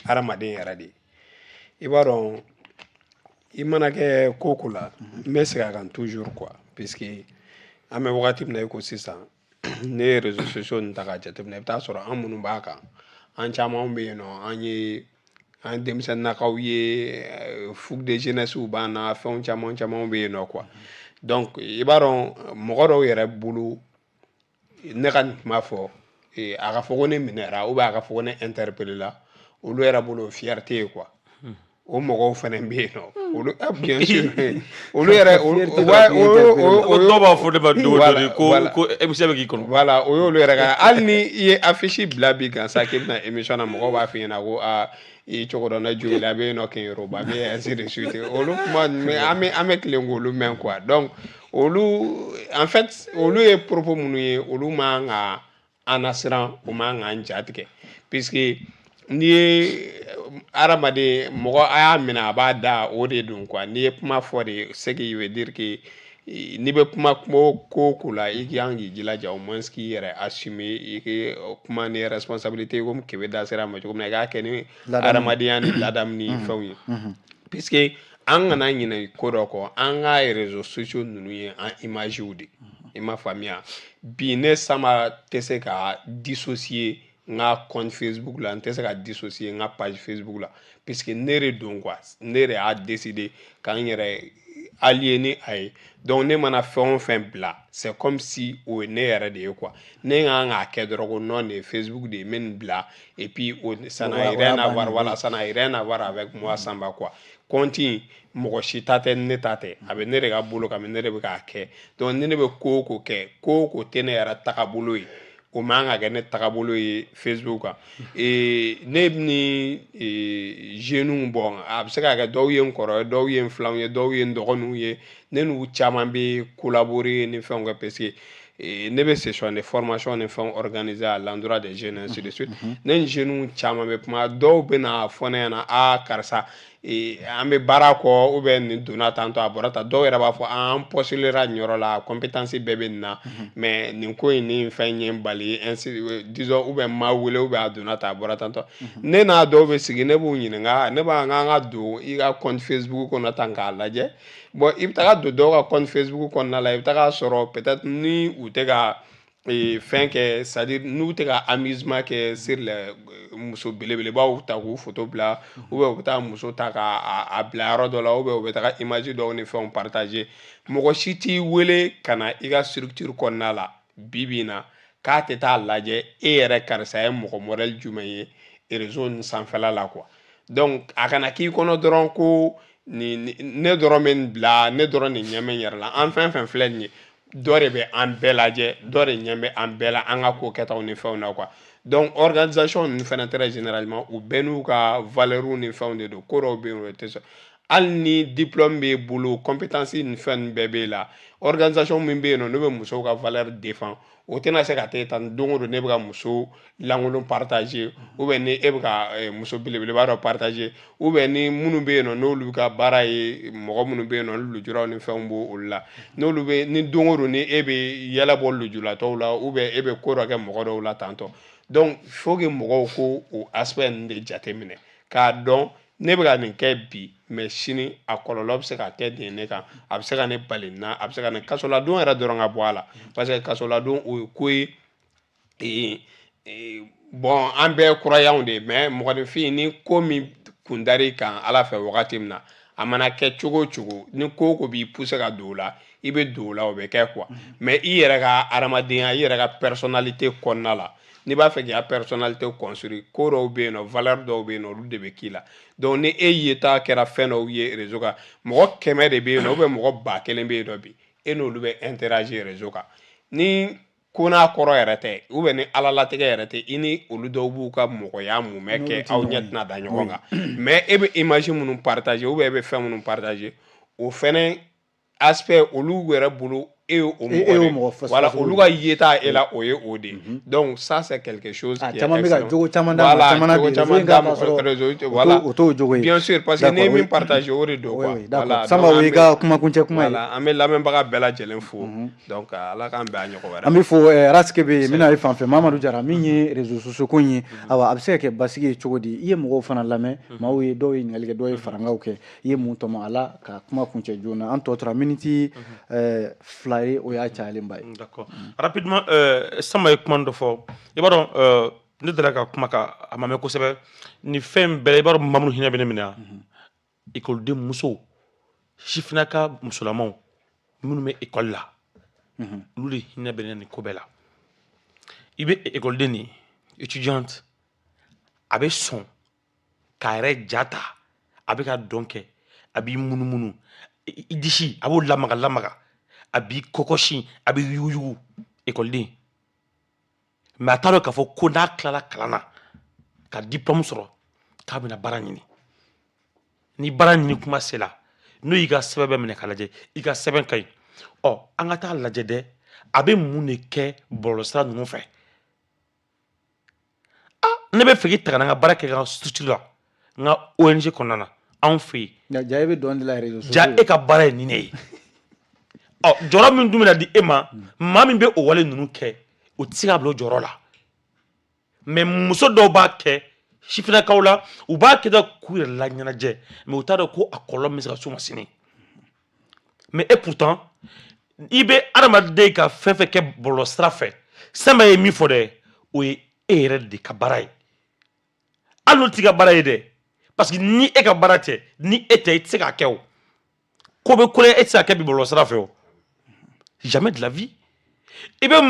hadamaden yɛrɛ de ye i b'a dɔn i mana kɛ ko ko la n bɛ segin a kan toujours quoi parce que an bɛ wagati min na i ko sisan ne ye réseaux sociaux nin ta k'a jateminɛ i bɛ taa sɔrɔ an minnu b'a kan an caman bɛ yen nɔ an ye denmisɛnninakaw ye fougue de jeunesse b'an na fɛnw caman bɛ yen nɔ quoi donc i b'a dɔn mɔgɔ dɔw yɛrɛ bolo ne ka nin kuma fɔ a ka fɔ ko ne minɛra ou bien a ka fɔ ko ne interpellé la olu yɛrɛ bolo fierté ye quoi o mɔgɔw fana bɛ yen nɔ olu bien sûr olu yɛrɛ dɔw b'a fɔ de ma dogo ko émission bɛ k'i kɔnɔ voilà o y'olu yɛrɛ ka hali ni i ye affiche bila bi gansa k'i bɛna émission na mɔgɔw b'a f'i ɲɛna ko i cogo dɔn na joli a bɛ yen nɔ kɛ Yoruba a bɛ ainsi de suite olu kuma an bɛ tilen k'olu mɛn quoi donc olu en fait olu ye propos minnu ye olu man ka an nasiran o man k'an jatigɛ puisque n'i ye hadamaden mɔgɔ a y'a minɛ a b'a da o de don quoi n'i ye kuma fɔ de ce qui veut dire que n'i bɛ kuma ko la i kan k'i jilaja au moins k'i yɛrɛ assumer i ka kuma ni responsabilité comme Kebe da sera ma cogo min na i k'a kɛ ni hadamadenya ni ladamu ni fɛnw ye puisque an kana ɲinɛ ko dɔ kɔ an ka réseaux sociaux ninnu ye an images de i ma faamuya bi ne sama tɛ se ka dissocier n ka compte Facebook la n tɛ se ka dissocier n ka page Facebook la puisque ne de don quoi ne de y'a décidé k'an yɛrɛ allié ni a ye donc ne mana fɛn o fɛn bila c'est comme si o ye ne yɛrɛ de ye quoi ne kan k'a kɛ dɔrɔn ko non de Facebook de ye n bɛ nin bila et puis ça n'a rien à voir voilà ça n'a rien à voir avec moi Samba quoi compte in mɔgɔ si ta tɛ ne ta tɛ a bɛ ne de ka bolo kan ne de bɛ k'a kɛ donc ni ne bɛ ko o ko kɛ ko o ko tɛ ne yɛrɛ tagabolo ye o man ka kɛ ne tagabolo ye Facebook kan ne ni jeunes bon a bɛ se ka kɛ dɔw ye n kɔrɔ ye dɔw ye n filanw ye dɔw ye n dɔgɔninw ye ne n'u caman bɛ collaborer ni fɛnw kɛ parce que ne bɛ session de formation ni fɛnw organiser à l'endroit des jeunes ainsi de suite ne ni jeunes caman bɛ kuma dɔw bɛ na fɔ ne ɲɛna karisa an bɛ baara kɔ ou bien nin donna tantɔ a bɔra tan dɔw yɛrɛ b'a fɔ an postulera nin yɔrɔ la compétence bɛɛ bɛ nin na mais nin ko in ni fɛn ye n bali ainsi disons ou bien n ma wele ou bien a donna tan a bɔra tantɔ ne n'a dɔw bɛ sigi ne b'u ɲininka ne b'a k'an ka don i ka compte Facebook kɔnɔ tan k'a lajɛ bon i bɛ taga don dɔw ka compte Facebook kɔnɔna la i bɛ taga sɔrɔ peut-être ni u tɛ ka fɛn kɛ c'est à dire n'u tɛ ka amusement kɛ sur les muso belebelebaw ta k'u photo bila ou bien u bɛ taa muso ta k'a bila yɔrɔ dɔ la ou bien u bɛ taga image dɔw ni fɛnw partager mɔgɔ si t'i wele ka na i ka structure kɔnɔna la bi bi in na k'a tɛ taa lajɛ e yɛrɛ karisa ye mɔgɔ modèle jumɛn ye réseau nin sanfɛla la quoi donc a kana k'i kɔnɔ dɔrɔn ko ne dɔrɔn bɛ nin bila ne dɔrɔn nin ɲɛ bɛ n yɛrɛ la an fɛn fɛn filɛ nin ye dɔ de bɛ an bɛɛ lajɛ dɔ de ɲɛ bɛ an bɛɛ la an ka ko kɛtaw ni fɛnw na quoi donc organisation ninnu fɛnɛ très généralement u bɛɛ n'u ka valeur ni fɛnw de don ko dɔw bɛ yen o tɛ sɔn hali ni diplôme b'e bolo compétence ni fɛn bɛɛ b'e la organisation min bɛ yen nɔ n'o bɛ musow ka valeur défend o tɛna se ka t'e tan don o don ne bɛ ka muso lankolon partager ou bien ni e bɛ ka muso belebeleba dɔ partager ou bien ni minnu bɛ yen nɔ n'olu ka baara ye mɔgɔ minnu bɛ yen nɔ lujuraw ni fɛnw b'o olu la n'olu bɛ ni don o don ni e bɛ yɛlɛ bɔ lujuratɔw la ou bien e bɛ ko dɔ kɛ mɔgɔ dɔw la tantɔ donc il faut que mɔgɔw ko o aspect ninnu de jateminɛ k'a dɔn ne bɛ ka nin kɛ bi mais sini a kɔlɔlɔ bɛ se ka kɛ de ne kan a bɛ se ka ne bali na a bɛ se ka ne kasoladon yɛrɛ dɔrɔn ka bɔ a la parce que kasoladon o ye ko ye bon an bɛɛ kurayanw de mais mɔgɔninfin ni ko min kun dar'i kan ala fɛ wagati min na a mana kɛ cogo o cogo ni ko o ko b'i pousser ka don o la i bɛ don o la o bɛ kɛ quoi mais i yɛrɛ ka adamadenya i yɛrɛ ka personnalité kɔnɔna la n'i b'a fɛ k'i ka personnalité construire ko dɔw bɛ yen nɔ valeur dɔw bɛ yen nɔ olu de bɛ k'i la donc ni e yeta kɛra fɛn dɔw ye réseau kan mɔgɔ 100 de bɛ yen nɔ ou bien mɔgɔ 1000 bɛ yen nɔ bi e n'olu bɛ interagir réseau kan ni ko n'a kɔrɔ yɛrɛ tɛ ou bien ni ala latigɛ yɛrɛ tɛ i ni olu dɔw b'u ka mɔgɔya mumɛ kɛ aw ɲɛ tɛna da ɲɔgɔn kan mais e bɛ image minnu partager ou bien e bɛ fɛn minnu partager o fɛnɛ aspect olu yɛrɛ bolo e o mɔgɔ voilà olu ka yeta e la o ye o de donc ça c'est quelque chose qui est voilà bien sûr parce que ne min partage o de do quoi voilà sama o ka kuma kuncɛ kuma ye voilà an bɛ lamɛnbaga bɛɛ lajɛlen fo donc ala k'an bɛn a ɲɔgɔn wɛrɛ an bɛ fɔ raskebe mina ye fanfɛ Mamadu Jara min ye réseau sociaux ko ye awa a bɛ se ka kɛ basigi ye cogo di i ye mɔgɔw fana lamɛn maaw ye dɔw ye ɲininkali kɛ dɔw ye farangaw kɛ i ye mun tɔmɔ a la ka kuma kuncɛ joona an tɔ tora miniti fila ye o y'a cayalen ba ye d'accord rapidement Samba ye kuma dɔ fɔ i b'a dɔn ne dala ka kuma ka a ma mɛn kosɛbɛ ni fɛn bɛɛ i b'a dɔn Mamudu hinɛ bɛ ne minɛ yan école musow sifinnaka musolamaw minnu bɛ école la olu de hinɛ bɛ ne nin ko bɛɛ la i bɛ écoleden nin étudiante a bɛ sɔn k'a yɛrɛ ja ta a bɛ ka dɔn kɛ a b'i munumunu i disi a b'o lamaga a b'i kɔkɔsi a b'i yuguyugu écoleden mais a t'a dɔn k'a fɔ ko n'a tilala kalan na ka diplôme sɔrɔ k'a bɛna baara ɲini ni baara ɲini kuma sera n'o y'i ka sɛbɛn bɛɛ minɛ k'a lajɛ i ka sɛbɛn ka ɲi an ka taa lajɛ dɛ a bɛ mun de kɛ bɔlɔlɔsira ninnu fɛ ne bɛ fɛ k'i ta ka na n ka baara kɛ n ka structure la n ka ONG kɔnɔna na anw fɛ yen ja e bɛ dɔn de la réseau ja e ka baara ye nin ne ye jɔyɔrɔ min dun bɛna di e ma maa min bɛ o wale ninnu kɛ o tɛ se ka bila o jɔyɔrɔ la mais muso dɔw b'a kɛ sifinnakaw la u b'a kɛ k'u yɛrɛ la ɲɛnajɛ mais u t'a dɔn ko a kɔlɔlɔ min bɛ se ka s'u ma sini mais et pourtant i bɛ adamaden ka fɛn fɛn kɛ bɔlɔlɔsira fɛ Samba ye min fɔ dɛ o ye e yɛrɛ de ka baara ye hali n'o t'i ka baara ye dɛ parce que ni e ka baara tɛ ni e tɛ i tɛ se k'a kɛ o ko bɛ kole e tɛ se k'a kɛ bi bɔlɔlɔsira fɛ o jamais de la vie i bɛ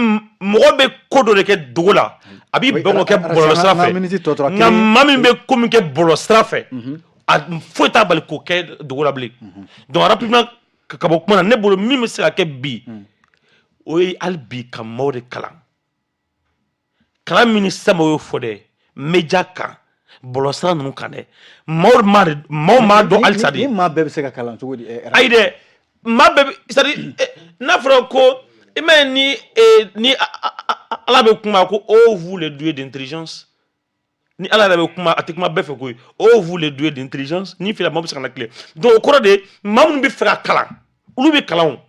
mɔgɔ bɛ ko dɔ de kɛ dogo la a b'i bɛn k'o kɛ bɔlɔlɔsira fɛ nka maa min bɛ ko min kɛ bɔlɔlɔsira fɛ a foyi t'a bali k'o kɛ dogo la bilen donc rapidement ka bɔ kuma na ne bolo min bɛ se ka kɛ bi o ye hali bi ka maaw de kalan min ni Samba y'o fɔ dɛ média kan bɔlɔlɔsira ninnu kan dɛ maaw m'a dɔn halisa de ni maa bɛɛ bɛ se ka kalan cogo di ayi dɛ maa bɛɛ c'est à dire n'a fɔra ko i m'a ye ni ala bɛ kuma ko oh vous les doués d'intelligence ni ala yɛrɛ bɛ kuma a tɛ kuma bɛɛ fɛ koyi oh vous les doués d'intelligence ni fila maaw bɛ se ka na tile donc o kɔrɔ de maa minnu bɛ fɛ ka kalan olu bɛ kalan o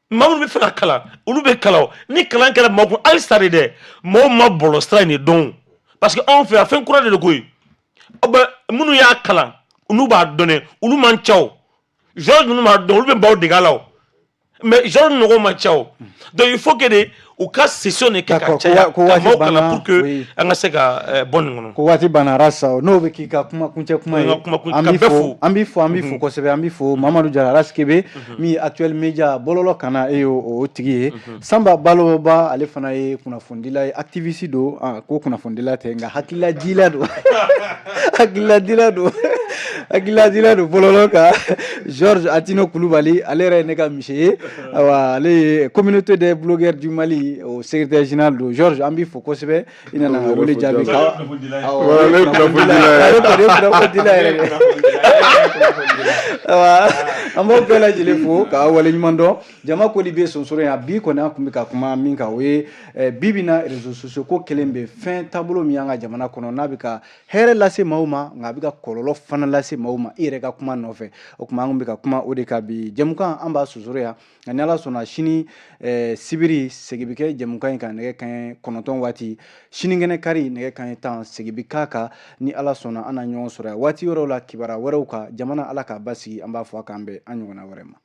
maa minnu bɛ fɛ ka kalan olu bɛ kalan o ni kalan kɛra maaw kun halisa de dɛ maaw ma bɔlɔlɔsira in de dɔn parce que anw fɛ yan fɛn kura de don koyi minnu y'a kalan olu b'a dɔn dɛ olu man ca o Georges ninnu b'a dɔn olu bɛ baw dege a la o mais Georges nɔgɔ man ca o donc il faut que de u ka session ne kɛ ka caya ka maaw kalan pour que an ka se ka bɔ nin kɔnɔ. ko waati banna rasa n'o bɛ k'i ka kuma kuncɛ kuma ye an b'i fo kosɛbɛ an b'i fo Mamadu Jara Raskebe min actuel media bɔlɔlɔ kana e o tigi ye Sanba Baloba ale fana ye kunnafondila ye activiste do ko kunnafondila tɛ nka hakililajila do hakililajila do bɔlɔlɔ kan Georges Atino Kulubali ale yɛrɛ ye ne ka misi ye ale ye communauté des blogueurs du Mali au secrétaire général do Georges an b'i fo kosɛbɛ i nana wele jaabi an b'o bɛɛ lajɛlen fo k'a waleɲuman dɔn jama koli bɛ sonsoro yan bi kɔni an tun bɛ ka kuma min kan o ye bi bi na réseaux sociaux ko kelen bɛ fɛn taabolo min y'an ka jamana kɔnɔ n'a bɛ ka hɛrɛ lase maaw ma nka a bɛ ka kɔlɔlɔ fana lase maaw ma i yɛrɛ ka kuma nɔfɛ o tuma an tun bɛ ka kuma o de kan bi jɛmukan an b'a sonsoro yan nka ni Ala sɔnna sini sibiri segin bɛ kɛ jɛmukan in kan nɛgɛ kanɲɛ 9 waati sinikɛnɛ kari nɛgɛ kanɲɛ 10 segin bɛ k'a kan ni Ala sɔnna an na ɲɔgɔn sɔrɔ yan waati wɛrɛw la kibaruya wɛrɛw kan jamana Ala k'a basigi an b'a fɔ a k'an bɛn an ɲɔgɔnna wɛrɛ ma.